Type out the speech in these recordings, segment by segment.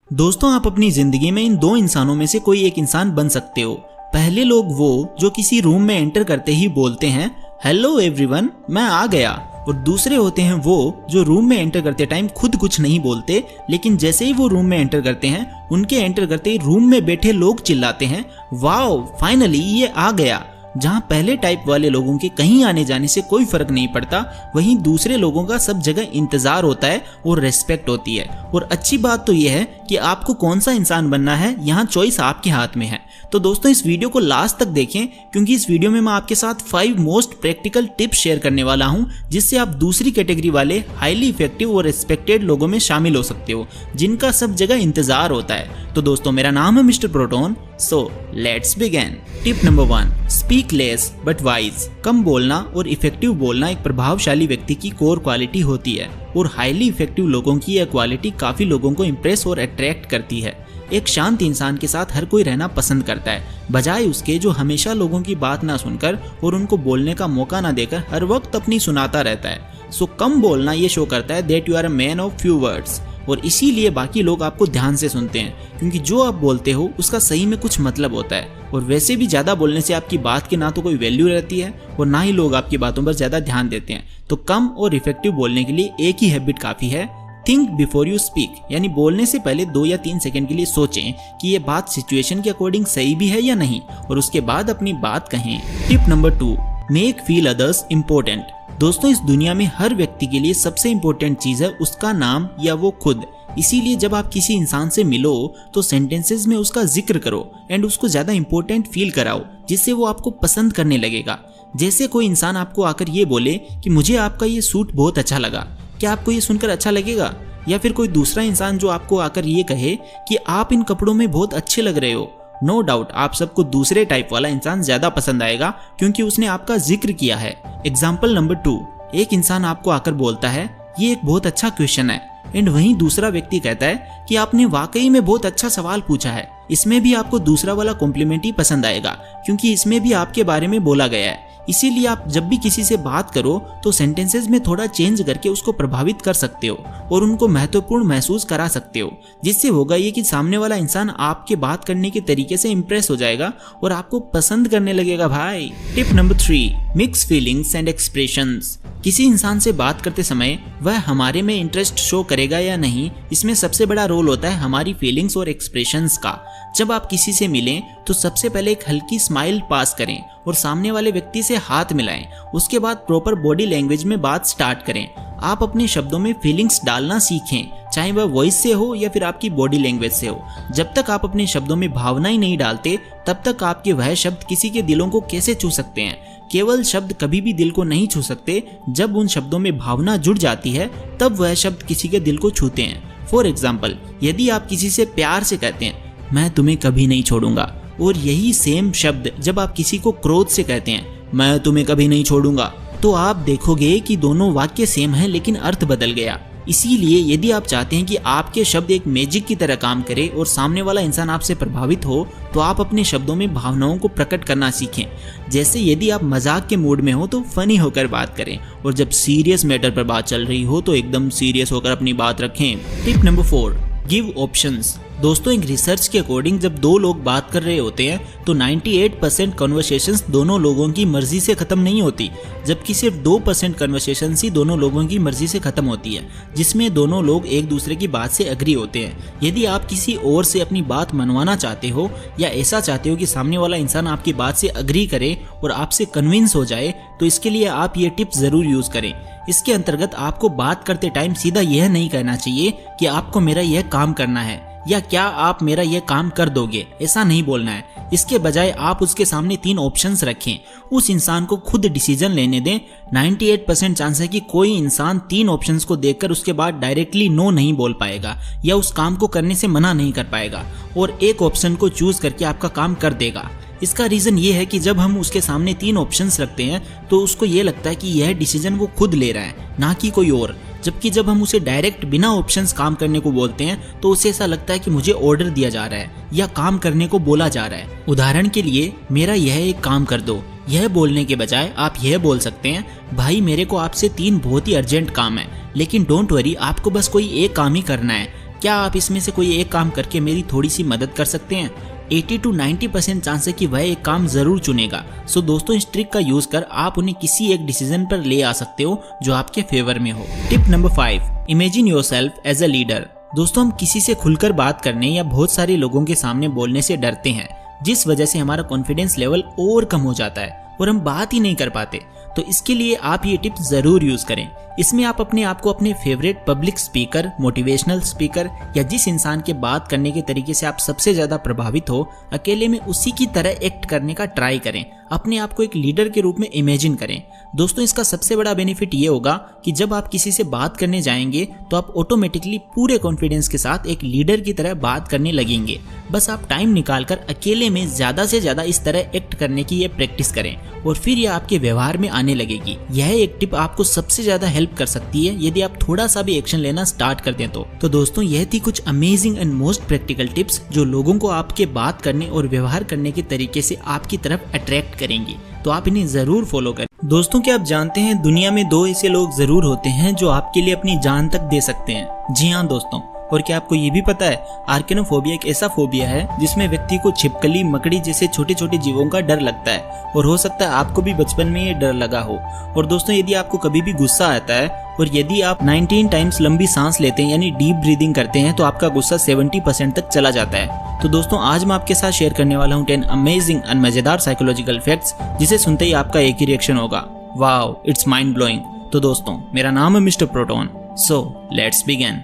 दोस्तों, आप अपनी जिंदगी में इन दो इंसानों में से कोई एक इंसान बन सकते हो। पहले लोग वो जो किसी रूम में एंटर करते ही बोलते हैं हेलो एवरीवन, मैं आ गया। और दूसरे होते हैं वो जो रूम में एंटर करते टाइम खुद कुछ नहीं बोलते, लेकिन जैसे ही वो रूम में एंटर करते हैं उनके एंटर करते ही रूम में बैठे लोग चिल्लाते हैं वाओ फाइनली ये आ गया। जहाँ पहले टाइप वाले लोगों के कहीं आने जाने से कोई फर्क नहीं पड़ता, वहीं दूसरे लोगों का सब जगह इंतजार होता है और रेस्पेक्ट होती है। और अच्छी बात तो यह है कि आपको कौन सा इंसान बनना है, यहाँ चॉइस आपके हाथ में है। तो दोस्तों, इस वीडियो को लास्ट तक देखें, क्योंकि इस वीडियो में मैं आपके साथ 5 मोस्ट प्रैक्टिकल टिप्स शेयर करने वाला हूँ, जिससे आप दूसरी कैटेगरी वाले हाईली इफेक्टिव और रिस्पेक्टेड लोगों में शामिल हो सकते हो, जिनका सब जगह इंतजार होता है। तो दोस्तों, मेरा नाम है mister Proton, so let's begin. Tip number 1, speak less but wise. कम बोलना और इफेक्टिव बोलना एक प्रभावशाली व्यक्ति की कोर क्वालिटी होती है, और हाईली इफेक्टिव लोगों की यह क्वालिटी काफी लोगों को इम्प्रेस और अट्रैक्ट करती है। एक शांत इंसान के साथ हर कोई रहना पसंद करता है, बजाय उसके जो हमेशा लोगों की बात ना सुनकर और उनको बोलने का मौका ना देकर हर वक्त अपनी सुनाता रहता है। सो कम बोलना ये शो करता है that you are a man of few words, और इसीलिए बाकी लोग आपको ध्यान से सुनते हैं, क्योंकि जो आप बोलते हो उसका सही में कुछ मतलब होता है। और वैसे भी ज्यादा बोलने से आपकी बात की ना तो कोई वैल्यू रहती है और ना ही लोग आपकी बातों पर ज्यादा ध्यान देते हैं। तो कम और इफेक्टिव बोलने के लिए एक ही हैबिट काफी है, थिंक बिफोर यू स्पीक। यानी बोलने से पहले 2 या 3 सेकंड के लिए सोचें कि ये बात सिचुएशन के अकॉर्डिंग सही भी है या नहीं, और उसके बाद अपनी बात कहें। Tip number 2, make feel others important. दोस्तों, इस दुनिया में हर व्यक्ति के लिए सबसे इम्पोर्टेंट चीज है उसका नाम या वो खुद। इसीलिए जब आप किसी इंसान से मिलो तो सेंटेंसेस में उसका जिक्र करो एंड उसको ज्यादा इम्पोर्टेंट फील कराओ, जिससे वो आपको पसंद करने लगेगा। जैसे कोई इंसान आपको आकर ये बोले कि मुझे आपका ये सूट बहुत अच्छा लगा, क्या आपको ये सुनकर अच्छा लगेगा? या फिर कोई दूसरा इंसान जो आपको आकर ये कहे कि आप इन कपड़ों में बहुत अच्छे लग रहे हो, नो डाउट आप सबको दूसरे टाइप वाला इंसान ज्यादा पसंद आएगा, क्योंकि उसने आपका जिक्र किया है। एग्जाम्पल नंबर 2, एक इंसान आपको आकर बोलता है ये एक बहुत अच्छा क्वेश्चन है, एंड वहीं दूसरा व्यक्ति कहता है कि आपने वाकई में बहुत अच्छा सवाल पूछा है। इसमें भी आपको दूसरा वाला कॉम्प्लीमेंट ही पसंद आएगा, क्योंकि इसमें भी आपके बारे में बोला गया है। इसीलिए आप जब भी किसी से बात करो तो सेंटेंसेस में थोड़ा चेंज करके उसको प्रभावित कर सकते हो और उनको महत्वपूर्ण महसूस करा सकते हो, जिससे होगा ये कि सामने वाला इंसान आपके बात करने के तरीके से इम्प्रेस हो जाएगा और आपको पसंद करने लगेगा भाई। Tip number 3, mix feelings and expressions. किसी इंसान से बात करते समय वह हमारे में इंटरेस्ट शो करेगा या नहीं, इसमें सबसे बड़ा रोल होता है हमारी फीलिंग्स और एक्सप्रेशंस का। जब आप किसी से मिलें तो सबसे पहले एक हल्की स्माइल पास करें और सामने वाले व्यक्ति से हाथ मिलाएं। उसके बाद प्रॉपर बॉडी लैंग्वेज में बात स्टार्ट करें। आप अपने शब्दों में फीलिंग्स डालना सीखें, चाहे वह वॉइस से हो या फिर आपकी बॉडी लैंग्वेज से हो। जब तक आप अपने शब्दों में भावना ही नहीं डालते, तब तक आपके वह शब्द किसी के दिलों को कैसे छू सकते हैं? केवल शब्द कभी भी दिल को नहीं छू सकते, जब उन शब्दों में भावना जुड़ जाती है तब वह शब्द किसी के दिल को छूते हैं। फॉर एग्जाम्पल, यदि आप किसी से प्यार से कहते हैं मैं तुम्हें कभी नहीं छोड़ूंगा, और यही सेम शब्द जब आप किसी को क्रोध से कहते हैं मैं तुम्हें कभी नहीं छोड़ूंगा, तो आप देखोगे कि दोनों वाक्य सेम हैं लेकिन अर्थ बदल गया। इसीलिए यदि आप चाहते हैं कि आपके शब्द एक मैजिक की तरह काम करे और सामने वाला इंसान आपसे प्रभावित हो, तो आप अपने शब्दों में भावनाओं को प्रकट करना सीखें। जैसे यदि आप मजाक के मूड में हो तो फनी होकर बात करें, और जब सीरियस मैटर पर बात चल रही हो तो एकदम सीरियस होकर अपनी बात रखें। Tip number 4, give options. दोस्तों, एक रिसर्च के अकॉर्डिंग जब 2 लोग बात कर रहे होते हैं तो 98% कन्वर्सेशंस दोनों लोगों की मर्जी से खत्म नहीं होती, जबकि सिर्फ 2% कन्वर्सेशंस ही दोनों लोगों की मर्जी से खत्म होती है, जिसमें दोनों लोग एक दूसरे की बात से एग्री होते हैं। यदि आप किसी और से अपनी बात मनवाना चाहते हो या ऐसा चाहते हो कि सामने वाला इंसान आपकी बात से एग्री करे और आपसे कन्विंस हो जाए, तो इसके लिए आप ये टिप्स जरूर यूज करें। इसके अंतर्गत आपको बात करते टाइम सीधा यह नहीं कहना चाहिए कि आपको मेरा यह काम करना है या क्या आप मेरा यह काम कर दोगे, ऐसा नहीं बोलना है। इसके बजाय आप उसके सामने 3 ऑप्शंस रखें, उस इंसान को खुद डिसीजन लेने दें। 98% चांस है कि कोई इंसान 3 ऑप्शंस को देखकर उसके बाद डायरेक्टली नो नहीं बोल पाएगा या उस काम को करने से मना नहीं कर पाएगा, और एक ऑप्शन को चूज करके आपका काम कर देगा। इसका रीजन ये है कि जब हम उसके सामने 3 ऑप्शंस रखते हैं तो उसको ये लगता है कि यह डिसीजन वो खुद ले रहा है, ना कि कोई और। जबकि जब हम उसे डायरेक्ट बिना ऑप्शंस काम करने को बोलते हैं तो उसे ऐसा लगता है कि मुझे ऑर्डर दिया जा रहा है या काम करने को बोला जा रहा है। उदाहरण के लिए, मेरा यह एक काम कर दो, यह बोलने के बजाय आप यह बोल सकते हैं भाई मेरे को आपसे 3 बहुत ही अर्जेंट काम है, लेकिन डोंट वरी आपको बस कोई एक काम ही करना है। क्या आप इसमें से कोई एक काम करके मेरी थोड़ी सी मदद कर सकते हैं? 80 to 90% चांस है कि वह एक काम जरूर चुनेगा। सो दोस्तों, इस ट्रिक का यूज कर आप उन्हें किसी एक डिसीजन पर ले आ सकते हो जो आपके फेवर में हो। Tip number 5, imagine yourself as a leader. दोस्तों, हम किसी से खुलकर बात करने या बहुत सारे लोगों के सामने बोलने से डरते हैं, जिस वजह से हमारा कॉन्फिडेंस लेवल और कम हो जाता है और हम बात ही नहीं कर पाते। तो इसके लिए आप ये टिप जरूर यूज करें। इसमें आप अपने आप को अपने favourite public speaker, motivational speaker या जिस इंसान के बात करने के तरीके से आप सबसे ज्यादा प्रभावित हो, अकेले में उसी की तरह एक्ट करने का ट्राई करें। अपने आप को एक लीडर के रूप में इमेजिन करें। दोस्तों, इसका सबसे बड़ा बेनिफिट ये होगा कि जब आप किसी से बात करने जाएंगे तो आप ऑटोमेटिकली पूरे कॉन्फिडेंस के साथ एक लीडर की तरह बात करने लगेंगे। बस आप टाइम निकालकर अकेले में ज्यादा से ज्यादा इस तरह एक्ट करने की ये प्रैक्टिस करें और फिर ये आपके व्यवहार में आने लगेगी। यह एक टिप आपको सबसे ज्यादा हेल्प कर सकती है यदि आप थोड़ा सा भी एक्शन लेना स्टार्ट कर दें तो दोस्तों, यह थी कुछ amazing and most practical tips जो लोगों को आपके बात करने और व्यवहार करने के तरीके से आपकी तरफ अट्रैक्ट करेंगी। तो आप इन्हें जरूर फॉलो करें। दोस्तों, क्या आप जानते हैं दुनिया में 2 ऐसे लोग जरूर होते हैं जो आपके लिए अपनी जान तक दे सकते हैं। जी हाँ दोस्तों, और क्या आपको ये भी पता है, आर्केनोफोबिया एक ऐसा फोबिया है जिसमें व्यक्ति को छिपकली, मकड़ी जैसे छोटे छोटे जीवों का डर लगता है और हो सकता है आपको भी बचपन में ये डर लगा हो। और दोस्तों, यदि आपको कभी भी गुस्सा आता है और यदि आप 19 टाइम्स लंबी सांस लेते हैं यानी डीप ब्रीदिंग करते हैं तो आपका गुस्सा 70% तक चला जाता है। तो दोस्तों, आज मैं आपके साथ शेयर करने वाला हूँ 10 अमेजिंग एंड मजेदार साइकोलॉजिकल फैक्ट्स जिसे सुनते ही आपका एक ही रिएक्शन होगा, वाओ, इट्स माइंड ब्लोइंग। तो दोस्तों, मेरा नाम है mister Proton, so let's begin.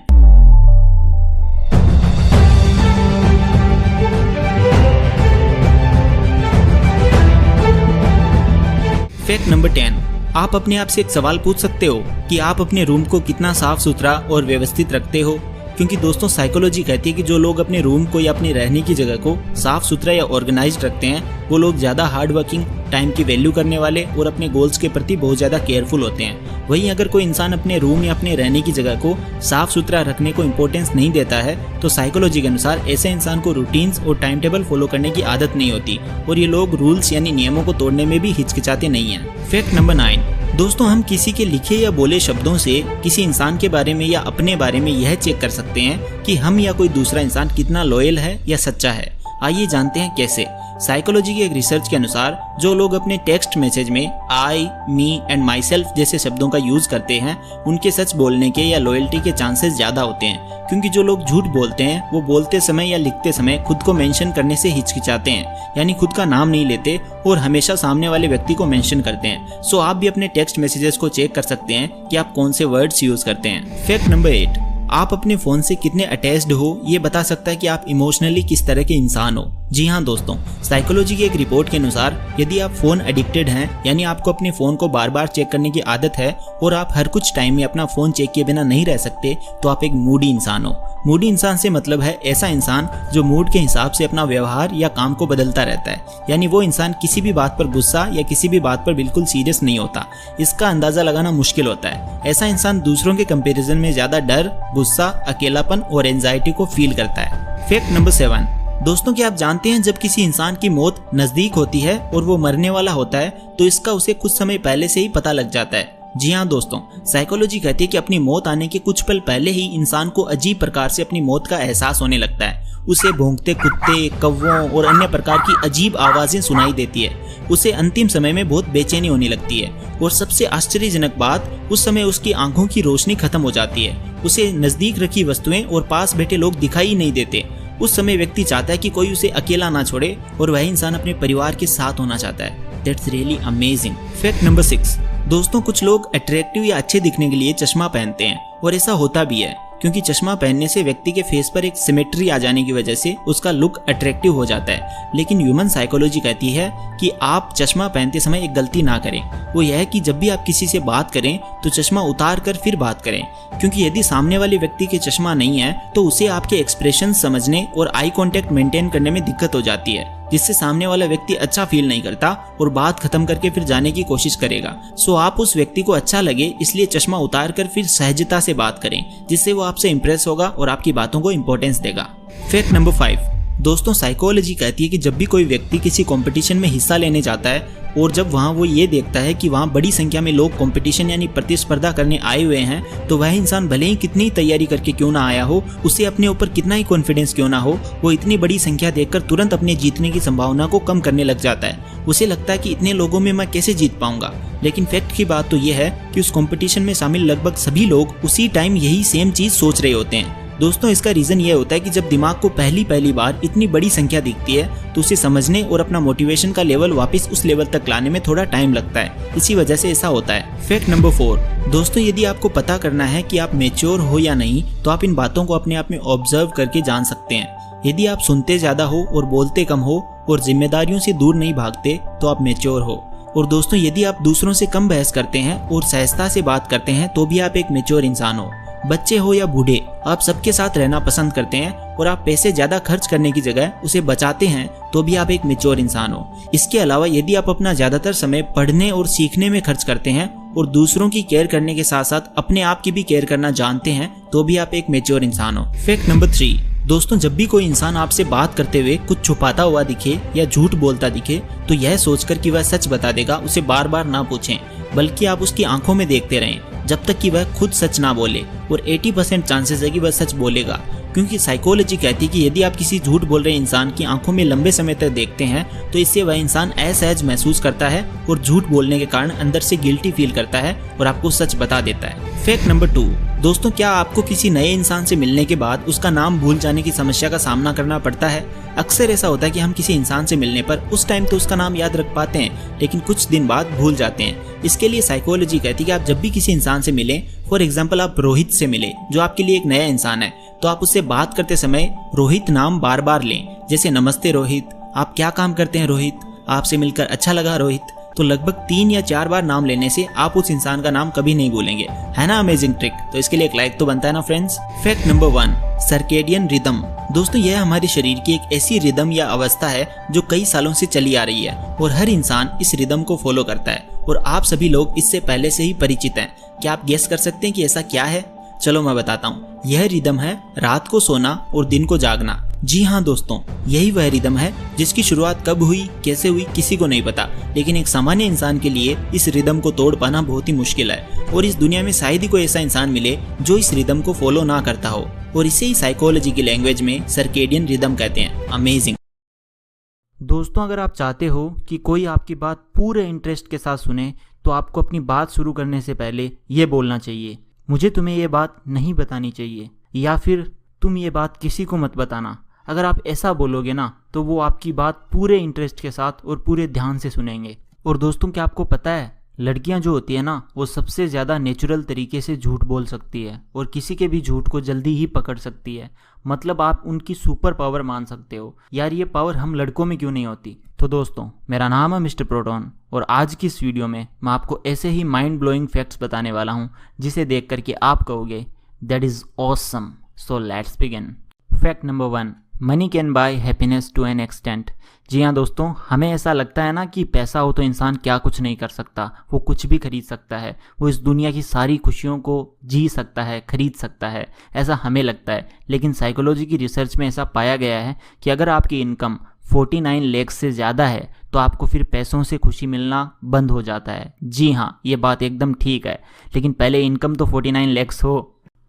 Fact number 10, आप अपने आप से एक सवाल पूछ सकते हो कि आप अपने रूम को कितना साफ सुथरा और व्यवस्थित रखते हो। क्योंकि दोस्तों, साइकोलॉजी कहती है कि जो लोग अपने रूम को या अपने रहने की जगह को साफ सुथरा या ऑर्गेनाइज्ड रखते हैं वो लोग ज्यादा हार्ड वर्किंग, टाइम की वैल्यू करने वाले और अपने गोल्स के प्रति बहुत ज्यादा केयरफुल होते हैं। वहीं अगर कोई इंसान अपने रूम या अपने रहने की जगह को साफ सुथरा रखने को इम्पोर्टेंस नहीं देता है तो साइकोलॉजी के अनुसार ऐसे इंसान को रूटीन्स और टाइम टेबल फॉलो करने की आदत नहीं होती और ये लोग रूल्स यानी नियमों को तोड़ने में भी हिचकिचाते नहीं है। फैक्ट नंबर 9, दोस्तों, हम किसी के लिखे या बोले शब्दों से किसी इंसान के बारे में या अपने बारे में यह चेक कर सकते हैं कि हम या कोई दूसरा इंसान कितना लॉयल है या सच्चा है। आइए जानते हैं कैसे। साइकोलॉजी की एक रिसर्च के अनुसार जो लोग अपने टेक्स्ट मैसेज में आई, मी एंड माई सेल्फ जैसे शब्दों का यूज करते हैं उनके सच बोलने के या लॉयल्टी के चांसेस ज्यादा होते हैं। क्योंकि जो लोग झूठ बोलते हैं वो बोलते समय या लिखते समय खुद को मेंशन करने से हिचकिचाते हैं, यानी खुद का नाम नहीं लेते और हमेशा सामने वाले व्यक्ति को मेंशन करते हैं। सो आप भी अपने टेक्स्ट मैसेजेस को चेक कर सकते हैं कि आप कौन से वर्ड्स यूज करते हैं। फैक्ट नंबर 8, आप अपने फोन से कितने अटैच्ड हो ये बता सकता है कि आप इमोशनली किस तरह के इंसान हो। जी हाँ दोस्तों, साइकोलॉजी की एक रिपोर्ट के अनुसार यदि आप फोन एडिक्टेड हैं यानी आपको अपने फोन को बार बार चेक करने की आदत है और आप हर कुछ टाइम में अपना फोन चेक किए बिना नहीं रह सकते तो आप एक मूडी इंसान हो। मूडी इंसान से मतलब है ऐसा इंसान जो मूड के हिसाब से अपना व्यवहार या काम को बदलता रहता है, यानी वो इंसान किसी भी बात पर गुस्सा या किसी भी बात पर बिल्कुल सीरियस नहीं होता। इसका अंदाजा लगाना मुश्किल होता है। ऐसा इंसान दूसरों के कंपैरिजन में ज्यादा डर, गुस्सा, अकेलापन और एंजाइटी को फील करता है। फैक्ट नंबर 7, दोस्तों, क्या आप जानते हैं जब किसी इंसान की मौत नजदीक होती है और वो मरने वाला होता है तो इसका उसे कुछ समय पहले से ही पता लग जाता है। जी हाँ दोस्तों, साइकोलॉजी कहती है कि अपनी मौत आने के कुछ पल पहले ही इंसान को अजीब प्रकार से अपनी मौत का एहसास होने लगता है। उसे भौंकते कुत्ते, कौवों और अन्य प्रकार की अजीब आवाजें सुनाई देती है। उसे अंतिम समय में बहुत बेचैनी होने लगती है और सबसे आश्चर्यजनक बात, उस समय उसकी आंखों की रोशनी खत्म हो जाती है। उसे नजदीक रखी वस्तुएं और पास बैठे लोग दिखाई ही नहीं देते। उस समय व्यक्ति चाहता है कि कोई उसे अकेला ना छोड़े और वह इंसान अपने परिवार के साथ होना चाहता है। That's really amazing. Fact number 6, दोस्तों, कुछ लोग अट्रैक्टिव या अच्छे दिखने के लिए चश्मा पहनते हैं और ऐसा होता भी है क्योंकि चश्मा पहनने से व्यक्ति के फेस पर एक सिमेट्री आ जाने की वजह से उसका लुक अट्रैक्टिव हो जाता है। लेकिन ह्यूमन साइकोलॉजी कहती है कि आप चश्मा पहनते समय एक गलती ना करें। वो यह है कि जब भी आप किसी से बात करें तो चश्मा उतार कर फिर बात करें, क्योंकि यदि सामने वाले व्यक्ति के चश्मा नहीं है तो उसे आपके एक्सप्रेशन समझने और आई कांटेक्ट मेंटेन करने में दिक्कत हो जाती है, जिससे सामने वाला व्यक्ति अच्छा फील नहीं करता और बात खत्म करके फिर जाने की कोशिश करेगा। सो आप उस व्यक्ति को अच्छा लगे इसलिए चश्मा उतार कर फिर सहजता से बात करें, जिससे वो आपसे इंप्रेस होगा और आपकी बातों को इंपॉर्टेंस देगा। फैक्ट नंबर 5, दोस्तों साइकोलॉजी कहती है कि जब भी कोई व्यक्ति किसी कंपटीशन में हिस्सा लेने जाता है और जब वहाँ वो ये देखता है कि वहाँ बड़ी संख्या में लोग कंपटीशन यानी प्रतिस्पर्धा करने आए हुए हैं, तो वह इंसान भले ही कितनी तैयारी करके क्यों ना आया हो, उसे अपने ऊपर कितना ही कॉन्फिडेंस क्यों ना हो, वो इतनी बड़ी संख्या देखकर तुरंत अपने जीतने की संभावना को कम करने लग जाता है। उसे लगता है कि इतने लोगों में मैं कैसे जीत पाऊंगा। लेकिन फैक्ट की बात तो ये है कि उस कंपटीशन में शामिल लगभग सभी लोग उसी टाइम यही सेम चीज सोच रहे होते हैं। दोस्तों इसका रीजन ये होता है कि जब दिमाग को पहली बार इतनी बड़ी संख्या दिखती है तो उसे समझने और अपना मोटिवेशन का लेवल वापस उस लेवल तक लाने में थोड़ा टाइम लगता है। इसी वजह से ऐसा होता है। फैक्ट नंबर 4, दोस्तों यदि आपको पता करना है कि आप मैच्योर हो या नहीं, तो आप इन बातों को अपने आप में ऑब्जर्व करके जान सकते हैं। यदि आप सुनते ज्यादा हो और बोलते कम हो और जिम्मेदारियों से दूर नहीं भागते, तो आप मैच्योर हो। और दोस्तों यदि आप दूसरों से कम बहस करते हैं और सहजता से बात करते हैं, तो भी आप एक मैच्योर इंसान हो। बच्चे हो या बूढ़े, आप सबके साथ रहना पसंद करते हैं और आप पैसे ज्यादा खर्च करने की जगह उसे बचाते हैं, तो भी आप एक मैच्योर इंसान हो। इसके अलावा यदि आप अपना ज्यादातर समय पढ़ने और सीखने में खर्च करते हैं और दूसरों की केयर करने के साथ साथ अपने आप की भी केयर करना जानते हैं, तो भी आप एक मैच्योर इंसान हो। फैक्ट नंबर 3, दोस्तों जब भी कोई इंसान आपसे बात करते हुए कुछ छुपाता हुआ दिखे या झूठ बोलता दिखे, तो यह सोचकर कि वह सच बता देगा उसे बार बार ना पूछें, बल्कि आप उसकी आंखों में देखते रहें जब तक कि वह खुद सच ना बोले। और 80% चांसेस है कि वह सच बोलेगा, क्योंकि साइकोलॉजी कहती है कि यदि आप किसी झूठ बोल रहे इंसान की आंखों में लंबे समय तक देखते हैं, तो इससे वह इंसान असहज महसूस करता है और झूठ बोलने के कारण अंदर से गिल्टी फील करता है और आपको सच बता देता है। फैक्ट नंबर 2, दोस्तों क्या आपको किसी नए इंसान से मिलने के बाद उसका नाम भूल जाने की समस्या का सामना करना पड़ता है? अक्सर ऐसा होता है कि हम किसी इंसान से मिलने पर उस टाइम तो उसका नाम याद रख पाते हैं, लेकिन कुछ दिन बाद भूल जाते हैं। इसके लिए साइकोलॉजी कहती है कि आप जब भी किसी इंसान से मिलें, फॉर एग्जाम्पल आप रोहित से मिले जो आपके लिए एक नया इंसान है, तो आप उससे बात करते समय रोहित नाम बार बार लें। जैसे नमस्ते रोहित, आप क्या काम करते हैं रोहित, आपसे मिलकर अच्छा लगा रोहित। तो लगभग 3 या 4 बार नाम लेने से आप उस इंसान का नाम कभी नहीं भूलेंगे। है ना अमेजिंग ट्रिक? तो इसके लिए एक लाइक तो बनता है ना friends. Fact number 1, circadian rhythm. दोस्तों यह हमारे शरीर की एक ऐसी रिदम या अवस्था है जो कई सालों से चली आ रही है और हर इंसान इस रिदम को फॉलो करता है और आप सभी लोग इससे पहले से ही परिचित हैं। क्या आप गेस कर सकते हैं कि ऐसा क्या है? चलो मैं बताता हूँ। यह रिदम है रात को सोना और दिन को जागना। जी हाँ दोस्तों, यही वह रिदम है जिसकी शुरुआत कब हुई, कैसे हुई, किसी को नहीं पता, लेकिन एक सामान्य इंसान के लिए इस रिदम को तोड़ पाना बहुत ही मुश्किल है और इस दुनिया में शायद ही कोई ऐसा इंसान मिले जो इस रिदम को फॉलो ना करता हो। और इसे ही साइकोलॉजी की लैंग्वेज में सर्केडियन रिदम कहते हैं। अमेजिंग। दोस्तों अगर आप चाहते हो कि कोई आपकी बात पूरे इंटरेस्ट के साथ सुने, तो आपको अपनी बात शुरू करने से पहले ये बोलना चाहिए, मुझे तुम्हें ये बात नहीं बतानी चाहिए, या फिर तुम ये बात किसी को मत बताना। अगर आप ऐसा बोलोगे ना, तो वो आपकी बात पूरे इंटरेस्ट के साथ और पूरे ध्यान से सुनेंगे। और दोस्तों क्या आपको पता है, लड़कियां जो होती है ना, वो सबसे ज़्यादा नेचुरल तरीके से झूठ बोल सकती है और किसी के भी झूठ को जल्दी ही पकड़ सकती है। मतलब आप उनकी सुपर पावर मान सकते हो। यार ये पावर हम लड़कों में क्यों नहीं होती? तो दोस्तों मेरा नाम है मिस्टर प्रोटॉन और आज की इस वीडियो में मैं आपको ऐसे ही माइंड ब्लोइंग फैक्ट्स बताने वाला हूँ जिसे देख करके आप कहोगे that is awesome. So let's begin. Fact number 1, money can buy happiness to an extent. जी हाँ दोस्तों, हमें ऐसा लगता है ना कि पैसा हो तो इंसान क्या कुछ नहीं कर सकता, वो कुछ भी खरीद सकता है, वो इस दुनिया की सारी खुशियों को जी सकता है, खरीद सकता है, ऐसा हमें लगता है। लेकिन साइकोलॉजी की रिसर्च में ऐसा पाया गया है कि अगर आपकी इनकम 49 लाख से ज़्यादा है तो आपको फिर पैसों से खुशी मिलना बंद हो जाता है। जी हाँ, ये बात एकदम ठीक है, लेकिन पहले इनकम तो 49 लाख हो।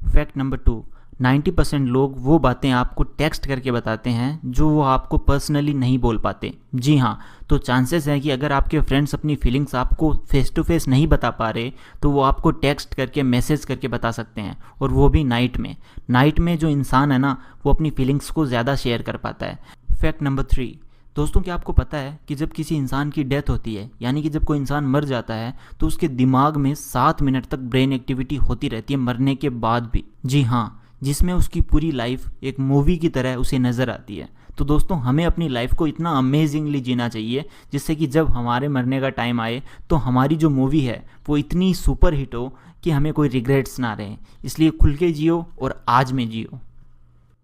फैक्ट नंबर 2, 90% लोग वो बातें आपको टेक्स्ट करके बताते हैं जो वो आपको पर्सनली नहीं बोल पाते। जी हाँ, तो चांसेस है कि अगर आपके फ्रेंड्स अपनी फीलिंग्स आपको फेस टू फेस नहीं बता पा रहे, तो वो आपको टेक्स्ट करके, मैसेज करके बता सकते हैं, और वो भी नाइट में। नाइट में जो इंसान है ना, वो अपनी फीलिंग्स को ज़्यादा शेयर कर पाता है। फैक्ट नंबर 3, दोस्तों क्या आपको पता है कि जब किसी इंसान की डेथ होती है, यानी कि जब कोई इंसान मर जाता है, तो उसके दिमाग में 7 मिनट तक ब्रेन एक्टिविटी होती रहती है मरने के बाद भी। जी हाँ, जिसमें उसकी पूरी लाइफ एक मूवी की तरह उसे नज़र आती है। तो दोस्तों हमें अपनी लाइफ को इतना अमेजिंगली जीना चाहिए जिससे कि जब हमारे मरने का टाइम आए तो हमारी जो मूवी है वो इतनी सुपर हिट हो कि हमें कोई रिग्रेट्स ना रहे। इसलिए खुल के जियो और आज में जियो।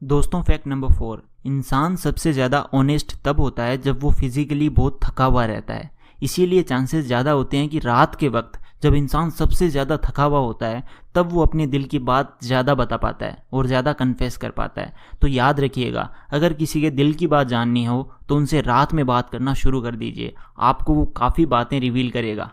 दोस्तों फैक्ट नंबर 4, इंसान सबसे ज़्यादा ऑनेस्ट तब होता है जब वो फिजिकली बहुत थका हुआ रहता है। इसीलिए चांसेस ज़्यादा होते हैं कि रात के वक्त जब इंसान सबसे ज़्यादा थका हुआ होता है तब वो अपने दिल की बात ज़्यादा बता पाता है और ज़्यादा कन्फेस कर पाता है। तो याद रखिएगा, अगर किसी के दिल की बात जाननी हो तो उनसे रात में बात करना शुरू कर दीजिए, आपको वो काफ़ी बातें रिवील करेगा।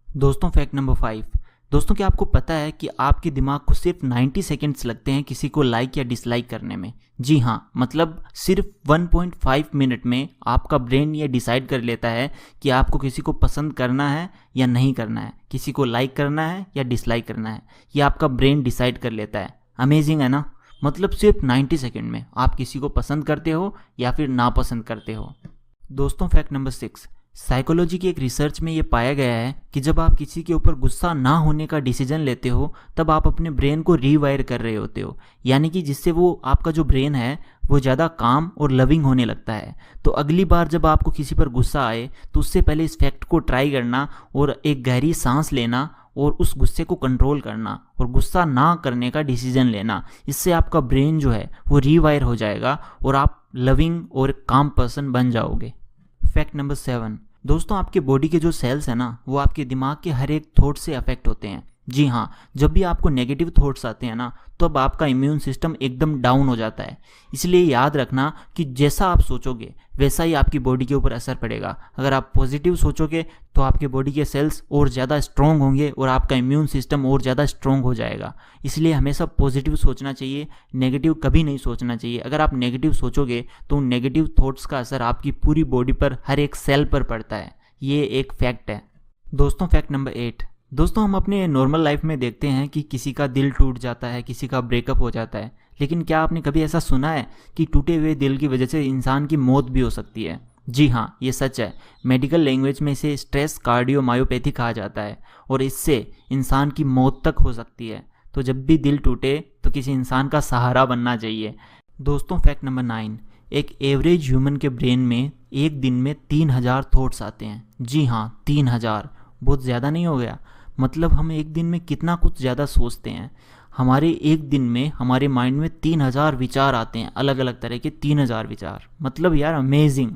दोस्तों फैक्ट नंबर 5। दोस्तों क्या आपको पता है कि आपके दिमाग को सिर्फ 90 सेकेंड्स लगते हैं किसी को लाइक या डिसलाइक करने में। जी हाँ, मतलब सिर्फ 1.5 मिनट में आपका ब्रेन ये डिसाइड कर लेता है कि आपको किसी को पसंद करना है या नहीं करना है, किसी को लाइक करना है या डिसलाइक करना है, ये आपका ब्रेन डिसाइड कर लेता है। अमेजिंग है ना? मतलब सिर्फ 90 सेकेंड में आप किसी को पसंद करते हो या फिर नापसंद करते हो। दोस्तों फैक्ट नंबर 6। साइकोलॉजी की एक रिसर्च में ये पाया गया है कि जब आप किसी के ऊपर गुस्सा ना होने का डिसीजन लेते हो तब आप अपने ब्रेन को रीवायर कर रहे होते हो, यानी कि जिससे वो आपका जो ब्रेन है वो ज़्यादा काम और लविंग होने लगता है। तो अगली बार जब आपको किसी पर गुस्सा आए तो उससे पहले इस फैक्ट को ट्राई करना और एक गहरी सांस लेना और उस गुस्से को कंट्रोल करना और गुस्सा ना करने का डिसीजन लेना। इससे आपका ब्रेन जो है वो रीवायर हो जाएगा और आप लविंग और काम पर्सन बन जाओगे। Fact number 7। दोस्तों आपके बॉडी के जो सेल्स हैं ना वो आपके दिमाग के हर एक थॉट से अफेक्ट होते हैं। जी हाँ, जब भी आपको नेगेटिव थॉट्स आते हैं ना तो अब आपका इम्यून सिस्टम एकदम डाउन हो जाता है। इसलिए याद रखना कि जैसा आप सोचोगे वैसा ही आपकी बॉडी के ऊपर असर पड़ेगा। अगर आप पॉजिटिव सोचोगे तो आपके बॉडी के सेल्स और ज़्यादा स्ट्रॉन्ग होंगे और आपका इम्यून सिस्टम और ज़्यादा स्ट्रॉन्ग हो जाएगा। इसलिए हमेशा पॉजिटिव सोचना चाहिए, नेगेटिव कभी नहीं सोचना चाहिए। अगर आप नेगेटिव सोचोगे तो उन नेगेटिव थॉट्स का असर आपकी पूरी बॉडी पर, हर एक सेल पर पड़ता है। ये एक फैक्ट है। दोस्तों फैक्ट नंबर 8। दोस्तों हम अपने नॉर्मल लाइफ में देखते हैं कि किसी का दिल टूट जाता है, किसी का ब्रेकअप हो जाता है, लेकिन क्या आपने कभी ऐसा सुना है कि टूटे हुए दिल की वजह से इंसान की मौत भी हो सकती है? जी हाँ, ये सच है। मेडिकल लैंग्वेज में इसे स्ट्रेस कार्डियोमायोपैथी कहा जाता है और इससे इंसान की मौत तक हो सकती है। तो जब भी दिल टूटे तो किसी इंसान का सहारा बनना चाहिए। दोस्तों फैक्ट नंबर 9। एक एवरेज ह्यूमन के ब्रेन में एक दिन में 3000 थॉट्स आते हैं। जी हाँ, 3000। बहुत ज़्यादा नहीं हो गया? मतलब हम एक दिन में कितना कुछ ज़्यादा सोचते हैं। हमारे एक दिन में हमारे माइंड में 3000 विचार आते हैं, अलग अलग तरह के 3000 विचार। मतलब यार अमेजिंग।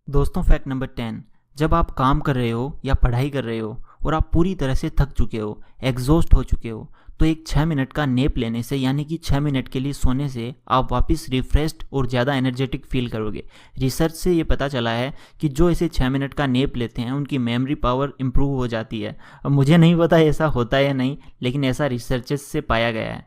दोस्तों फैक्ट नंबर 10। जब आप काम कर रहे हो या पढ़ाई कर रहे हो और आप पूरी तरह से थक चुके हो, एग्जॉस्ट हो चुके हो, तो एक 6 मिनट का नैप लेने से, यानी कि 6 मिनट के लिए सोने से आप वापस रिफ्रेश्ड और ज़्यादा एनर्जेटिक फील करोगे। रिसर्च से ये पता चला है कि जो ऐसे 6 मिनट का नैप लेते हैं उनकी मेमोरी पावर इम्प्रूव हो जाती है। अब मुझे नहीं पता ऐसा होता है या नहीं, लेकिन ऐसा रिसर्चेस से पाया गया है।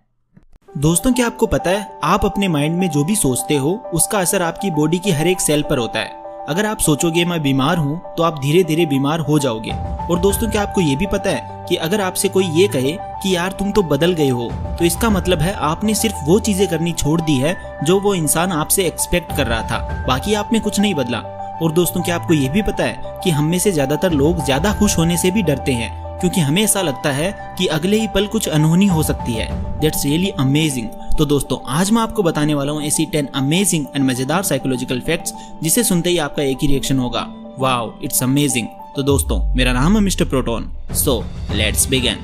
दोस्तों क्या आपको पता है, आप अपने माइंड में जो भी सोचते हो उसका असर आपकी बॉडी की हर एक सेल पर होता है। अगर आप सोचोगे मैं बीमार हूँ तो आप धीरे धीरे बीमार हो जाओगे। और दोस्तों क्या आपको ये भी पता है कि अगर आपसे कोई ये कहे कि यार तुम तो बदल गए हो, तो इसका मतलब है आपने सिर्फ वो चीजें करनी छोड़ दी है जो वो इंसान आपसे एक्सपेक्ट कर रहा था, बाकी आपने कुछ नहीं बदला। और दोस्तों क्या आपको ये भी पता है कि हम में से ज्यादातर लोग ज्यादा खुश होने से भी डरते हैं, क्योंकि हमें ऐसा लगता है कि अगले ही पल कुछ अनहोनी हो सकती है। That's really amazing. तो दोस्तों आज मैं आपको बताने वाला हूँ ऐसी 10 अमेजिंग एंड मजेदार साइकोलॉजिकल फैक्ट्स जिसे सुनते ही आपका एक ही रिएक्शन होगा, वाओ इट्स अमेजिंग। तो दोस्तों मेरा नाम है mister Proton, so let's begin.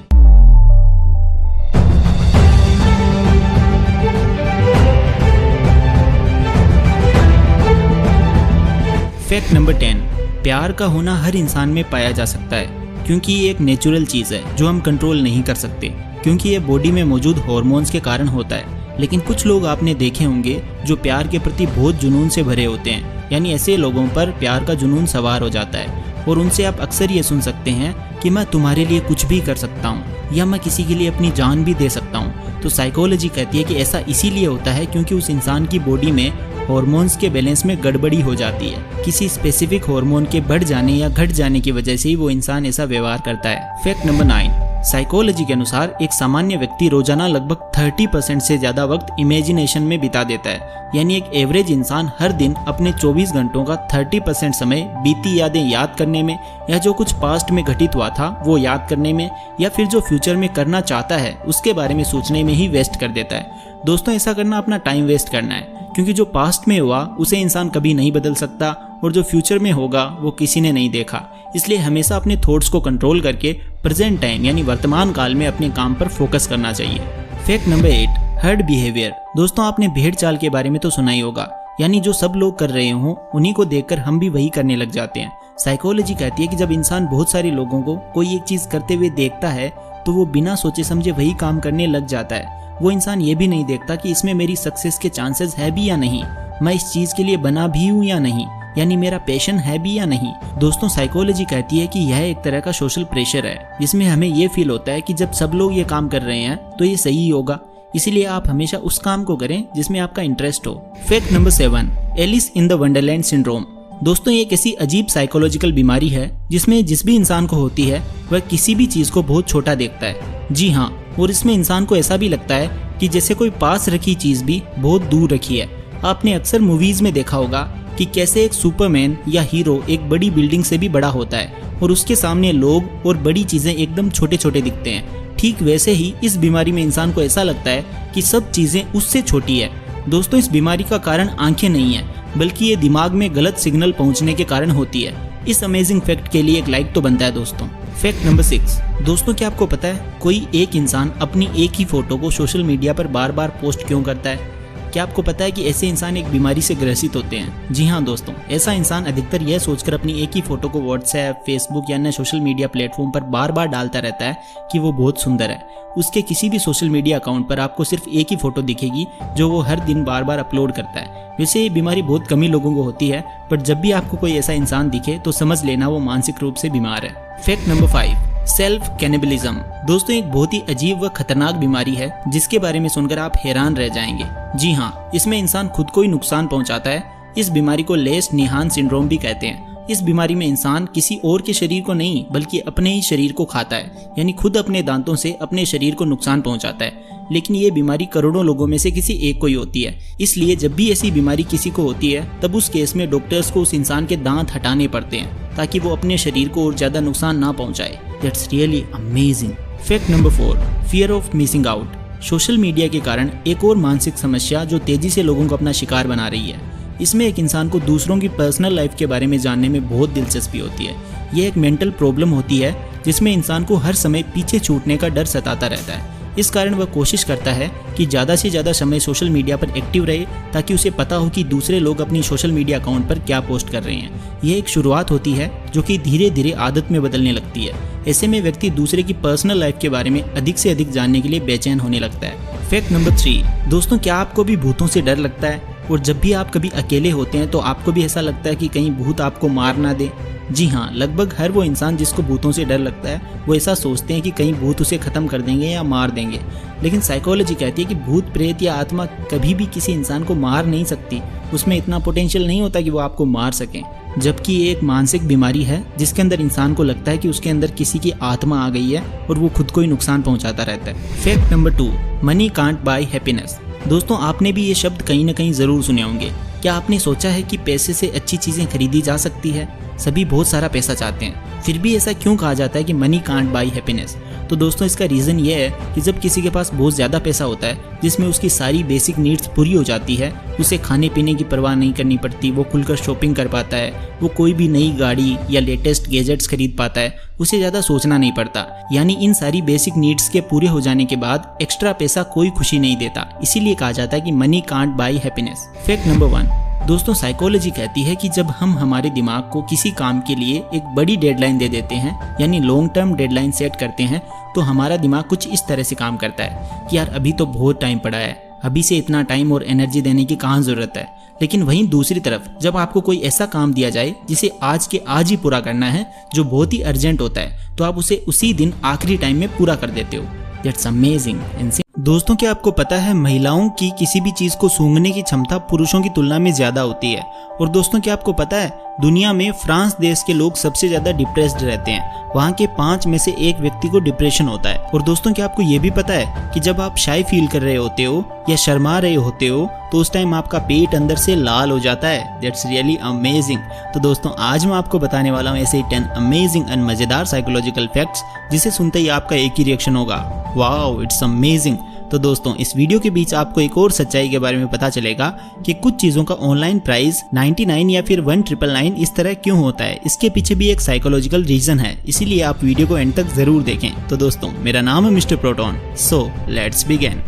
Fact number 10। प्यार का होना हर इंसान में पाया जा सकता है, क्योंकि ये एक नेचुरल चीज़ है जो हम कंट्रोल नहीं कर सकते, क्योंकि ये बॉडी में मौजूद हार्मोन्स के कारण होता है। लेकिन कुछ लोग आपने देखे होंगे जो प्यार के प्रति बहुत जुनून से भरे होते हैं, यानी ऐसे लोगों पर प्यार का जुनून सवार हो जाता है और उनसे आप अक्सर ये सुन सकते हैं कि मैं तुम्हारे लिए कुछ भी कर सकता हूँ या मैं किसी के लिए अपनी जान भी दे सकता हूँ। तो साइकोलॉजी कहती है कि ऐसा इसीलिए होता है क्योंकि उस इंसान की बॉडी में हार्मोन्स के बैलेंस में गड़बड़ी हो जाती है। किसी स्पेसिफिक हार्मोन के बढ़ जाने या घट जाने की वजह से ही वो इंसान ऐसा व्यवहार करता है। Fact number 9। साइकोलॉजी के अनुसार एक सामान्य व्यक्ति रोजाना लगभग 30% से ज्यादा वक्त इमेजिनेशन में बिता देता है, यानी एक एवरेज इंसान हर दिन अपने 24 घंटों का 30% समय बीती यादें याद करने में या जो कुछ पास्ट में घटित हुआ था वो याद करने में या फिर जो फ्यूचर में करना चाहता है उसके बारे में सोचने में ही वेस्ट कर देता है। दोस्तों ऐसा करना अपना टाइम वेस्ट करना है, क्योंकि जो पास्ट में हुआ उसे इंसान कभी नहीं बदल सकता और जो फ्यूचर में होगा वो किसी ने नहीं देखा। इसलिए हमेशा अपने थॉट्स को कंट्रोल करके प्रेजेंट टाइम यानी वर्तमान काल में अपने काम पर फोकस करना चाहिए। Fact number 8। Heard behaviour. दोस्तों आपने भेड़ चाल के बारे में तो सुना ही होगा, यानी जो सब लोग कर रहे हों उन्हीं को देखकर हम भी वही करने लग जाते हैं। साइकोलॉजी कहती है कि जब इंसान बहुत सारे लोगों को कोई एक चीज़ करते हुए देखता है तो वो बिना सोचे समझे वही काम करने लग जाता है। वो इंसान ये भी नहीं देखता कि इसमें मेरी सक्सेस के चांसेस है भी या नहीं, मैं इस चीज़ के लिए बना भी हूँ या नहीं, यानी मेरा पैशन है भी या नहीं। दोस्तों साइकोलॉजी कहती है कि यह एक तरह का सोशल प्रेशर है जिसमें हमें ये फील होता है कि जब सब लोग ये काम कर रहे हैं तो ये सही होगा, इसीलिए आप हमेशा उस काम को करें जिसमें आपका इंटरेस्ट हो। Fact number 7, Alice in the Wonderland syndrome. दोस्तों ये एक ऐसी अजीब साइकोलॉजिकल बीमारी है जिसमें जिस भी इंसान को होती है वह किसी भी चीज़ को बहुत छोटा देखता है। जी हाँ, और इसमें इंसान को ऐसा भी लगता है कि जैसे कोई पास रखी चीज़ भी बहुत दूर रखी है। आपने अक्सर मूवीज़ में देखा होगा कि कैसे एक सुपरमैन या हीरो एक बड़ी बिल्डिंग से भी बड़ा होता है और उसके सामने लोग और बड़ी चीज़ें एकदम छोटे छोटे दिखते हैं। ठीक वैसे ही इस बीमारी में इंसान को ऐसा लगता है कि सब चीज़ें उससे छोटी है। दोस्तों इस बीमारी का कारण आंखें नहीं है, बल्कि ये दिमाग में गलत सिग्नल पहुंचने के कारण होती है। इस अमेजिंग फैक्ट के लिए एक लाइक तो बनता है दोस्तों। फैक्ट नंबर 6, दोस्तों क्या आपको पता है कोई एक इंसान अपनी एक ही फोटो को सोशल मीडिया पर बार बार पोस्ट क्यों करता है? क्या आपको पता है कि ऐसे इंसान एक बीमारी से ग्रसित होते हैं? जी हाँ दोस्तों, ऐसा इंसान अधिकतर यह सोचकर अपनी एक ही फोटो को व्हाट्सएप, फेसबुक या अन्य सोशल मीडिया प्लेटफॉर्म पर बार बार डालता रहता है कि वो बहुत सुंदर है। उसके किसी भी सोशल मीडिया अकाउंट पर आपको सिर्फ एक ही फोटो दिखेगी जो वो हर दिन बार बार अपलोड करता है। वैसे ये बीमारी बहुत कम ही लोगों को होती है, बट जब भी आपको कोई ऐसा इंसान दिखे तो समझ लेना वो मानसिक रूप से बीमार है। Fact number 5, self cannibalism. दोस्तों एक बहुत ही अजीब व खतरनाक बीमारी है जिसके बारे में सुनकर आप हैरान रह जाएंगे। जी हाँ, इसमें इंसान खुद को ही नुकसान पहुंचाता है। इस बीमारी को लेस निहान सिंड्रोम भी कहते हैं। इस बीमारी में इंसान किसी और के शरीर को नहीं बल्कि अपने ही शरीर को खाता है, यानी खुद अपने दांतों से अपने शरीर को नुकसान पहुंचाता है। लेकिन ये बीमारी करोड़ों लोगों में से किसी एक को ही होती है, इसलिए जब भी ऐसी बीमारी किसी को होती है तब उस केस में डॉक्टर्स को उस इंसान के दांत हटाने पड़ते हैं ताकि वो अपने शरीर को और ज्यादा नुकसान ना पहुंचाए। That's really amazing. Fact number 4, fear of missing out. Social media के कारण एक और मानसिक समस्या जो तेजी से लोगों को अपना शिकार बना रही है। इसमें एक इंसान को दूसरों की पर्सनल लाइफ के बारे में जानने में बहुत दिलचस्पी होती है। यह एक मेंटल प्रॉब्लम होती है जिसमें इंसान को हर समय पीछे छूटने का डर सताता रहता है। इस कारण वह कोशिश करता है कि ज़्यादा से ज़्यादा समय सोशल मीडिया पर एक्टिव रहे ताकि उसे पता हो कि दूसरे लोग अपनी सोशल मीडिया अकाउंट पर क्या पोस्ट कर रहे हैं। यह एक शुरुआत होती है जो कि धीरे धीरे आदत में बदलने लगती है। ऐसे में व्यक्ति दूसरे की पर्सनल लाइफ के बारे में अधिक से अधिक जानने के लिए बेचैन होने लगता है। फैक्ट नंबर 3, दोस्तों क्या आपको भी भूतों से डर लगता है? और जब भी आप कभी अकेले होते हैं तो आपको भी ऐसा लगता है कि कहीं भूत आपको मार ना दे? जी हाँ, लगभग हर वो इंसान जिसको भूतों से डर लगता है वो ऐसा सोचते हैं कि कहीं भूत उसे खत्म कर देंगे या मार देंगे। लेकिन साइकोलॉजी कहती है कि भूत, प्रेत या आत्मा कभी भी किसी इंसान को मार नहीं सकती। उसमें इतना पोटेंशियल नहीं होता कि वो आपको मार सकें। जबकि ये एक मानसिक बीमारी है जिसके अंदर इंसान को लगता है कि उसके अंदर किसी की आत्मा आ गई है और वो खुद को ही नुकसान पहुंचाता रहता है। Fact number 2, money can't buy happiness. दोस्तों आपने भी ये शब्द कहीं ना कहीं ज़रूर सुने होंगे। क्या आपने सोचा है कि पैसे से अच्छी चीज़ें खरीदी जा सकती है? सभी बहुत सारा पैसा चाहते हैं, फिर भी ऐसा क्यों कहा जाता है कि मनी कांट बाय हैप्पीनेस? तो दोस्तों इसका रीज़न ये है कि जब किसी के पास बहुत ज़्यादा पैसा होता है जिसमें उसकी सारी बेसिक नीड्स पूरी हो जाती है, उसे खाने पीने की परवाह नहीं करनी पड़ती, वो खुलकर शॉपिंग कर पाता है, वो कोई भी नई गाड़ी या लेटेस्ट गैजेट्स खरीद पाता है, उसे ज़्यादा सोचना नहीं पड़ता। यानी इन सारी बेसिक नीड्स के पूरे हो जाने के बाद एक्स्ट्रा पैसा कोई खुशी नहीं देता, इसीलिए कहा जाता है कि money can't buy happiness. Fact number 1, दोस्तों साइकोलॉजी कहती है कि जब हम हमारे दिमाग को किसी काम के लिए एक बड़ी डेडलाइन दे देते हैं, यानी लॉन्ग टर्म डेडलाइन सेट करते हैं, तो हमारा दिमाग कुछ इस तरह से काम करता है कि यार अभी तो बहुत टाइम पड़ा है, अभी से इतना टाइम और एनर्जी देने की कहाँ ज़रूरत है। लेकिन वहीं दूसरी तरफ जब आपको कोई ऐसा काम दिया जाए जिसे आज के आज ही पूरा करना है, जो बहुत ही अर्जेंट होता है, तो आप उसे उसी दिन आखिरी टाइम में पूरा कर देते हो। That's amazing. दोस्तों क्या आपको पता है महिलाओं की किसी भी चीज़ को सूंघने की क्षमता पुरुषों की तुलना में ज़्यादा होती है? और दोस्तों क्या आपको पता है दुनिया में फ्रांस देश के लोग सबसे ज़्यादा डिप्रेस्ड रहते हैं। वहाँ के 5 में से 1 व्यक्ति को डिप्रेशन होता है। और दोस्तों क्या आपको ये भी पता है कि जब आप शाय फील कर रहे होते हो या शर्मा रहे होते हो तो उस टाइम आपका पेट अंदर से लाल हो जाता है। That's really amazing. तो दोस्तों आज मैं आपको बताने वाला हूँ ऐसे ही 10 अमेजिंग एंड मज़ेदार साइकोलॉजिकल फैक्ट्स जिसे सुनते ही आपका एक ही रिएक्शन होगा, वाओ इट्स अमेजिंग। तो दोस्तों इस वीडियो के बीच आपको एक और सच्चाई के बारे में पता चलेगा कि कुछ चीज़ों का ऑनलाइन प्राइस 99 या फिर 1999 इस तरह क्यों होता है। इसके पीछे भी एक साइकोलॉजिकल रीजन है, इसीलिए आप वीडियो को एंड तक जरूर देखें। तो दोस्तों मेरा नाम है mister proton, so let's begin.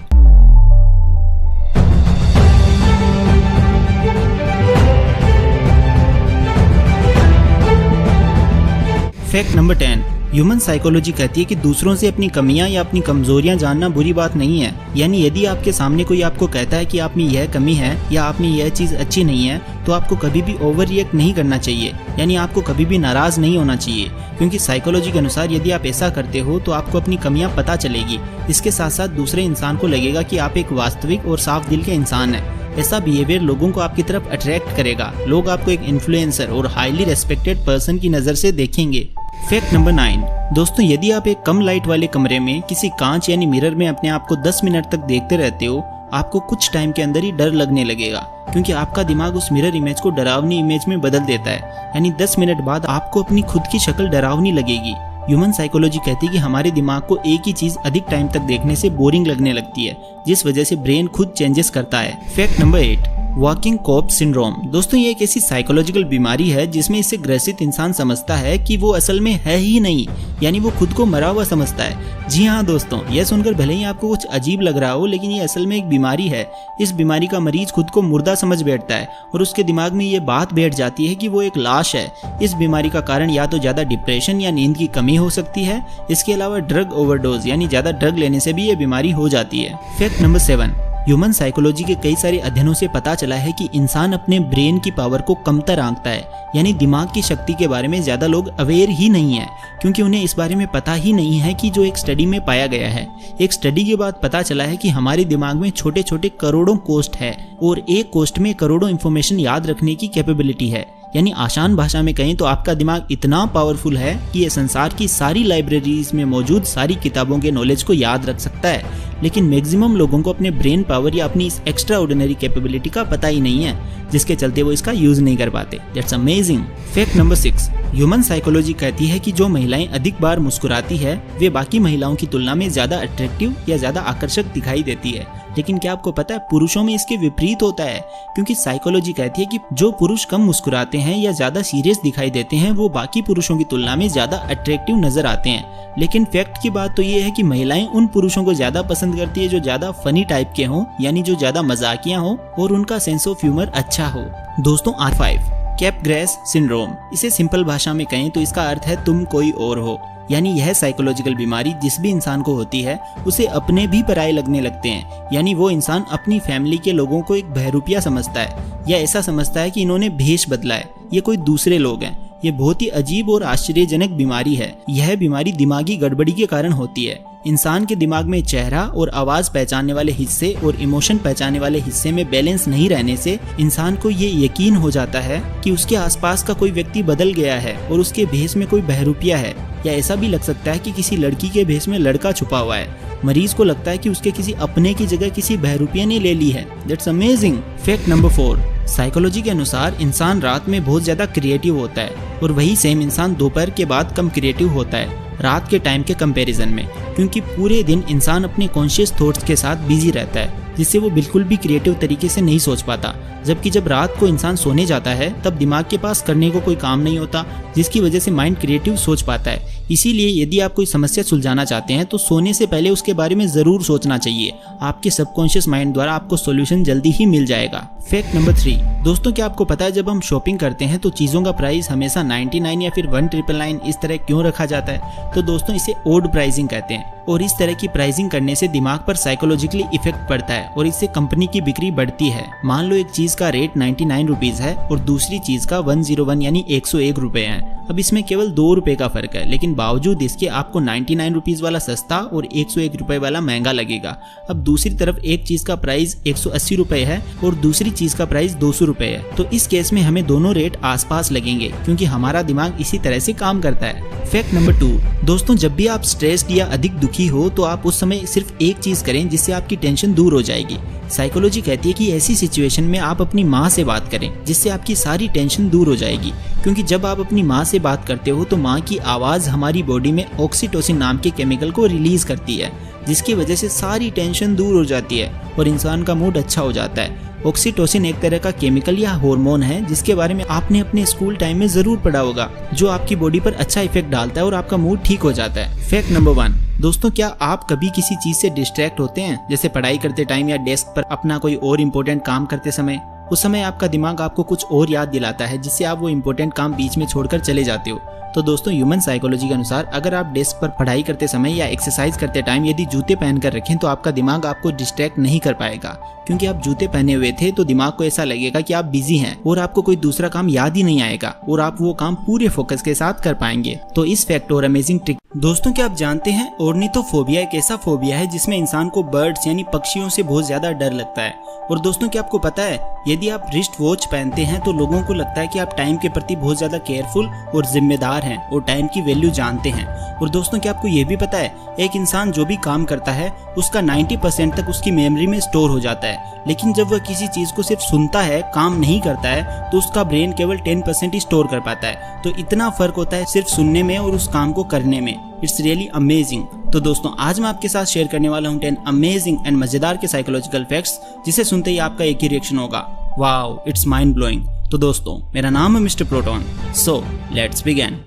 Fact number 10, human psychology कहती है कि दूसरों से अपनी कमियां या अपनी कमजोरियां जानना बुरी बात नहीं है। यानी यदि आपके सामने कोई आपको कहता है कि आप में यह कमी है या आप में यह चीज़ अच्छी नहीं है, तो आपको कभी भी ओवर रिएक्ट नहीं करना चाहिए। यानी आपको कभी भी नाराज़ नहीं होना चाहिए, क्योंकि साइकोलॉजी के अनुसार यदि आप ऐसा करते हो तो आपको अपनी कमियां पता चलेगी। इसके साथ साथ दूसरे इंसान को लगेगा कि आप एक वास्तविक और साफ दिल के इंसान हैं। ऐसा बिहेवियर लोगों को आपकी तरफ अट्रैक्ट करेगा। लोग आपको एक इन्फ्लुएंसर और हाईली रेस्पेक्टेड पर्सन की नज़र से देखेंगे। फैक्ट नंबर 9, दोस्तों यदि आप एक कम लाइट वाले कमरे में किसी कांच यानी मिरर में अपने आप को 10 मिनट तक देखते रहते हो, आपको कुछ टाइम के अंदर ही डर लगने लगेगा, क्योंकि आपका दिमाग उस मिरर इमेज को डरावनी इमेज में बदल देता है। यानी 10 मिनट बाद आपको अपनी खुद की शक्ल डरावनी लगेगी। ह्यूमन साइकोलॉजी कहती है कि हमारे दिमाग को एक ही चीज अधिक टाइम तक देखने से बोरिंग लगने लगती है, जिस वजह से ब्रेन खुद चेंजेस करता है। Fact number 8, walking corps syndrome. दोस्तों ये एक ऐसी साइकोलॉजिकल बीमारी है जिसमें इससे ग्रसित इंसान समझता है कि वो असल में है ही नहीं, यानी वो खुद को मरा हुआ समझता है। जी हाँ दोस्तों, यह सुनकर भले ही आपको कुछ अजीब लग रहा हो, लेकिन ये असल में एक बीमारी है। इस बीमारी का मरीज खुद को मुर्दा समझ बैठता है और उसके दिमाग में ये बात बैठ जाती है कि वो एक लाश है। इस बीमारी का कारण या तो ज्यादा डिप्रेशन या नींद की कमी हो सकती है। इसके अलावा ड्रग ओवरडोज यानी ज्यादा ड्रग लेने से भी ये बीमारी हो जाती है। फैक्ट नंबर 7, ह्यूमन साइकोलॉजी के कई सारे अध्ययनों से पता चला है कि इंसान अपने ब्रेन की पावर को कमतर आंकता है। यानी दिमाग की शक्ति के बारे में ज्यादा लोग अवेयर ही नहीं है, क्योंकि उन्हें इस बारे में पता ही नहीं है कि जो एक स्टडी में पाया गया है। एक स्टडी के बाद पता चला है कि हमारे दिमाग में छोटे छोटे करोड़ों कोष्ठ है और एक कोष्ठ में करोड़ों इंफॉर्मेशन याद रखने की कैपेबिलिटी है। यानी आसान भाषा में कहें तो आपका दिमाग इतना पावरफुल है कि ये संसार की सारी लाइब्रेरीज में मौजूद सारी किताबों के नॉलेज को याद रख सकता है। लेकिन मैक्सिमम लोगों को अपने ब्रेन पावर या अपनी इस एक्स्ट्रा ऑर्डिनरी कैपेबिलिटी का पता ही नहीं है, जिसके चलते वो इसका यूज नहीं कर पाते। That's amazing. Fact number 6, human psychology कहती है कि जो महिलाएं अधिक बार मुस्कुराती है वे बाकी महिलाओं की तुलना में ज्यादा अट्रैक्टिव या ज्यादा आकर्षक दिखाई देती है। लेकिन क्या आपको पता है पुरुषों में इसके विपरीत होता है, क्योंकि साइकोलॉजी कहती है कि जो पुरुष कम मुस्कुराते हैं या ज्यादा सीरियस दिखाई देते हैं वो बाकी पुरुषों की तुलना में ज्यादा अट्रैक्टिव नजर आते हैं। लेकिन फैक्ट की बात तो ये है कि महिलाएं उन पुरुषों को ज्यादा पसंद करती है जो ज्यादा फनी टाइप के हों, यानी जो ज्यादा मजाकिया हों और उनका सेंस ऑफ ह्यूमर अच्छा हो। दोस्तों R5, कैपग्रेस सिंड्रोम। इसे सिंपल भाषा में कहें तो इसका अर्थ है तुम कोई और हो। यानी यह साइकोलॉजिकल बीमारी जिस भी इंसान को होती है उसे अपने भी पराये लगने लगते हैं। यानी वो इंसान अपनी फैमिली के लोगों को एक बहरूपिया समझता है या ऐसा समझता है कि इन्होंने भेष बदला है, ये कोई दूसरे लोग हैं। ये बहुत ही अजीब और आश्चर्यजनक बीमारी है। यह बीमारी दिमागी गड़बड़ी के कारण होती है। इंसान के दिमाग में चेहरा और आवाज पहचानने वाले हिस्से और इमोशन पहचानने वाले हिस्से में बैलेंस नहीं रहने से इंसान को ये यकीन हो जाता है कि उसके आसपास का कोई व्यक्ति बदल गया है और उसके भेष में कोई बहरूपिया है, या ऐसा भी लग सकता है कि किसी लड़की के भेष में लड़का छुपा हुआ है। मरीज को लगता है कि उसके किसी अपने की जगह किसी बहरूपिया ने ले ली है। That's amazing. Fact number 4, psychology के अनुसार इंसान रात में बहुत ज्यादा क्रिएटिव होता है और वही सेम इंसान दोपहर के बाद कम क्रिएटिव होता है रात के टाइम के कंपैरिजन में, क्योंकि पूरे दिन इंसान अपने कॉन्शियस थॉट्स के साथ बिजी रहता है, जिससे वो बिल्कुल भी क्रिएटिव तरीके से नहीं सोच पाता। जबकि जब रात को इंसान सोने जाता है तब दिमाग के पास करने को कोई काम नहीं होता, जिसकी वजह से माइंड क्रिएटिव सोच पाता है। इसीलिए यदि आप कोई समस्या सुलझाना चाहते हैं तो सोने से पहले उसके बारे में जरूर सोचना चाहिए। आपके सबकॉन्शियस माइंड द्वारा आपको सॉल्यूशन जल्दी ही मिल जाएगा। फैक्ट नंबर 3, दोस्तों क्या आपको पता है जब हम शॉपिंग करते हैं तो चीजों का प्राइस हमेशा 99 या फिर 1999 इस तरह क्यों रखा जाता है? तो दोस्तों इसे ओड प्राइसिंग कहते हैं और इस तरह की प्राइसिंग करने से दिमाग पर साइकोलॉजिकली इफेक्ट पड़ता है और इससे कंपनी की बिक्री बढ़ती है। मान लो एक चीज का रेट 99 रुपीज है और दूसरी चीज का 101 यानी 101 रुपए है। अब इसमें केवल 2 रुपए का फर्क है, लेकिन बावजूद इसके आपको 99 रुपीज वाला सस्ता और 101 रुपए वाला महंगा लगेगा। अब दूसरी तरफ एक चीज का प्राइस 180 रुपए है और दूसरी चीज का प्राइस 200 रुपए है, तो इस केस में हमें दोनों रेट आसपास लगेंगे, क्योंकि हमारा दिमाग इसी तरह से काम करता है। फैक्ट नंबर 2, दोस्तों जब भी आप स्ट्रेस्ड या अधिक दुखी हो तो आप उस समय सिर्फ एक चीज करें जिससे आपकी टेंशन दूर हो जाएगी। साइकोलॉजी कहती है कि ऐसी सिचुएशन में आप अपनी माँ से बात करें, जिससे आपकी सारी टेंशन दूर हो जाएगी। क्योंकि जब आप अपनी माँ से बात करते हो तो माँ की आवाज हमारी बॉडी में ऑक्सीटोसिन नाम के केमिकल को रिलीज करती है, जिसकी वजह से सारी टेंशन दूर हो जाती है और इंसान का मूड अच्छा हो जाता है। ऑक्सीटोसिन एक तरह का केमिकल या हार्मोन है जिसके बारे में आपने अपने स्कूल टाइम में जरूर पढ़ा होगा, जो आपकी बॉडी पर अच्छा इफेक्ट डालता है और आपका मूड ठीक हो जाता है। फैक्ट नंबर 1, दोस्तों क्या आप कभी किसी चीज से डिस्ट्रैक्ट होते हैं, जैसे पढ़ाई करते टाइम या डेस्क पर अपना कोई और इम्पोर्टेंट काम करते समय? उस समय आपका दिमाग आपको कुछ और याद दिलाता है जिससे आप वो इम्पोर्टेंट काम बीच में छोड़कर चले जाते हो। तो दोस्तों ह्यूमन साइकोलॉजी के अनुसार अगर आप डेस्क पर पढ़ाई करते समय या एक्सरसाइज करते टाइम यदि जूते पहनकर रखें तो आपका दिमाग आपको डिस्ट्रैक्ट नहीं कर पाएगा, क्योंकि आप जूते पहने हुए थे तो दिमाग को ऐसा लगेगा कि आप बिजी हैं और आपको कोई दूसरा काम याद ही नहीं आएगा और आप वो काम पूरे फोकस के साथ कर पाएंगे। तो इस फैक्ट और अमेजिंग ट्रिक दोस्तों क्या आप जानते हैं, ऑर्निथोफोबिया एक ऐसा फोबिया है जिसमें इंसान को बर्ड्स यानी पक्षियों से बहुत ज्यादा डर लगता है। और दोस्तों क्या आपको पता है, यदि आप रिस्ट वॉच पहनते हैं तो लोगों को लगता है कि आप टाइम के प्रति बहुत ज्यादा केयरफुल और जिम्मेदार हैं और टाइम की वैल्यू जानते हैं। और दोस्तों क्या आपको ये भी पता है, एक इंसान जो भी काम करता है उसका 90% तक उसकी मेमोरी में स्टोर हो जाता है, लेकिन जब वह किसी चीज को सिर्फ सुनता है, काम नहीं करता है, तो उसका ब्रेन केवल 10% ही स्टोर कर पाता है। तो इतना फर्क होता है सिर्फ सुनने में और उस काम को करने में। It's really amazing. तो दोस्तों आज मैं आपके साथ शेयर करने वाला हूँ 10 अमेजिंग एंड मजेदार के साइकोलॉजिकल फैक्ट्स, जिसे सुनते ही आपका एक ही रिएक्शन होगा, वाओ इट्स माइंड ब्लोइंग। तो दोस्तों मेरा नाम है mister proton, so let's begin.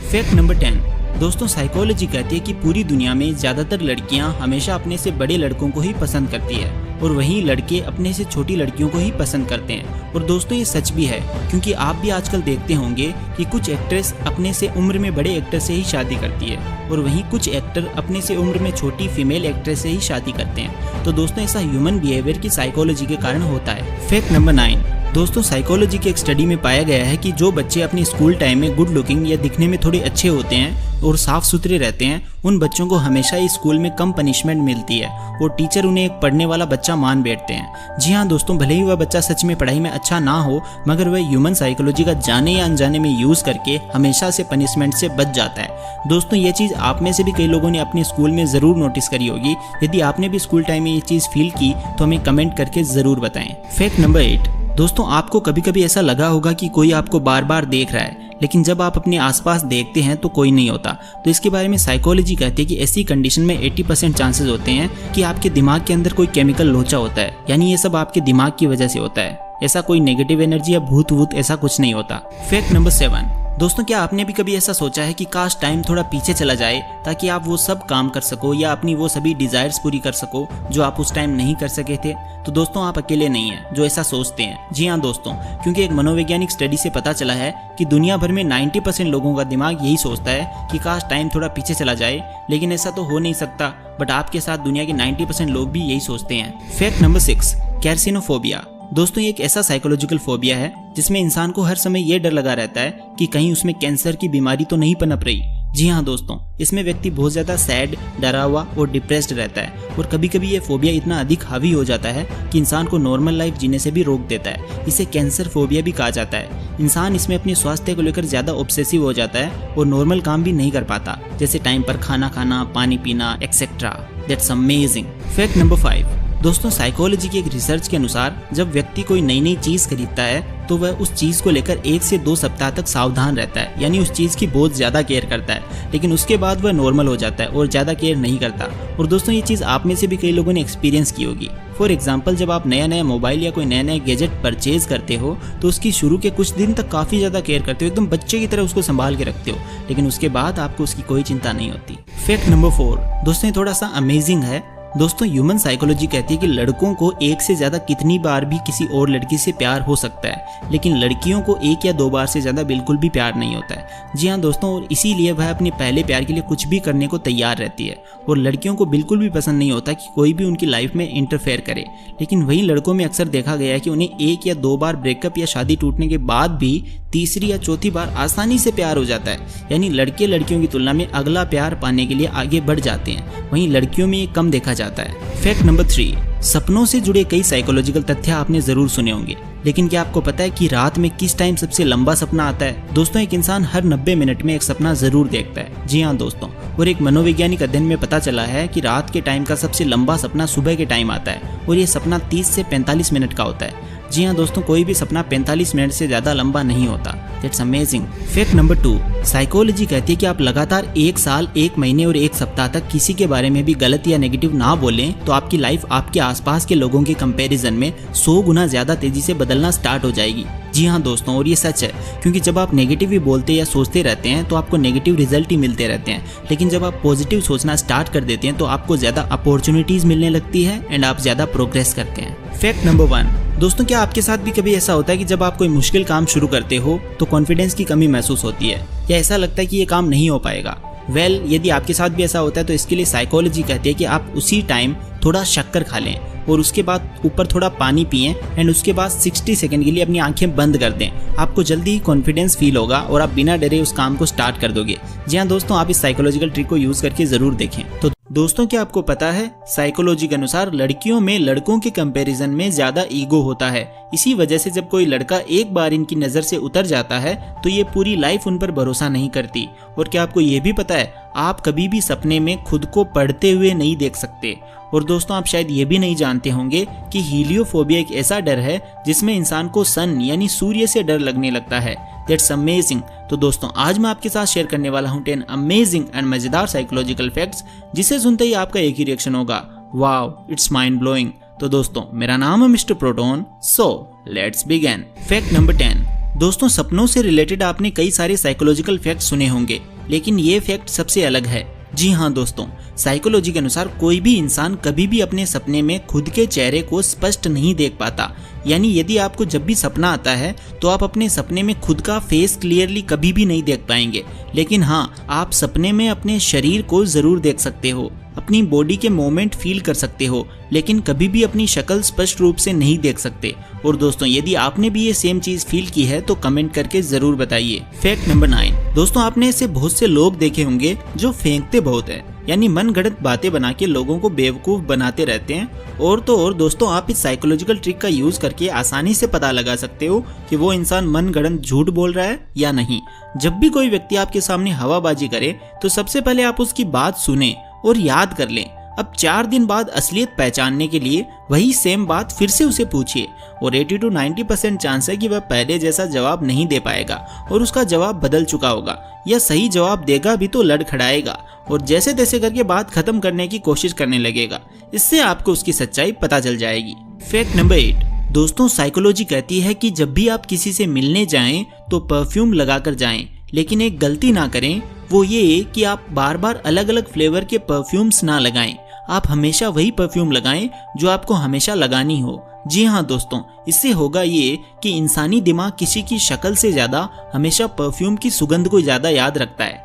Fact number 10। दोस्तों साइकोलॉजी कहती है कि पूरी दुनिया में ज्यादातर लड़कियां हमेशा अपने से बड़े लड़कों को ही पसंद करती है और वहीं लड़के अपने से छोटी लड़कियों को ही पसंद करते हैं। और दोस्तों ये सच भी है, क्योंकि आप भी आजकल देखते होंगे कि कुछ एक्ट्रेस अपने से उम्र में बड़े एक्टर से ही शादी करती है और वहीं कुछ एक्टर अपने से उम्र में छोटी फीमेल एक्ट्रेस से ही शादी करते हैं। तो दोस्तों ऐसा ह्यूमन बिहेवियर की साइकोलॉजी के कारण होता है। Fact number 9। दोस्तों साइकोलॉजी की एक स्टडी में पाया गया है कि जो बच्चे अपने स्कूल टाइम में गुड लुकिंग या दिखने में थोड़े अच्छे होते हैं और साफ सुथरे रहते हैं, उन बच्चों को हमेशा इस स्कूल में कम पनिशमेंट मिलती है और टीचर उन्हें एक पढ़ने वाला बच्चा मान बैठते हैं। जी हाँ दोस्तों, भले ही वह बच्चा सच में पढ़ाई में अच्छा ना हो, मगर वह ह्यूमन साइकोलॉजी का जाने या अनजाने में यूज करके हमेशा से पनिशमेंट से बच जाता है। दोस्तों ये चीज़ आप में से भी कई लोगों ने अपने स्कूल में ज़रूर नोटिस करी होगी। यदि आपने भी स्कूल टाइम में ये चीज़ फील की तो हमें कमेंट करके ज़रूर बताएं। Fact number 8। दोस्तों आपको कभी कभी ऐसा लगा होगा कि कोई आपको बार बार देख रहा है, लेकिन जब आप अपने आसपास देखते हैं तो कोई नहीं होता। तो इसके बारे में साइकोलॉजी कहती है कि ऐसी कंडीशन में 80% चांसेस होते हैं कि आपके दिमाग के अंदर कोई केमिकल लोचा होता है, यानी ये सब आपके दिमाग की वजह से होता है। ऐसा कोई नेगेटिव एनर्जी या भूत वूत ऐसा कुछ नहीं होता। Fact number 7। दोस्तों क्या आपने भी कभी ऐसा सोचा है कि काश टाइम थोड़ा पीछे चला जाए ताकि आप वो सब काम कर सको या अपनी वो सभी डिजायर्स पूरी कर सको जो आप उस टाइम नहीं कर सके थे? तो दोस्तों आप अकेले नहीं हैं जो ऐसा सोचते हैं। जी हाँ दोस्तों, क्योंकि एक मनोवैज्ञानिक स्टडी से पता चला है कि दुनिया भर में 90% लोगों का दिमाग यही सोचता है कि काश टाइम थोड़ा पीछे चला जाए, लेकिन ऐसा तो हो नहीं सकता। बट आपके साथ दुनिया के 90% लोग भी यही सोचते हैं। Fact number 6। कैर्सिनोफोबिया। दोस्तों ये एक ऐसा साइकोलॉजिकल फोबिया है जिसमें इंसान को हर समय ये डर लगा रहता है कि कहीं उसमें कैंसर की बीमारी तो नहीं पनप रही। जी हाँ दोस्तों, इसमें व्यक्ति बहुत ज़्यादा सैड, डरा हुआ और डिप्रेस्ड रहता है और कभी कभी ये फोबिया इतना अधिक हावी हो जाता है कि इंसान को नॉर्मल लाइफ जीने से भी रोक देता है। इसे कैंसर फोबिया भी कहा जाता है। इंसान इसमें अपने स्वास्थ्य को लेकर ज़्यादा ऑब्सेसिव हो जाता है और नॉर्मल काम भी नहीं कर पाता, जैसे टाइम पर खाना खाना, पानी पीना etcetera. That's amazing. Fact number 5। दोस्तों साइकोलॉजी की एक रिसर्च के अनुसार जब व्यक्ति कोई नई नई चीज़ खरीदता है तो वह उस चीज़ को लेकर 1 से 2 सप्ताह तक सावधान रहता है, यानी उस चीज़ की बहुत ज़्यादा केयर करता है, लेकिन उसके बाद वह नॉर्मल हो जाता है और ज़्यादा केयर नहीं करता। और दोस्तों ये चीज़ आप में से भी कई लोगों ने एक्सपीरियंस की होगी। फॉर एग्जाम्पल, जब आप नया नया मोबाइल या कोई नया नया गैजेट परचेज करते हो तो उसकी शुरू के कुछ दिन तक काफ़ी ज़्यादा केयर करते हो, एकदम बच्चे की तरह उसको संभाल के रखते हो, लेकिन उसके बाद आपको उसकी कोई चिंता नहीं होती। Fact number 4। दोस्तों ये थोड़ा सा अमेजिंग है। दोस्तों ह्यूमन साइकोलॉजी कहती है कि लड़कों को 1 से ज़्यादा कितनी बार भी किसी और लड़की से प्यार हो सकता है, लेकिन लड़कियों को 1 या 2 बार से ज़्यादा बिल्कुल भी प्यार नहीं होता है। जी हाँ दोस्तों, और इसीलिए वह अपने पहले प्यार के लिए कुछ भी करने को तैयार रहती है। और लड़कियों को बिल्कुल भी पसंद नहीं होता कि कोई भी उनकी लाइफ में इंटरफेयर करे, लेकिन वहीं लड़कों में अक्सर देखा गया है कि उन्हें 1 या 2 बार ब्रेकअप या शादी टूटने के बाद भी तीसरी या चौथी बार आसानी से प्यार हो जाता है। यानी लड़के लड़कियों की तुलना में अगला प्यार पाने के लिए आगे बढ़ जाते हैं, वहीं लड़कियों में ये कम देखा जाता है। Fact number 3। सपनों से जुड़े कई साइकोलॉजिकल तथ्य आपने जरूर सुने होंगे, लेकिन क्या आपको पता है कि रात में किस टाइम सबसे लंबा सपना आता है? दोस्तों एक इंसान हर 90 मिनट में एक सपना जरूर देखता है। जी हाँ दोस्तों, और एक मनोवैज्ञानिक अध्ययन में पता चला है कि रात के टाइम का सबसे लंबा सपना सुबह के टाइम आता है और ये सपना 30 से 45 मिनट का होता है। जी हाँ दोस्तों, कोई भी सपना 45 मिनट से ज़्यादा लंबा नहीं होता। That's amazing. Fact number 2, psychology कहती है कि आप लगातार 1 साल, 1 महीने और 1 सप्ताह तक किसी के बारे में भी गलत या नेगेटिव ना बोलें तो आपकी लाइफ आपके आसपास के लोगों के कंपैरिजन में 100 गुना ज्यादा तेजी से बदलना स्टार्ट हो जाएगी। जी हाँ दोस्तों, और ये सच है, क्योंकि जब आप नेगेटिव ही बोलते या सोचते रहते हैं तो आपको नेगेटिव रिजल्ट ही मिलते रहते हैं, लेकिन जब आप पॉजिटिव सोचना स्टार्ट कर देते हैं तो आपको ज्यादा अपॉर्चुनिटीज मिलने लगती है एंड आप ज्यादा प्रोग्रेस करते हैं। फैक्ट नंबर 1, दोस्तों क्या आपके साथ भी कभी ऐसा होता है कि जब आप कोई मुश्किल काम शुरू करते हो तो कॉन्फिडेंस की कमी महसूस होती है या ऐसा लगता है कि ये काम नहीं हो पाएगा? यदि आपके साथ भी ऐसा होता है तो इसके लिए साइकोलॉजी कहती है कि आप उसी टाइम थोड़ा शक्कर खा लें और उसके बाद ऊपर थोड़ा पानी पिएं एंड उसके बाद 60 सेकंड के लिए अपनी आंखें बंद कर दें। आपको जल्दी ही कॉन्फिडेंस फील होगा और आप बिना डरे उस काम को स्टार्ट कर दोगे। जी हाँ दोस्तों, आप इस साइकोलॉजिकल ट्रिक को यूज करके जरूर देखें। तो दोस्तों क्या आपको पता है, साइकोलॉजी के अनुसार लड़कियों में लड़कों के कंपैरिजन में ज्यादा ईगो होता है। इसी वजह से जब कोई लड़का एक बार इनकी नजर से उतर जाता है तो ये पूरी लाइफ उन पर भरोसा नहीं करती। और क्या आपको ये भी पता है, आप कभी भी सपने में खुद को पढ़ते हुए नहीं देख सकते। और दोस्तों आप शायद ये भी नहीं जानते होंगे कि हीलियोफोबिया एक ऐसा डर है जिसमें इंसान को सन यानी सूर्य से डर लगने लगता है। That's amazing. तो दोस्तों आज मैं आपके साथ शेयर करने वाला हूँ 10 अमेजिंग एंड मजेदार साइकोलॉजिकल फैक्ट्स, जिसे सुनते ही आपका एक ही रिएक्शन होगा, वाओ इट्स माइंड ब्लोइंग। तो दोस्तों मेरा नाम है mister Proton, so let's begin. Fact number 10, दोस्तों सपनों से रिलेटेड आपने कई सारे साइकोलॉजिकल फैक्ट सुने होंगे, लेकिन ये फैक्ट सबसे अलग है। जी हाँ दोस्तों, साइकोलॉजी के अनुसार कोई भी इंसान कभी भी अपने सपने में खुद के चेहरे को स्पष्ट नहीं देख पाता। यानी यदि आपको जब भी सपना आता है तो आप अपने सपने में खुद का फेस क्लियरली कभी भी नहीं देख पाएंगे, लेकिन हाँ आप सपने में अपने शरीर को जरूर देख सकते हो, अपनी बॉडी के मूवमेंट फील कर सकते हो, लेकिन कभी भी अपनी शक्ल स्पष्ट रूप से नहीं देख सकते। और दोस्तों यदि आपने भी ये सेम चीज फील की है तो कमेंट करके जरूर बताइए। फैक्ट नंबर 9, दोस्तों आपने ऐसे बहुत से लोग देखे होंगे जो फेंकते बहुत है, यानी मनगढ़ंत बातें बना के लोगों को बेवकूफ बनाते रहते हैं। और तो और दोस्तों आप इस साइकोलॉजिकल ट्रिक का यूज करके आसानी से पता लगा सकते हो कि वो इंसान मनगढ़ंत झूठ बोल रहा है या नहीं। जब भी कोई व्यक्ति आपके सामने हवाबाजी करे तो सबसे पहले आप उसकी बात सुने और याद कर लें। अब 4 दिन बाद असलियत पहचानने के लिए वही सेम बात फिर से उसे पूछिए और 80 to 90% चांस है कि वह पहले जैसा जवाब नहीं दे पाएगा और उसका जवाब बदल चुका होगा, या सही जवाब देगा भी तो लड़खड़ाएगा और जैसे तैसे करके बात खत्म करने की कोशिश करने लगेगा। इससे आपको उसकी सच्चाई पता चल जाएगी। फैक्ट नंबर 8, दोस्तों साइकोलॉजी कहती है कि जब भी आप किसी से मिलने जाएं तो परफ्यूम लगाकर जाएं, लेकिन एक गलती ना करें, वो ये कि आप बार बार अलग अलग फ्लेवर के परफ्यूम्स ना लगाएं। आप हमेशा वही परफ्यूम लगाएं जो आपको हमेशा लगानी हो। जी हाँ दोस्तों, इससे होगा ये कि इंसानी दिमाग किसी की शक्ल से ज्यादा हमेशा परफ्यूम की सुगंध को ज्यादा याद रखता है।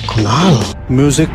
कमाल म्यूजिक।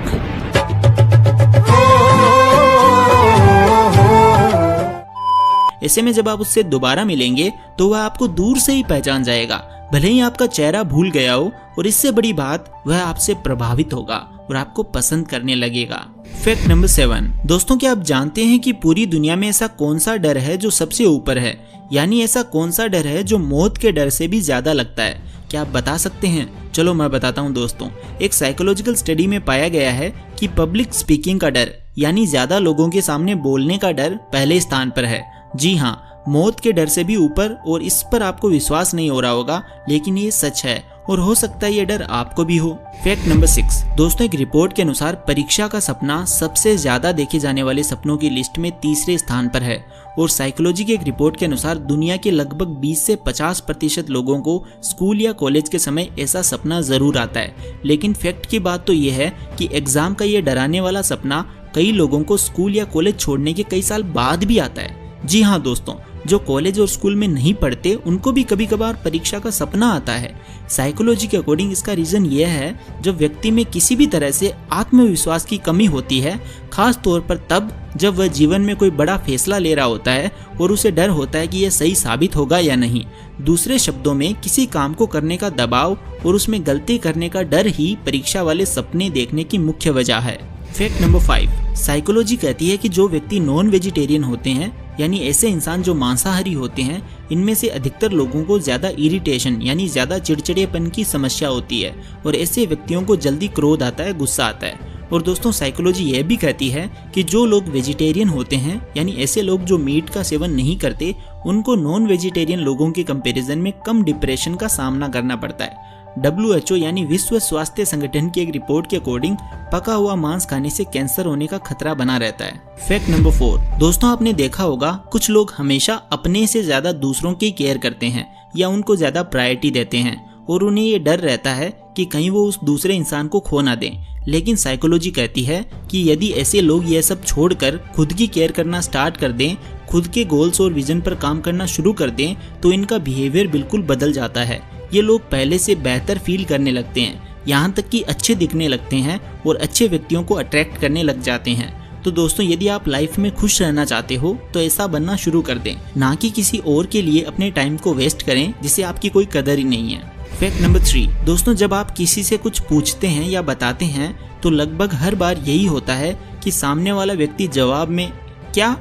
ऐसे में जब आप उससे दोबारा मिलेंगे तो वह आपको दूर से ही पहचान जाएगा, भले ही आपका चेहरा भूल गया हो, और इससे बड़ी बात वह आपसे प्रभावित होगा और आपको पसंद करने लगेगा। फैक्ट नंबर 7, दोस्तों क्या आप जानते हैं कि पूरी दुनिया में ऐसा कौन सा डर है जो सबसे ऊपर है? यानी ऐसा कौन सा डर है जो मौत के डर से भी ज्यादा लगता है? क्या आप बता सकते हैं? चलो मैं बताता हूँ दोस्तों। एक साइकोलॉजिकल स्टडी में पाया गया है कि पब्लिक स्पीकिंग का डर, यानी ज्यादा लोगों के सामने बोलने का डर पहले स्थान पर है। जी हाँ, मौत के डर से भी ऊपर। और इस पर आपको विश्वास नहीं हो रहा होगा, लेकिन ये सच है और हो सकता है ये डर आपको भी हो। फैक्ट नंबर 6, दोस्तों एक रिपोर्ट के अनुसार परीक्षा का सपना सबसे ज्यादा देखे जाने वाले सपनों की लिस्ट में 3रे स्थान पर है। और साइकोलॉजी की एक रिपोर्ट के अनुसार दुनिया के लगभग 20 से 50% लोगों को स्कूल या कॉलेज के समय ऐसा सपना जरूर आता है। लेकिन फैक्ट की बात तो ये है कि एग्जाम का ये डराने वाला सपना कई लोगों को स्कूल या कॉलेज छोड़ने के कई साल बाद भी आता है। जी हाँ दोस्तों, जो कॉलेज और स्कूल में नहीं पढ़ते उनको भी कभी कभार परीक्षा का सपना आता है। साइकोलॉजी के अकॉर्डिंग इसका रीजन यह है, जब व्यक्ति में किसी भी तरह से आत्मविश्वास की कमी होती है, खास तौर पर तब जब वह जीवन में कोई बड़ा फैसला ले रहा होता है और उसे डर होता है कि यह सही साबित होगा या नहीं। दूसरे शब्दों में किसी काम को करने का दबाव और उसमें गलती करने का डर ही परीक्षा वाले सपने देखने की मुख्य वजह है। फैक्ट नंबर 5, साइकोलॉजी कहती है कि जो व्यक्ति नॉन वेजिटेरियन होते हैं, यानी ऐसे इंसान जो मांसाहारी होते हैं, इनमें से अधिकतर लोगों को ज्यादा इरिटेशन यानी ज्यादा चिड़चिड़ेपन की समस्या होती है और ऐसे व्यक्तियों को जल्दी क्रोध आता है, गुस्सा आता है। और दोस्तों साइकोलॉजी यह भी कहती है कि जो लोग वेजिटेरियन होते हैं, यानी ऐसे लोग जो मीट का सेवन नहीं करते, उनको नॉन वेजिटेरियन लोगों के कंपैरिजन में कम डिप्रेशन का सामना करना पड़ता है। WHO यानी विश्व स्वास्थ्य संगठन की एक रिपोर्ट के अकॉर्डिंग पका हुआ मांस खाने से कैंसर होने का खतरा बना रहता है। फैक्ट नंबर 4, दोस्तों आपने देखा होगा कुछ लोग हमेशा अपने से ज्यादा दूसरों की केयर करते हैं या उनको ज्यादा प्रायोरिटी देते हैं और उन्हें ये डर रहता है कि कहीं वो उस दूसरे इंसान को खो ना दें। लेकिन साइकोलॉजी कहती है कि यदि ऐसे लोग यह सब छोड़कर खुद की केयर करना स्टार्ट कर दें, खुद के गोल्स और विजन पर काम करना शुरू कर दें, तो इनका बिहेवियर बिल्कुल बदल जाता है। ये लोग पहले से बेहतर फील करने लगते हैं, यहाँ तक कि अच्छे दिखने लगते हैं और अच्छे व्यक्तियों को अट्रैक्ट करने लग जाते हैं। तो दोस्तों यदि आप लाइफ में खुश रहना चाहते हो तो ऐसा बनना शुरू कर दें, ना कि किसी और के लिए अपने टाइम को वेस्ट करें जिसे आपकी कोई कदर ही नहीं है। फैक्ट नंबर 3, दोस्तों जब आप किसी से कुछ पूछते हैं या बताते हैं तो लगभग हर बार यही होता है कि सामने वाला व्यक्ति जवाब में क्या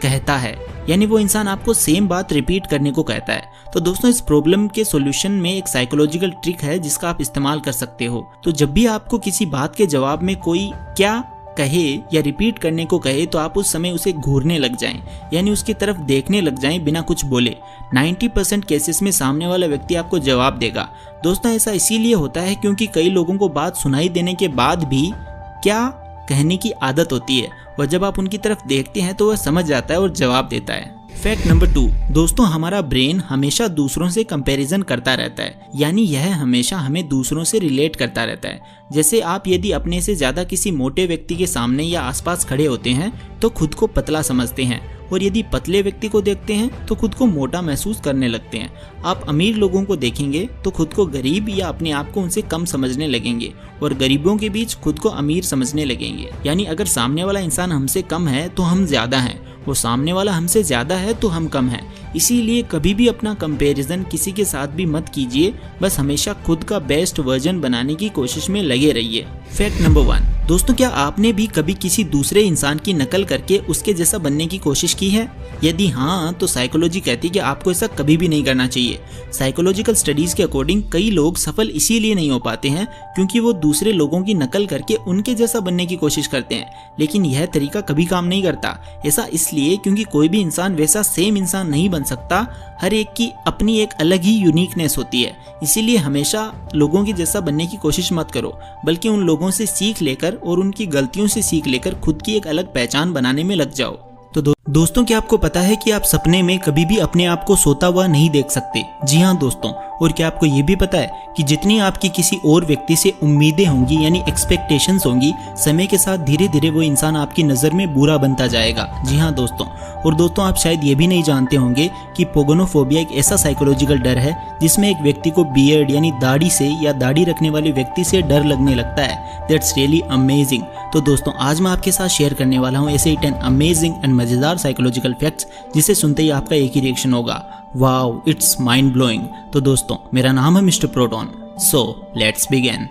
कहता है, यानी वो इंसान आपको सेम बात रिपीट करने को कहता है। तो दोस्तों इस प्रॉब्लम के सॉल्यूशन में एक साइकोलॉजिकल ट्रिक है जिसका आप इस्तेमाल कर सकते हो। तो जब भी आपको किसी बात के जवाब में कोई क्या कहे या रिपीट करने को कहे तो आप उस समय उसे घूरने लग जाएं, यानी उसकी तरफ देखने लग जाएं बिना कुछ बोले। 90% केसेस में सामने वाला व्यक्ति आपको जवाब देगा। दोस्तों ऐसा इसीलिए होता है क्योंकि कई लोगों को बात सुनाई देने के बाद भी क्या कहने की आदत होती है, और जब आप उनकी तरफ देखते हैं तो वह समझ जाता है और जवाब देता है। फैक्ट नंबर 2, दोस्तों हमारा ब्रेन हमेशा दूसरों से कंपैरिजन करता रहता है, यानी यह हमेशा हमें दूसरों से रिलेट करता रहता है। जैसे आप यदि अपने से ज्यादा किसी मोटे व्यक्ति के सामने या आसपास खड़े होते हैं तो खुद को पतला समझते हैं, और यदि पतले व्यक्ति को देखते हैं तो खुद को मोटा महसूस करने लगते हैं। आप अमीर लोगों को देखेंगे तो खुद को गरीब या अपने आप को उनसे कम समझने लगेंगे, और गरीबों के बीच खुद को अमीर समझने लगेंगे। यानी अगर सामने वाला इंसान हमसे कम है तो हम ज्यादा हैं, और सामने वाला हमसे ज्यादा है तो हम कम हैं। इसीलिए कभी भी अपना कंपैरिजन किसी के साथ भी मत कीजिए, बस हमेशा खुद का बेस्ट वर्जन बनाने की कोशिश में लगे रहिए। फैक्ट नंबर 1, दोस्तों क्या आपने भी कभी किसी दूसरे इंसान की नकल करके उसके जैसा बनने की कोशिश की है? यदि हाँ तो साइकोलॉजी कहती है कि आपको ऐसा कभी भी नहीं करना चाहिए। साइकोलॉजिकल स्टडीज के अकॉर्डिंग कई लोग सफल इसीलिए नहीं हो पाते हैं क्योंकि वो दूसरे लोगों की नकल करके उनके जैसा बनने की कोशिश करते हैं, लेकिन यह तरीका कभी काम नहीं करता। ऐसा इसलिए क्योंकि कोई भी इंसान वैसा सेम इंसान नहीं बन सकता, हर एक की अपनी एक अलग ही यूनिकनेस होती है। इसीलिए हमेशा लोगों की जैसा बनने की कोशिश मत करो, बल्कि उन लोगों से सीख लेकर और उनकी गलतियों से सीख लेकर खुद की एक अलग पहचान बनाने में लग जाओ। तो दोस्तों क्या आपको पता है कि आप सपने में कभी भी अपने आप को सोता हुआ नहीं देख सकते? जी हाँ दोस्तों, और क्या आपको ये भी पता है कि जितनी आपकी किसी और व्यक्ति से उम्मीदें होंगी यानी एक्सपेक्टेशंस होंगी, समय के साथ धीरे धीरे वो इंसान आपकी नज़र में बुरा बनता जाएगा। जी हाँ दोस्तों, और दोस्तों आप शायद ये भी नहीं जानते होंगे कि पोगोनोफोबिया एक ऐसा साइकोलॉजिकल डर है जिसमें एक व्यक्ति को बियर्ड यानी दाढ़ी से या दाढ़ी रखने वाले व्यक्ति से डर लगने लगता है। That's really amazing. तो दोस्तों आज मैं आपके साथ शेयर करने वाला हूँ ऐसे ही 10 अमेजिंग एंड मजेदार साइकोलॉजिकल फैक्ट्स जिसे सुनते ही आपका एक ही रिएक्शन होगा, वाओ इट्स माइंड ब्लोइंग। तो दोस्तों मेरा नाम है mister proton, so let's begin.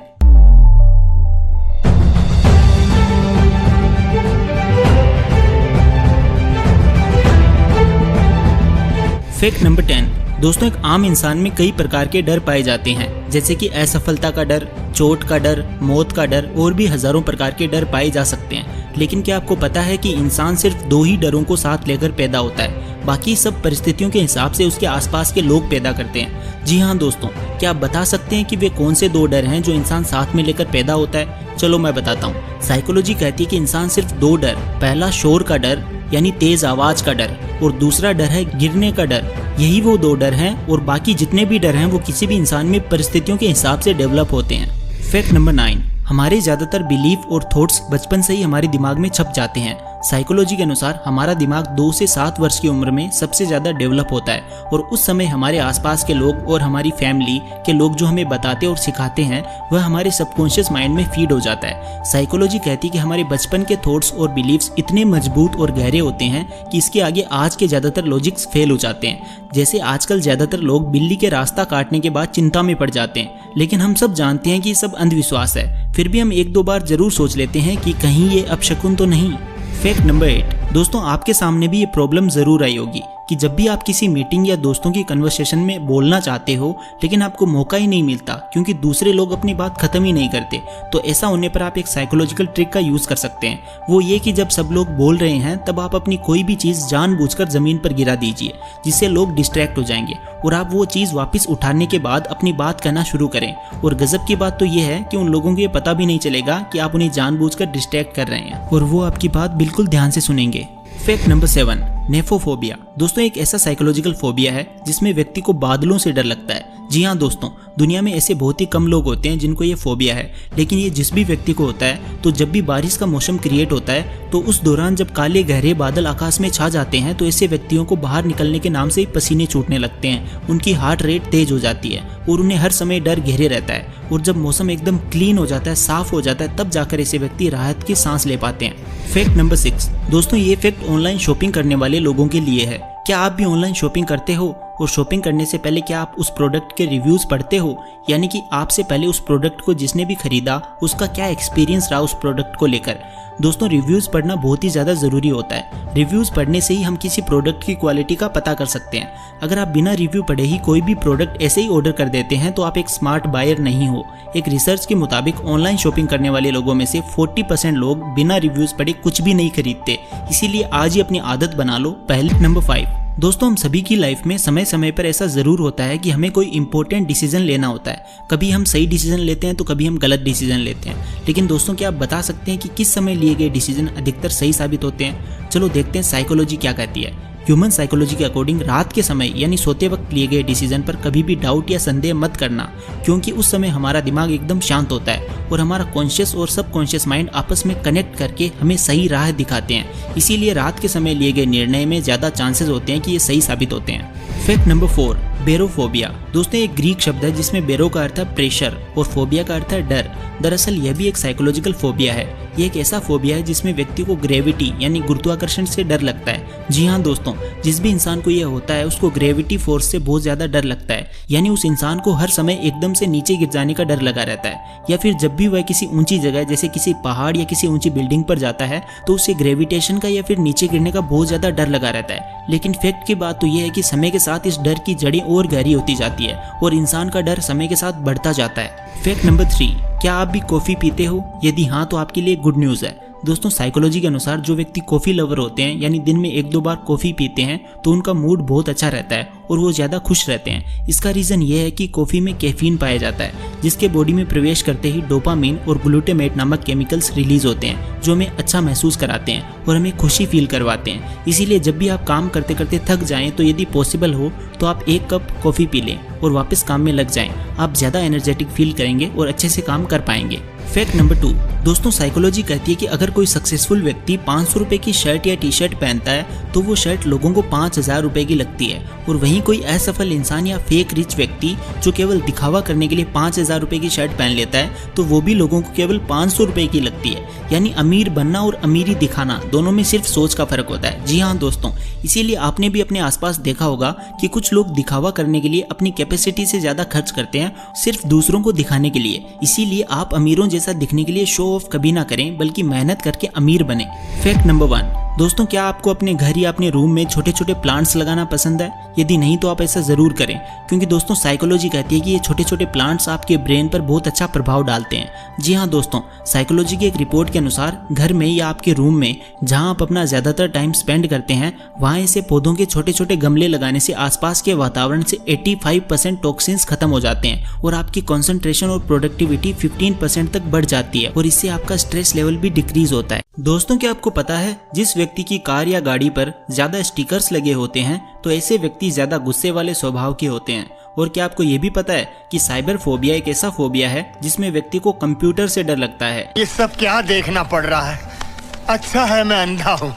Fact number 10, दोस्तों एक आम इंसान में कई प्रकार के डर पाए जाते हैं, जैसे कि असफलता का डर, चोट का डर, मौत का डर और भी हजारों प्रकार के डर पाए जा सकते हैं। लेकिन क्या आपको पता है कि इंसान सिर्फ 2 ही डरों को साथ लेकर पैदा होता है, बाकी सब परिस्थितियों के हिसाब से उसके आसपास के लोग पैदा करते हैं। जी हाँ दोस्तों, क्या आप बता सकते हैं कि वे कौन से 2 डर हैं जो इंसान साथ में लेकर पैदा होता है? चलो मैं बताता हूँ। साइकोलॉजी कहती है कि इंसान सिर्फ 2 डर, पहला शोर का डर यानी तेज आवाज का डर, और दूसरा डर है गिरने का डर। यही वो 2 डर हैं, और बाकी जितने भी डर हैं वो किसी भी इंसान में परिस्थितियों के हिसाब से डेवलप होते हैं। फैक्ट नंबर 9, हमारे ज्यादातर बिलीफ और थॉट्स बचपन से ही हमारे दिमाग में छप जाते हैं। साइकोलॉजी के अनुसार हमारा दिमाग 2 से 7 वर्ष की उम्र में सबसे ज्यादा डेवलप होता है, और उस समय हमारे आसपास के लोग और हमारी फैमिली के लोग जो हमें बताते और सिखाते हैं वह हमारे सबकॉन्शियस माइंड में फीड हो जाता है। साइकोलॉजी कहती है कि हमारे बचपन के थॉट्स और बिलीव्स इतने मजबूत और गहरे होते हैं कि इसके आगे आज के ज्यादातर लॉजिक्स फेल हो जाते हैं। जैसे आजकल ज्यादातर लोग बिल्ली के रास्ता काटने के बाद चिंता में पड़ जाते हैं, लेकिन हम सब जानते हैं कि ये सब अंधविश्वास है, फिर भी हम 1-2 बार जरूर सोच लेते हैं कि कहीं ये अपशकुन तो नहीं। फैक्ट नंबर 8, दोस्तों आपके सामने भी ये प्रॉब्लम जरूर आई होगी कि जब भी आप किसी मीटिंग या दोस्तों की कन्वर्सेशन में बोलना चाहते हो लेकिन आपको मौका ही नहीं मिलता क्योंकि दूसरे लोग अपनी बात खत्म ही नहीं करते, तो ऐसा होने पर आप एक साइकोलॉजिकल ट्रिक का यूज कर सकते हैं। वो ये कि जब सब लोग बोल रहे हैं तब आप अपनी कोई भी चीज जानबूझकर जमीन पर गिरा दीजिए, जिससे लोग डिस्ट्रैक्ट हो जाएंगे और आप वो चीज वापस उठाने के बाद अपनी बात कहना शुरू करें। और गजब की बात तो ये है कि उन लोगों को ये पता भी नहीं चलेगा कि आप उन्हें जानबूझकर डिस्ट्रैक्ट कर रहे हैं और वो आपकी बात बिल्कुल ध्यान से सुनेंगे। Fact number 7, nephophobia. दोस्तों एक ऐसा साइकोलॉजिकल फोबिया है जिसमें व्यक्ति को बादलों से डर लगता है। जी हाँ दोस्तों, दुनिया में ऐसे बहुत ही कम लोग होते हैं जिनको ये फोबिया है, लेकिन ये जिस भी व्यक्ति को होता है तो जब भी बारिश का मौसम क्रिएट होता है तो उस दौरान जब काले गहरे बादल आकाश में छा जाते हैं तो ऐसे व्यक्तियों को बाहर निकलने के नाम से ही पसीने छूटने लगते हैं, उनकी हार्ट रेट तेज हो जाती है और उन्हें हर समय डर घेरे रहता है। और जब मौसम एकदम क्लीन हो जाता है, साफ हो जाता है, तब जाकर ऐसे व्यक्ति राहत की सांस ले पाते हैं। फैक्ट नंबर 6, दोस्तों ये फैक्ट ऑनलाइन शॉपिंग करने वाले लोगों के लिए है। क्या आप भी ऑनलाइन शॉपिंग करते हो? और शॉपिंग करने से पहले क्या आप उस प्रोडक्ट के रिव्यूज पढ़ते हो? यानी कि आपसे पहले उस प्रोडक्ट को जिसने भी खरीदा उसका क्या एक्सपीरियंस रहा उस प्रोडक्ट को लेकर। दोस्तों रिव्यूज पढ़ना बहुत ही ज़्यादा ज़रूरी होता है। रिव्यूज पढ़ने से ही हम किसी प्रोडक्ट की क्वालिटी का पता कर सकते हैं। अगर आप बिना रिव्यू पढ़े ही कोई भी प्रोडक्ट ऐसे ही ऑर्डर कर देते हैं तो आप एक स्मार्ट बायर नहीं हो। एक रिसर्च के मुताबिक ऑनलाइन शॉपिंग करने वाले लोगों में से 40% लोग बिना रिव्यूज पढ़े कुछ भी नहीं खरीदते। इसीलिए आज ही अपनी आदत बना लो। पहले नंबर 5, दोस्तों हम सभी की लाइफ में समय समय पर ऐसा ज़रूर होता है कि हमें कोई इंपॉर्टेंट डिसीजन लेना होता है। कभी हम सही डिसीजन लेते हैं तो कभी हम गलत डिसीजन लेते हैं। लेकिन दोस्तों क्या आप बता सकते हैं कि किस समय लिए गए डिसीजन अधिकतर सही साबित होते हैं? चलो देखते हैं साइकोलॉजी क्या कहती है। ह्यूमन साइकोलॉजी के अकॉर्डिंग रात के समय यानी सोते वक्त लिए गए डिसीजन पर कभी भी डाउट या संदेह मत करना, क्योंकि उस समय हमारा दिमाग एकदम शांत होता है और हमारा कॉन्शियस और सबकॉन्शियस माइंड आपस में कनेक्ट करके हमें सही राह दिखाते हैं। इसीलिए रात के समय लिए गए निर्णय में ज़्यादा चांसेस होते हैं कि ये सही साबित होते हैं। Fact number 4, बेरोफोबिया। दोस्तों एक ग्रीक शब्द है जिसमें बेरो का अर्थ है प्रेशर और फोबिया का अर्थ है डर। दरअसल यह भी एक साइकोलॉजिकल फोबिया है। ये एक ऐसा फोबिया है जिसमें व्यक्ति को ग्रेविटी यानी गुरुत्वाकर्षण से डर लगता है। जी हाँ दोस्तों, जिस भी इंसान को यह होता है उसको ग्रेविटी फोर्स से बहुत ज़्यादा डर लगता है। यानी उस इंसान को हर समय एकदम से नीचे गिर जाने का डर लगा रहता है, या फिर जब भी वह किसी ऊंची जगह जैसे किसी पहाड़ या किसी ऊंची बिल्डिंग पर जाता है तो उसे ग्रेविटेशन का या फिर नीचे गिरने का बहुत ज़्यादा डर लगा रहता है। लेकिन फैक्ट की बात तो यह है कि समय के साथ इस डर की जड़ें और गहरी होती जाती है और इंसान का डर समय के साथ बढ़ता जाता है। फैक्ट नंबर 3, क्या आप भी कॉफ़ी पीते हो? यदि हाँ तो आपके लिए गुड न्यूज़ है। दोस्तों साइकोलॉजी के अनुसार जो व्यक्ति कॉफ़ी लवर होते हैं यानी दिन में 1-2 बार कॉफ़ी पीते हैं तो उनका मूड बहुत अच्छा रहता है और वो ज़्यादा खुश रहते हैं। इसका रीज़न ये है कि कॉफ़ी में कैफीन पाया जाता है जिसके बॉडी में प्रवेश करते ही डोपामीन और ग्लूटामेट नामक केमिकल्स रिलीज होते हैं जो हमें अच्छा महसूस कराते हैं और हमें खुशी फील करवाते हैं। इसीलिए जब भी आप काम करते करते थक जाएं तो यदि पॉसिबल हो तो आप 1 कप कॉफ़ी पी लें और वापस काम में लग जाएं। आप ज़्यादा एनर्जेटिक फील करेंगे और अच्छे से काम कर पाएंगे। फैक्ट नंबर 2, दोस्तों साइकोलॉजी कहती है कि अगर कोई सक्सेसफुल व्यक्ति 500 रुपये की शर्ट या टी शर्ट पहनता है तो वो शर्ट लोगों को 5000 रुपये की लगती है, और वहीं कोई असफल इंसान या फेक रिच व्यक्ति जो केवल दिखावा करने के लिए 5000 रुपये की शर्ट पहन लेता है तो वो भी लोगों को केवल 500 रुपये की लगती है। यानी अमीर बनना और अमीरी दिखाना दोनों में सिर्फ सोच का फर्क होता है। जी हाँ दोस्तों, इसीलिए आपने भी अपने आसपास देखा होगा कि कुछ लोग दिखावा करने के लिए अपनी कैपेसिटी से ज़्यादा खर्च करते हैं सिर्फ दूसरों को दिखाने के लिए। इसीलिए आप अमीरों जैसा दिखने के लिए शो ऑफ कभी ना करें बल्कि मेहनत करके अमीर बने। फैक्ट नंबर 1, दोस्तों क्या आपको अपने घर या अपने रूम में छोटे छोटे प्लांट्स लगाना पसंद है? यदि नहीं तो आप ऐसा ज़रूर करें, क्योंकि दोस्तों साइकोलॉजी कहती है कि ये छोटे छोटे प्लांट्स आपके ब्रेन पर बहुत अच्छा प्रभाव डालते हैं। जी हाँ दोस्तों, साइकोलॉजी की एक रिपोर्ट के अनुसार घर में या आपके रूम में जहाँ आप अपना ज़्यादातर टाइम स्पेंड करते हैं वहाँ ऐसे पौधों के छोटे छोटे गमले लगाने से आसपास के वातावरण से 85% टॉक्सिन्स खत्म हो जाते हैं और आपकी कॉन्सेंट्रेशन और प्रोडक्टिविटी 15% तक बढ़ जाती है और इससे आपका स्ट्रेस लेवल भी डिक्रीज होता है। दोस्तों क्या आपको पता है जिस व्यक्ति की कार या गाड़ी पर ज्यादा स्टिकर्स लगे होते हैं तो ऐसे व्यक्ति ज्यादा गुस्से वाले स्वभाव के होते हैं। और क्या आपको ये भी पता है कि साइबर फोबिया एक ऐसा फोबिया है जिसमें व्यक्ति को कंप्यूटर से डर लगता है। ये सब क्या देखना पड़ रहा है? अच्छा है मैं अंधा हूँ।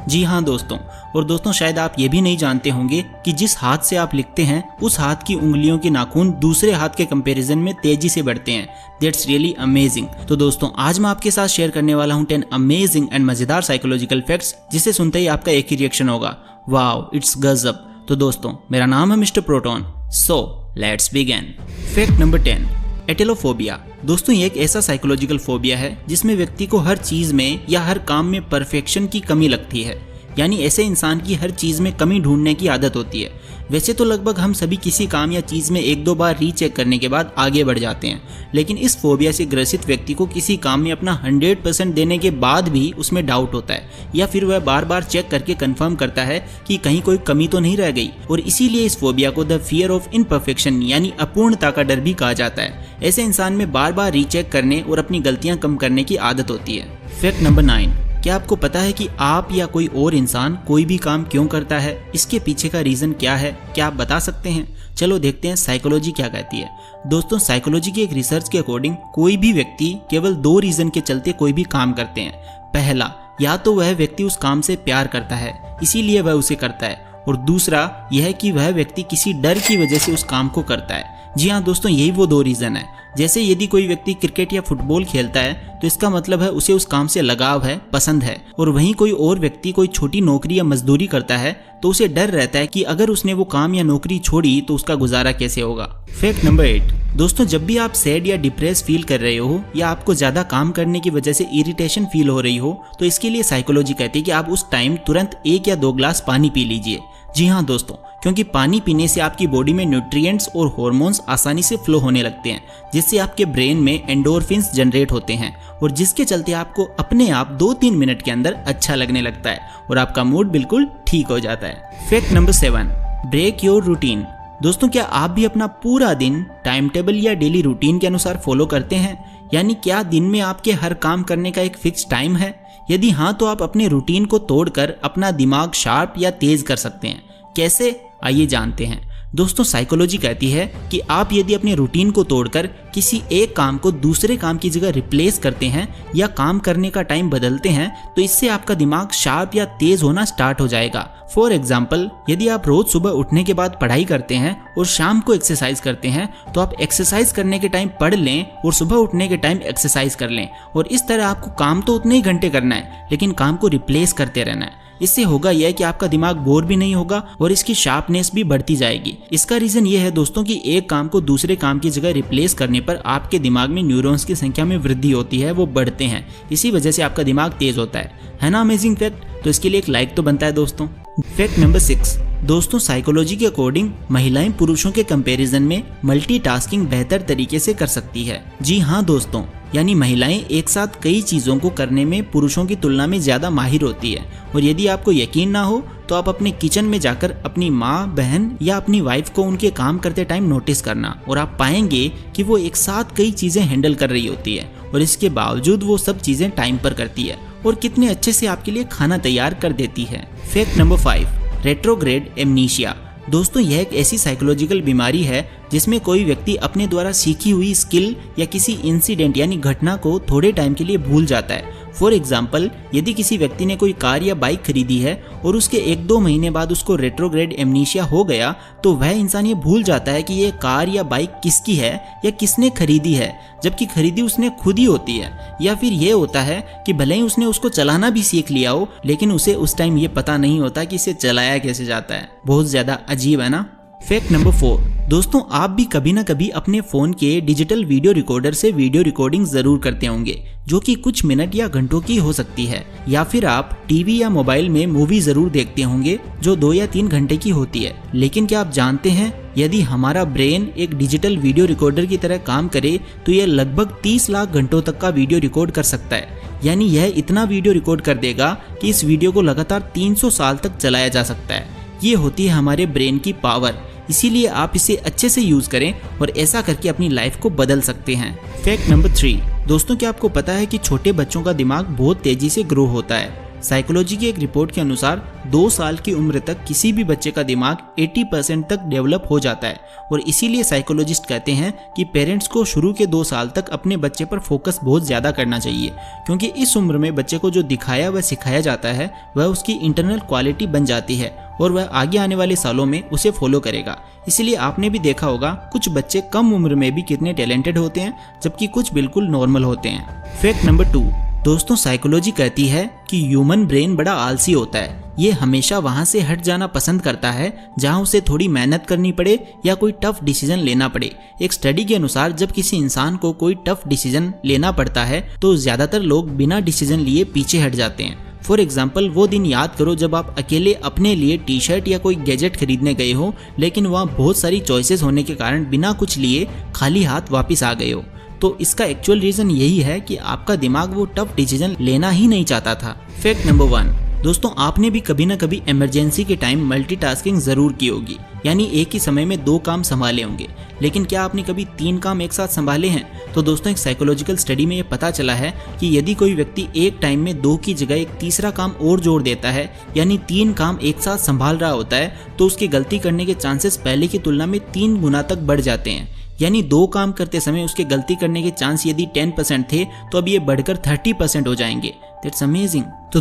जी हाँ दोस्तों, और दोस्तों शायद आप ये भी नहीं जानते होंगे कि जिस हाथ से आप लिखते हैं उस हाथ की उंगलियों के नाखून दूसरे हाथ के कंपैरिजन में तेजी से बढ़ते हैं। That's really amazing. तो दोस्तों आज मैं आपके साथ शेयर करने वाला हूँ 10 अमेजिंग एंड मजेदार साइकोलॉजिकल फैक्ट्स जिसे सुनते ही आपका एक ही रिएक्शन होगा, वाओ इट्स गजब। तो दोस्तों मेरा नाम है mister proton, so let's begin. Fact number 10, एटेलोफोबिया। दोस्तों ये एक ऐसा साइकोलॉजिकल फोबिया है जिसमें व्यक्ति को हर चीज में या हर काम में परफेक्शन की कमी लगती है। यानी ऐसे इंसान की हर चीज़ में कमी ढूंढने की आदत होती है। वैसे तो लगभग हम सभी किसी काम या चीज़ में 1-2 बार रीचेक करने के बाद आगे बढ़ जाते हैं, लेकिन इस फोबिया से ग्रसित व्यक्ति को किसी काम में अपना 100% देने के बाद भी उसमें डाउट होता है, या फिर वह बार बार चेक करके कंफर्म करता है कि कहीं कोई कमी तो नहीं रह गई। और इसीलिए इस फोबिया को द फियर ऑफ इम्परफेक्शन यानी अपूर्णता का डर भी कहा जाता है। ऐसे इंसान में बार बार रीचेक करने और अपनी गलतियां कम करने की आदत होती है। फैक्ट नंबर 9, क्या आपको पता है कि आप या कोई और इंसान कोई भी काम क्यों करता है? इसके पीछे का रीज़न क्या है? क्या आप बता सकते हैं? चलो देखते हैं साइकोलॉजी क्या कहती है। दोस्तों, साइकोलॉजी की एक रिसर्च के अकॉर्डिंग कोई भी व्यक्ति केवल 2 रीज़न के चलते कोई भी काम करते हैं। पहला, या तो वह व्यक्ति उस काम से प्यार करता है इसीलिए वह उसे करता है, और दूसरा यह है कि वह व्यक्ति किसी डर की वजह से उस काम को करता है। जी हाँ दोस्तों, यही वो 2 रीज़न है। जैसे यदि कोई व्यक्ति क्रिकेट या फुटबॉल खेलता है तो इसका मतलब है उसे उस काम से लगाव है, पसंद है, और वहीं कोई और व्यक्ति कोई छोटी नौकरी या मजदूरी करता है तो उसे डर रहता है कि अगर उसने वो काम या नौकरी छोड़ी तो उसका गुजारा कैसे होगा। फैक्ट नंबर 8, दोस्तों, जब भी आप सैड या डिप्रेस फील कर रहे हो या आपको ज़्यादा काम करने की वजह से इरिटेशन फील हो रही हो तो इसके लिए साइकोलॉजी कहती है कि आप उस टाइम तुरंत 1 या 2 ग्लास पानी पी लीजिए। जी हाँ दोस्तों, क्योंकि पानी पीने से आपकी बॉडी में न्यूट्रिएंट्स और हार्मोन्स आसानी से फ्लो होने लगते हैं, जिससे आपके ब्रेन में एंडोर्फिन्स जनरेट होते हैं और जिसके चलते आपको अपने आप 2-3 मिनट के अंदर अच्छा लगने लगता है और आपका मूड बिल्कुल ठीक हो जाता है। Fact number 7, break your routine. दोस्तों, क्या आप भी अपना पूरा दिन टाइम टेबल या डेली रूटीन के अनुसार फॉलो करते हैं? यानी क्या दिन में आपके हर काम करने का एक फिक्स टाइम है? यदि हाँ, तो आप अपने रूटीन को तोड़कर अपना दिमाग शार्प या तेज कर सकते हैं। कैसे? आइए जानते हैं। दोस्तों, साइकोलॉजी कहती है कि आप यदि अपने रूटीन को तोड़कर किसी एक काम को दूसरे काम की जगह रिप्लेस करते हैं या काम करने का टाइम बदलते हैं तो इससे आपका दिमाग शार्प या तेज होना स्टार्ट हो जाएगा। फॉर एग्जाम्पल, यदि आप रोज सुबह उठने के बाद पढ़ाई करते हैं और शाम को एक्सरसाइज करते हैं तो आप एक्सरसाइज करने के टाइम पढ़ लें और सुबह उठने के टाइम एक्सरसाइज कर लें, और इस तरह आपको काम तो उतने ही घंटे करना है लेकिन काम को रिप्लेस करते रहना है। इससे होगा यह कि आपका दिमाग बोर भी नहीं होगा और इसकी शार्पनेस भी बढ़ती जाएगी। इसका रीजन ये है दोस्तों कि एक काम को दूसरे काम की जगह रिप्लेस करने पर आपके दिमाग में न्यूरॉन्स की संख्या में वृद्धि होती है, वो बढ़ते हैं। इसी वजह से आपका दिमाग तेज होता है ना अमेजिंग फैक्ट? तो इसके लिए एक लाइक तो बनता है दोस्तों। फैक्ट नंबर 6, दोस्तों, साइकोलॉजी के अकॉर्डिंग महिलाएं पुरुषों के कंपैरिजन में मल्टीटास्किंग बेहतर तरीके से कर सकती है। जी हाँ दोस्तों, यानी महिलाएं एक साथ कई चीज़ों को करने में पुरुषों की तुलना में ज़्यादा माहिर होती है। और यदि आपको यकीन ना हो तो आप अपने किचन में जाकर अपनी माँ, बहन या अपनी वाइफ को उनके काम करते टाइम नोटिस करना और आप पाएंगे कि वो एक साथ कई चीज़ें हैंडल कर रही होती है और इसके बावजूद वो सब चीज़ें टाइम पर करती है और कितने अच्छे से आपके लिए खाना तैयार कर देती है। Fact number 5, retrograde amnesia. दोस्तों, यह एक ऐसी साइकोलॉजिकल बीमारी है जिसमें कोई व्यक्ति अपने द्वारा सीखी हुई स्किल या किसी इंसिडेंट यानी घटना को थोड़े टाइम के लिए भूल जाता है। फॉर एग्जाम्पल, यदि किसी व्यक्ति ने कोई कार या बाइक खरीदी है और उसके 1-2 महीने बाद उसको रेट्रोग्रेड एमनीशिया हो गया तो वह इंसान ये भूल जाता है कि ये कार या बाइक किसकी है या किसने खरीदी है, जबकि खरीदी उसने खुद ही होती है। या फिर ये होता है कि भले ही उसने उसको चलाना भी सीख लिया हो लेकिन उसे उस टाइम ये पता नहीं होता कि इसे चलाया कैसे जाता है। बहुत ज़्यादा अजीब है ना। फैक्ट नंबर 4, दोस्तों, आप भी कभी ना कभी अपने फ़ोन के डिजिटल वीडियो रिकॉर्डर से वीडियो रिकॉर्डिंग ज़रूर करते होंगे जो कि कुछ मिनट या घंटों की हो सकती है, या फिर आप टीवी या मोबाइल में मूवी ज़रूर देखते होंगे जो 2 या 3 घंटे की होती है। लेकिन क्या आप जानते हैं, यदि हमारा ब्रेन एक डिजिटल वीडियो रिकॉर्डर की तरह काम करे तो यह लगभग 30 लाख घंटों तक का वीडियो रिकॉर्ड कर सकता है। यानी यह इतना वीडियो रिकॉर्ड कर देगा कि इस वीडियो को लगातार 300 साल तक चलाया जा सकता है। ये होती है हमारे ब्रेन की पावर, इसीलिए आप इसे अच्छे से यूज करें और ऐसा करके अपनी लाइफ को बदल सकते हैं। फैक्ट नंबर 3, दोस्तों, क्या आपको पता है कि छोटे बच्चों का दिमाग बहुत तेजी से ग्रो होता है? साइकोलॉजी की एक रिपोर्ट के अनुसार 2 साल की उम्र तक किसी भी बच्चे का दिमाग 80% तक डेवलप हो जाता है और इसीलिए साइकोलॉजिस्ट कहते हैं कि पेरेंट्स को शुरू के 2 साल तक अपने बच्चे पर फोकस बहुत ज़्यादा करना चाहिए, क्योंकि इस उम्र में बच्चे को जो दिखाया व सिखाया जाता है वह उसकी इंटरनल क्वालिटी बन जाती है और वह आगे आने वाले सालों में उसे फॉलो करेगा। इसलिए आपने भी देखा होगा कुछ बच्चे कम उम्र में भी कितने टैलेंटेड होते हैं जबकि कुछ बिल्कुल नॉर्मल होते हैं। फैक्ट नंबर 2, दोस्तों, साइकोलॉजी कहती है कि ह्यूमन ब्रेन बड़ा आलसी होता है। ये हमेशा वहाँ से हट जाना पसंद करता है जहाँ उसे थोड़ी मेहनत करनी पड़े या कोई टफ डिसीजन लेना पड़े। एक स्टडी के अनुसार जब किसी इंसान को कोई टफ डिसीजन लेना पड़ता है तो ज़्यादातर लोग बिना डिसीजन लिए पीछे हट जाते हैं। फॉर एग्जाम्पल वो दिन याद करो जब आप अकेले अपने लिए टी शर्ट या कोई गैजेट खरीदने गए हो, लेकिन वहाँ बहुत सारी चॉइसेस होने के कारण बिना कुछ लिए खाली हाथ वापस आ गए हो। तो इसका एक्चुअल रीज़न यही है कि आपका दिमाग वो टफ डिसीजन लेना ही नहीं चाहता था। फैक्ट नंबर 1, दोस्तों आपने भी कभी ना कभी इमरजेंसी के टाइम मल्टीटास्किंग जरूर की होगी, यानी एक ही समय में 2 काम संभाले होंगे। लेकिन क्या आपने कभी 3 काम एक साथ संभाले हैं? तो दोस्तों एक साइकोलॉजिकल स्टडी में ये पता चला है कि यदि कोई व्यक्ति एक टाइम में 2 की जगह एक तीसरा काम और जोड़ देता है, यानी 3 काम एक साथ संभाल रहा होता है, तो उसकी गलती करने के चांसेस पहले की तुलना में 3 गुना तक बढ़ जाते हैं। यानी 2 काम करते समय उसके गलती करने के चांस यदि 10% थे तो अब ये बढ़कर 30% हो जाएंगे। That's amazing. तो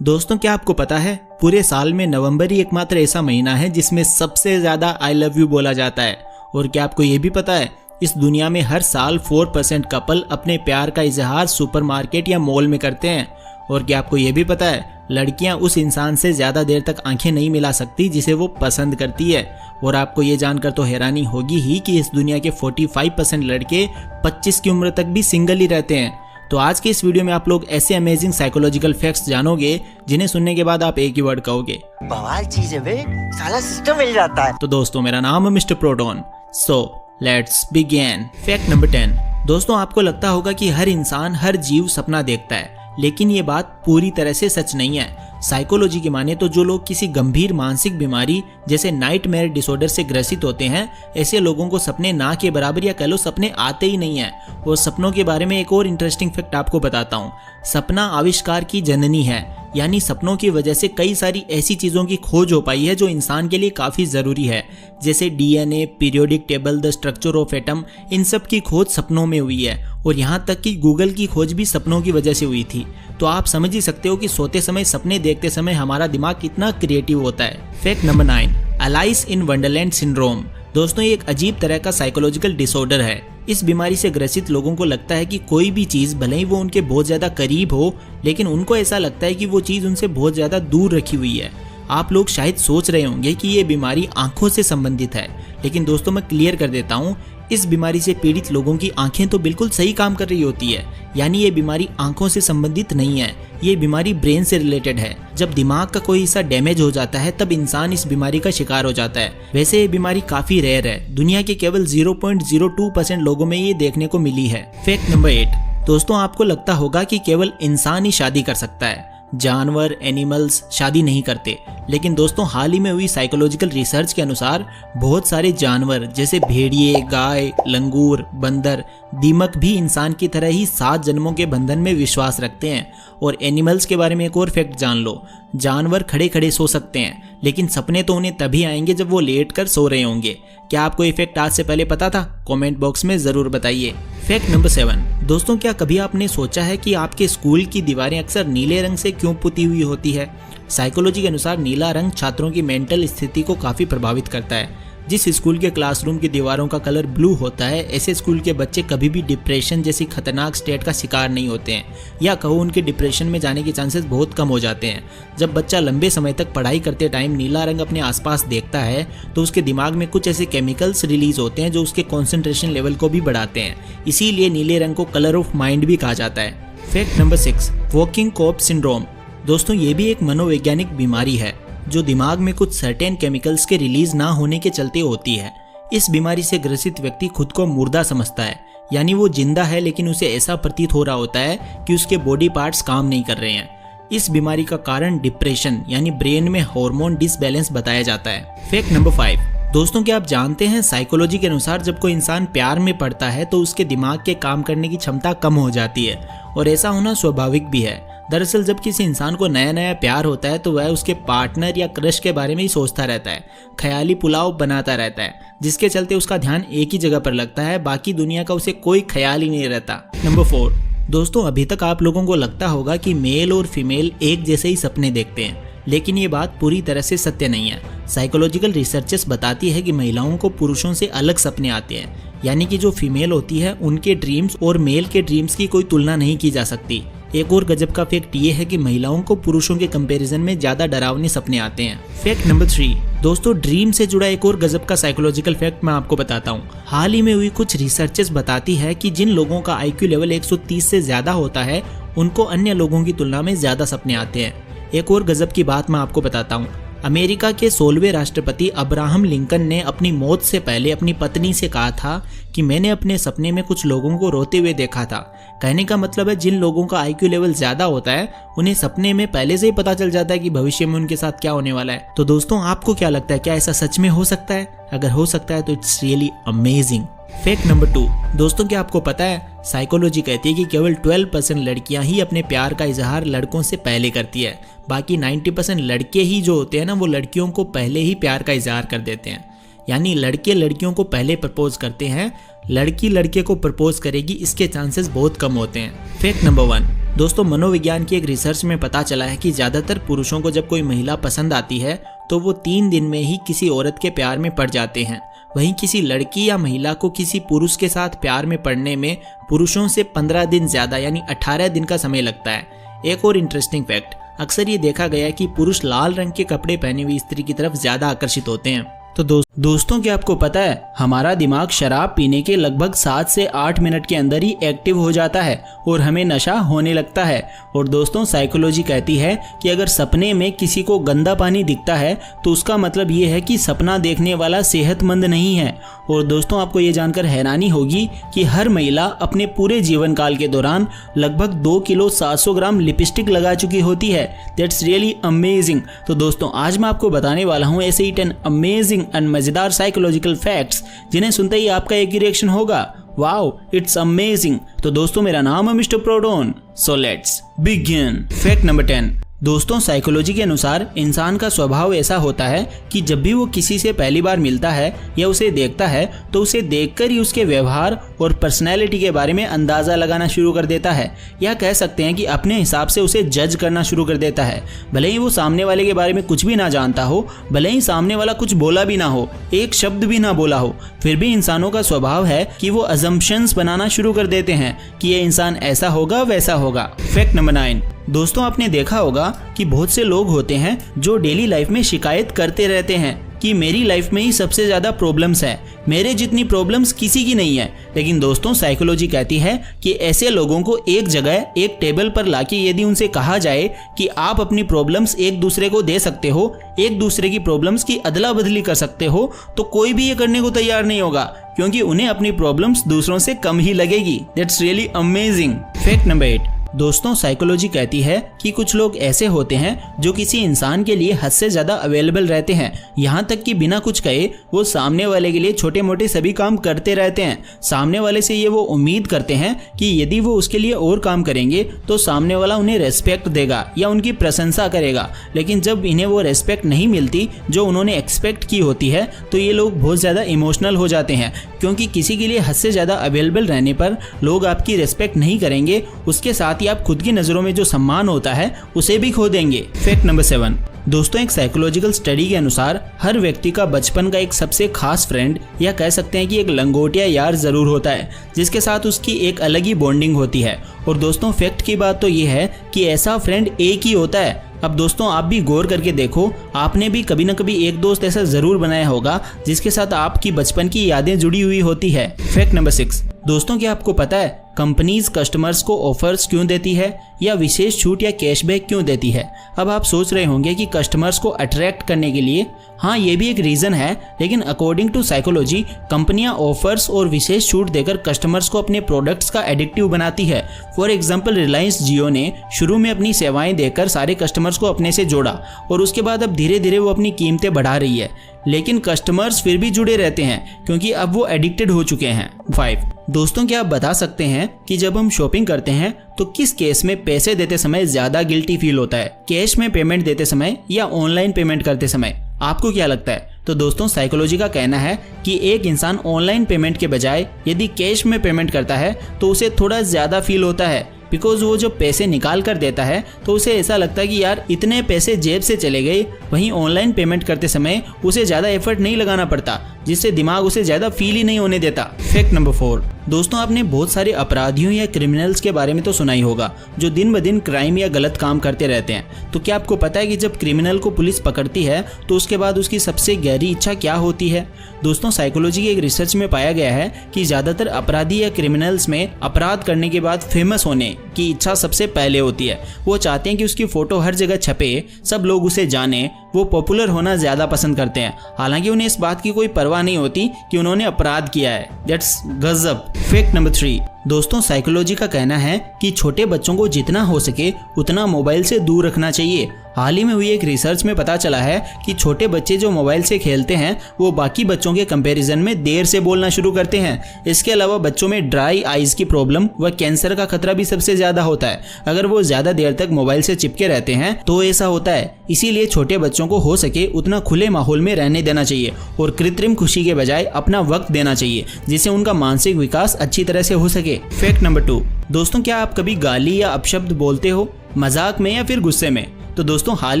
दोस्तों क्या आपको पता है पूरे साल में नवंबर ही एकमात्र ऐसा महीना है जिसमें सबसे ज्यादा आई लव यू बोला जाता है। और क्या आपको ये भी पता है इस दुनिया में हर साल 4% कपल अपने प्यार का इजहार सुपरमार्केट या मॉल में करते हैं। और क्या आपको ये भी पता है लड़कियां उस इंसान से ज्यादा देर तक आंखें नहीं मिला सकती जिसे वो पसंद करती है। और आपको ये जानकर तो हैरानी होगी ही कि इस दुनिया के 45% लड़के 25 की उम्र तक भी सिंगल ही रहते हैं। तो आज के इस वीडियो में आप लोग ऐसे अमेजिंग साइकोलॉजिकल फैक्ट्स जानोगे जिन्हें सुनने के बाद आप एक ही वर्ड कहोगे, बवाल चीज है बे, साला सिस्टम मिल जाता है। तो दोस्तों मेरा नाम है mister Proton. So let's begin. Fact number 10, दोस्तों आपको लगता होगा कि हर इंसान हर जीव सपना देखता है, लेकिन ये बात पूरी तरह से सच नहीं है। साइकोलॉजी की माने तो जो लोग किसी गंभीर मानसिक बीमारी जैसे नाइटमेयर डिसऑर्डर से ग्रसित होते हैं, ऐसे लोगों को सपने ना के बराबर या कह लो सपने आते ही नहीं है। और सपनों के बारे में एक और इंटरेस्टिंग फैक्ट आपको बताता हूँ। सपना आविष्कार की जननी है, यानी सपनों की वजह से कई सारी ऐसी चीज़ों की खोज हो पाई है जो इंसान के लिए काफ़ी ज़रूरी है, जैसे DNA, periodic table, the structure of atom. इन सब की खोज सपनों में हुई है और यहाँ तक कि गूगल की खोज भी सपनों की वजह से हुई थी। तो आप समझ ही सकते हो कि सोते समय सपने देखते समय हमारा दिमाग कितना क्रिएटिव होता है। Fact number 9, Alice in Wonderland syndrome. दोस्तों ये एक अजीब तरह का साइकोलॉजिकल डिसऑर्डर है। इस बीमारी से ग्रसित लोगों को लगता है कि कोई भी चीज़ भले ही वो उनके बहुत ज़्यादा करीब हो, लेकिन उनको ऐसा लगता है कि वो चीज़ उनसे बहुत ज़्यादा दूर रखी हुई है। आप लोग शायद सोच रहे होंगे कि ये बीमारी आंखों से संबंधित है, लेकिन दोस्तों मैं क्लियर कर देता हूँ, इस बीमारी से पीड़ित लोगों की आंखें तो बिल्कुल सही काम कर रही होती है। यानी ये बीमारी आंखों से संबंधित नहीं है, ये बीमारी ब्रेन से रिलेटेड है। जब दिमाग का कोई हिस्सा डैमेज हो जाता है तब इंसान इस बीमारी का शिकार हो जाता है। वैसे ये बीमारी काफी रेयर है, दुनिया के केवल 0.02% लोगों में ये देखने को मिली है। फैक्ट नंबर 8, दोस्तों आपको लगता होगा कि केवल इंसान ही शादी कर सकता है, जानवर एनिमल्स शादी नहीं करते। लेकिन दोस्तों हाल ही में हुई साइकोलॉजिकल रिसर्च के अनुसार बहुत सारे जानवर जैसे भेड़िए, गाय, लंगूर, बंदर, दीमक भी इंसान की तरह ही 7 जन्मों के बंधन में विश्वास रखते हैं। और एनिमल्स के बारे में एक और फैक्ट जान लो, जानवर खड़े खड़े सो सकते हैं, लेकिन सपने तो उन्हें तभी आएंगे जब वो लेट कर सो रहे होंगे। क्या आपको ये फैक्ट आज से पहले पता था? कमेंट बॉक्स में जरूर बताइए। फैक्ट नंबर 7, दोस्तों क्या कभी आपने सोचा है कि आपके स्कूल की दीवारें अक्सर नीले रंग से क्यों पुती हुई होती है? साइकोलॉजी के अनुसार नीला रंग छात्रों की मेंटल स्थिति को काफी प्रभावित करता है। जिस स्कूल के क्लासरूम की दीवारों का कलर ब्लू होता है, ऐसे स्कूल के बच्चे कभी भी डिप्रेशन जैसी खतरनाक स्टेट का शिकार नहीं होते हैं, या कहो उनके डिप्रेशन में जाने के चांसेस बहुत कम हो जाते हैं। जब बच्चा लंबे समय तक पढ़ाई करते टाइम नीला रंग अपने आसपास देखता है तो उसके दिमाग में कुछ ऐसे केमिकल्स रिलीज होते हैं जो उसके कॉन्सेंट्रेशन लेवल को भी बढ़ाते हैं। इसीलिए नीले रंग को कलर ऑफ माइंड भी कहा जाता है। Fact number 6, walking Corp syndrome. दोस्तों ये भी एक मनोवैज्ञानिक बीमारी है जो दिमाग में कुछ सर्टेन केमिकल्स के रिलीज ना होने के चलते होती है। इस बीमारी से ग्रसित व्यक्ति खुद को मुर्दा समझता है, यानी वो जिंदा है लेकिन उसे ऐसा प्रतीत हो रहा होता है कि उसके बॉडी पार्ट्स काम नहीं कर रहे हैं। इस बीमारी का कारण डिप्रेशन यानी ब्रेन में हार्मोन डिसबैलेंस बताया जाता है। फैक्ट नंबर 5, दोस्तों क्या आप जानते हैं साइकोलॉजी के अनुसार जब कोई इंसान प्यार में पड़ता है तो उसके दिमाग के काम करने की क्षमता कम हो जाती है, और ऐसा होना स्वाभाविक भी है। दरअसल जब किसी इंसान को नया नया प्यार होता है तो वह उसके पार्टनर या क्रश के बारे में ही सोचता रहता है, ख्याली पुलाव बनाता रहता है, जिसके चलते उसका ध्यान एक ही जगह पर लगता है, बाकी दुनिया का उसे कोई ख्याल ही नहीं रहता। नंबर 4, दोस्तों अभी तक आप लोगों को लगता होगा कि मेल और फीमेल एक जैसे ही सपने देखते हैं, लेकिन ये बात पूरी तरह से सत्य नहीं है। साइकोलॉजिकल रिसर्चेस बताती है कि महिलाओं को पुरुषों से अलग सपने आते हैं, यानी कि जो फीमेल होती है उनके ड्रीम्स और मेल के ड्रीम्स की कोई तुलना नहीं की जा सकती। एक और गजब का फैक्ट ये है कि महिलाओं को पुरुषों के कंपैरिजन में ज्यादा डरावने सपने आते हैं। फैक्ट नंबर 3, दोस्तों ड्रीम से जुड़ा एक और गजब का साइकोलॉजिकल फैक्ट मैं आपको बताता हूँ। हाल ही में हुई कुछ रिसर्चेस बताती है कि जिन लोगों का IQ लेवल 130 से ज्यादा होता है उनको अन्य लोगों की तुलना में ज़्यादा सपने आते हैं। एक और गजब की बात मैं आपको बताता हूँ। अमेरिका के 16वें राष्ट्रपति अब्राहम लिंकन ने अपनी मौत से पहले अपनी पत्नी से कहा था कि मैंने अपने सपने में कुछ लोगों को रोते हुए देखा था। कहने का मतलब है जिन लोगों का IQ लेवल ज़्यादा होता है उन्हें सपने में पहले से ही पता चल जाता है कि भविष्य में उनके साथ क्या होने वाला है। तो दोस्तों आपको क्या लगता है, क्या ऐसा सच में हो सकता है? अगर हो सकता है तो it's really amazing. Fact number 2, दोस्तों क्या आपको पता है साइकोलॉजी कहती है कि केवल 12% लड़कियां ही अपने प्यार का इजहार लड़कों से पहले करती है। बाकी 90% लड़के ही जो होते हैं ना वो लड़कियों को पहले ही प्यार का इजहार कर देते हैं। यानी लड़के लड़कियों को पहले प्रपोज करते हैं, लड़की लड़के को प्रपोज करेगी इसके चांसेस बहुत कम होते हैं। फैक्ट नंबर 1, दोस्तों मनोविज्ञान की एक रिसर्च में पता चला है कि ज़्यादातर पुरुषों को जब कोई महिला पसंद आती है तो वो 3 दिन में ही किसी औरत के प्यार में पड़ जाते हैं। वहीं किसी लड़की या महिला को किसी पुरुष के साथ प्यार में पड़ने में पुरुषों से 15 दिन ज़्यादा यानी 18 दिन का समय लगता है। एक और इंटरेस्टिंग फैक्ट, अक्सर ये देखा गया है कि पुरुष लाल रंग के कपड़े पहने हुई स्त्री की तरफ ज़्यादा आकर्षित होते हैं। तो दोस्तों क्या आपको पता है हमारा दिमाग शराब पीने के लगभग 7 से 8 मिनट के अंदर ही एक्टिव हो जाता है और हमें नशा होने लगता है। और दोस्तों साइकोलॉजी कहती है कि अगर सपने में किसी को गंदा पानी दिखता है तो उसका मतलब ये है कि सपना देखने वाला सेहतमंद नहीं है। और दोस्तों आपको ये जानकर हैरानी होगी कि हर महिला अपने पूरे जीवन काल के दौरान लगभग 2 किलो 700 ग्राम लिपस्टिक लगा चुकी होती है। That's really amazing. तो दोस्तों आज मैं आपको बताने वाला हूँ ऐसे ही 10 अमेजिंग एंड मजेदार साइकोलॉजिकल फैक्ट्स जिन्हें सुनते ही आपका एक ही रिएक्शन होगा, वाओ इट्स अमेजिंग। तो दोस्तों मेरा नाम है mister Proton, so let's begin. Fact number 10, दोस्तों साइकोलॉजी के अनुसार इंसान का स्वभाव ऐसा होता है कि जब भी वो किसी से पहली बार मिलता है या उसे देखता है तो उसे देखकर ही उसके व्यवहार और पर्सनैलिटी के बारे में अंदाज़ा लगाना शुरू कर देता है, या कह सकते हैं कि अपने हिसाब से उसे जज करना शुरू कर देता है। भले ही वो सामने वाले के बारे में कुछ भी ना जानता हो, भले ही सामने वाला कुछ बोला भी ना हो, एक शब्द भी ना बोला हो, फिर भी इंसानों का स्वभाव है कि वो अजम्पशंस बनाना शुरू कर देते हैं कि ये इंसान ऐसा होगा वैसा होगा। फैक्ट नंबर 9, दोस्तों आपने देखा होगा कि बहुत से लोग होते हैं जो डेली लाइफ में शिकायत करते रहते हैं कि मेरी लाइफ में ही सबसे ज़्यादा प्रॉब्लम्स है, मेरे जितनी प्रॉब्लम्स किसी की नहीं है। लेकिन दोस्तों साइकोलॉजी कहती है कि ऐसे लोगों को एक जगह एक टेबल पर लाके यदि उनसे कहा जाए कि आप अपनी प्रॉब्लम्स एक दूसरे को दे सकते हो, एक दूसरे की प्रॉब्लम्स की अदला बदली कर सकते हो, तो कोई भी ये करने को तैयार नहीं होगा क्योंकि उन्हें अपनी प्रॉब्लम्स दूसरों से कम ही लगेगी। That's really amazing. Fact number 8, दोस्तों साइकोलॉजी कहती है कि कुछ लोग ऐसे होते हैं जो किसी इंसान के लिए हद से ज़्यादा अवेलेबल रहते हैं, यहाँ तक कि बिना कुछ कहे वो सामने वाले के लिए छोटे मोटे सभी काम करते रहते हैं। सामने वाले से ये वो उम्मीद करते हैं कि यदि वो उसके लिए और काम करेंगे तो सामने वाला उन्हें रेस्पेक्ट देगा या उनकी प्रशंसा करेगा। लेकिन जब इन्हें वो रेस्पेक्ट नहीं मिलती जो उन्होंने एक्सपेक्ट की होती है तो ये लोग बहुत ज़्यादा इमोशनल हो जाते हैं, क्योंकि किसी के लिए हद से ज़्यादा अवेलेबल रहने पर लोग आपकी रेस्पेक्ट नहीं करेंगे, उसके साथ ही आप खुद की नज़रों में जो सम्मान होता है उसे भी खो देंगे। फैक्ट नंबर 7, दोस्तों एक साइकोलॉजिकल स्टडी के अनुसार हर व्यक्ति का बचपन का एक सबसे खास फ्रेंड या कह सकते हैं कि एक लंगोटिया यार ज़रूर होता है जिसके साथ उसकी एक अलग ही बॉन्डिंग होती है। और दोस्तों फैक्ट की बात तो ये है कि ऐसा फ्रेंड एक ही होता है। अब दोस्तों आप भी गौर करके देखो, आपने भी कभी न कभी एक दोस्त ऐसा ज़रूर बनाया होगा जिसके साथ आपकी बचपन की यादें जुड़ी हुई होती है। फैक्ट नंबर 6, दोस्तों क्या आपको पता है कंपनीज कस्टमर्स को ऑफर्स क्यों देती है या विशेष छूट या कैशबैक क्यों देती है? अब आप सोच रहे होंगे कि कस्टमर्स को अट्रैक्ट करने के लिए। हाँ ये भी एक रीज़न है, लेकिन अकॉर्डिंग टू साइकोलॉजी कंपनियां ऑफर्स और विशेष छूट देकर कस्टमर्स को अपने प्रोडक्ट्स का एडिक्टिव बनाती है। फॉर एग्जांपल रिलायंस जियो ने शुरू में अपनी सेवाएं देकर सारे कस्टमर्स को अपने से जोड़ा और उसके बाद अब धीरे धीरे वो अपनी कीमतें बढ़ा रही है, लेकिन कस्टमर्स फिर भी जुड़े रहते हैं क्योंकि अब वो एडिक्टेड हो चुके हैं। 5, दोस्तों क्या आप बता सकते हैं कि जब हम शॉपिंग करते हैं तो किस केस में पैसे देते समय ज़्यादा गिल्टी फील होता है, कैश में पेमेंट देते समय या ऑनलाइन पेमेंट करते समय? आपको क्या लगता है? तो दोस्तों साइकोलॉजी का कहना है कि एक इंसान ऑनलाइन पेमेंट के बजाय यदि कैश में पेमेंट करता है तो उसे थोड़ा ज़्यादा फील होता है, बिकॉज वो जब पैसे निकाल कर देता है तो उसे ऐसा लगता है कि यार इतने पैसे जेब से चले गए। वहीं ऑनलाइन पेमेंट करते समय उसे ज़्यादा एफर्ट नहीं लगाना पड़ता, जिससे दिमाग उसे ज़्यादा फील ही नहीं होने देता। फैक्ट नंबर 4, दोस्तों आपने बहुत सारे अपराधियों या क्रिमिनल्स के बारे में तो सुना ही होगा जो दिन ब दिन क्राइम या गलत काम करते रहते हैं। तो क्या आपको पता है कि जब क्रिमिनल को पुलिस पकड़ती है तो उसके बाद उसकी सबसे गहरी इच्छा क्या होती है? दोस्तों साइकोलॉजी के एक रिसर्च में पाया गया है कि ज़्यादातर अपराधी या क्रिमिनल्स में अपराध करने के बाद फेमस होने की इच्छा सबसे पहले होती है। वो चाहते हैं कि उसकी फ़ोटो हर जगह छपे, सब लोग उसे जाने, वो पॉपुलर होना ज़्यादा पसंद करते हैं। हालांकि उन्हें इस बात की कोई परवाह नहीं होती कि उन्होंने अपराध किया है। दैट्स गजब। Fact number 3। दोस्तों साइकोलॉजी का कहना है कि छोटे बच्चों को जितना हो सके उतना मोबाइल से दूर रखना चाहिए। हाल ही में हुई एक रिसर्च में पता चला है कि छोटे बच्चे जो मोबाइल से खेलते हैं वो बाकी बच्चों के कंपैरिजन में देर से बोलना शुरू करते हैं। इसके अलावा बच्चों में ड्राई आइज की प्रॉब्लम व कैंसर का खतरा भी सबसे ज़्यादा होता है अगर वो ज़्यादा देर तक मोबाइल से चिपके रहते हैं तो ऐसा होता है। इसीलिए छोटे बच्चों को हो सके उतना खुले माहौल में रहने देना चाहिए और कृत्रिम खुशी के बजाय अपना वक्त देना चाहिए जिससे उनका मानसिक विकास अच्छी तरह से हो सके। Fact number 2। दोस्तों क्या आप कभी गाली या अपशब्द बोलते हो, मजाक में या फिर गुस्से में? तो दोस्तों हाल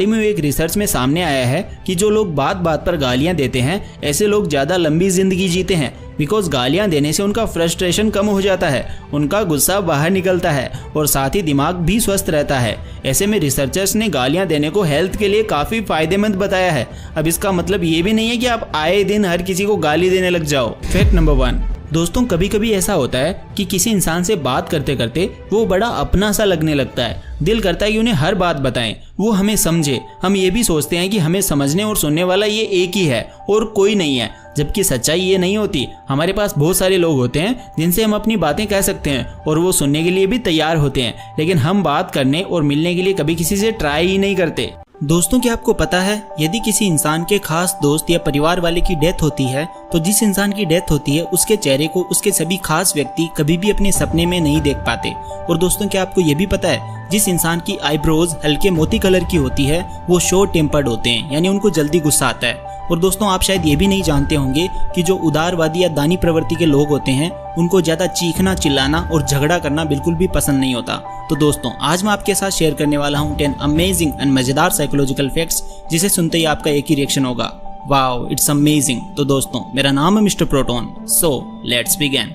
ही में एक रिसर्च में सामने आया है कि जो लोग बात बात पर गालियां देते हैं ऐसे लोग ज़्यादा लंबी जिंदगी जीते हैं। बिकॉज गालियां देने से उनका फ्रस्ट्रेशन कम हो जाता है, उनका गुस्सा बाहर निकलता है और साथ ही दिमाग भी स्वस्थ रहता है। ऐसे में रिसर्चर्स ने गालियां देने को हेल्थ के लिए काफ़ी फायदेमंद बताया है। अब इसका मतलब ये भी नहीं है कि आप आए दिन हर किसी को गाली देने लग जाओ। Fact number 1। दोस्तों कभी कभी ऐसा होता है कि किसी इंसान से बात करते करते वो बड़ा अपना सा लगने लगता है। दिल करता है कि उन्हें हर बात बताएं, वो हमें समझे। हम ये भी सोचते हैं कि हमें समझने और सुनने वाला ये एक ही है और कोई नहीं है, जबकि सच्चाई ये नहीं होती। हमारे पास बहुत सारे लोग होते हैं जिनसे हम अपनी बातें कह सकते हैं और वो सुनने के लिए भी तैयार होते हैं, लेकिन हम बात करने और मिलने के लिए कभी किसी से ट्राई ही नहीं करते। दोस्तों क्या आपको पता है यदि किसी इंसान के खास दोस्त या परिवार वाले की डेथ होती है तो जिस इंसान की डेथ होती है उसके चेहरे को उसके सभी खास व्यक्ति कभी भी अपने सपने में नहीं देख पाते। और दोस्तों क्या आपको ये भी पता है जिस इंसान की आईब्रोज हल्के मोती कलर की होती है वो शॉर्ट टेम्पर्ड होते हैं, यानी उनको जल्दी गुस्सा आता है। और दोस्तों आप शायद ये भी नहीं जानते होंगे कि जो उदारवादी या दानी प्रवृत्ति के लोग होते हैं उनको ज़्यादा चीखना, चिल्लाना और झगड़ा करना बिल्कुल भी पसंद नहीं होता। तो दोस्तों आज मैं आपके साथ शेयर करने वाला हूँ 10 अमेजिंग एंड मज़ेदार साइकोलॉजिकल फैक्ट्स जिसे सुनते ही आपका एक ही रिएक्शन होगा, वाओ इट्स अमेजिंग। तो दोस्तों मेरा नाम है mister Proton, so let's begin.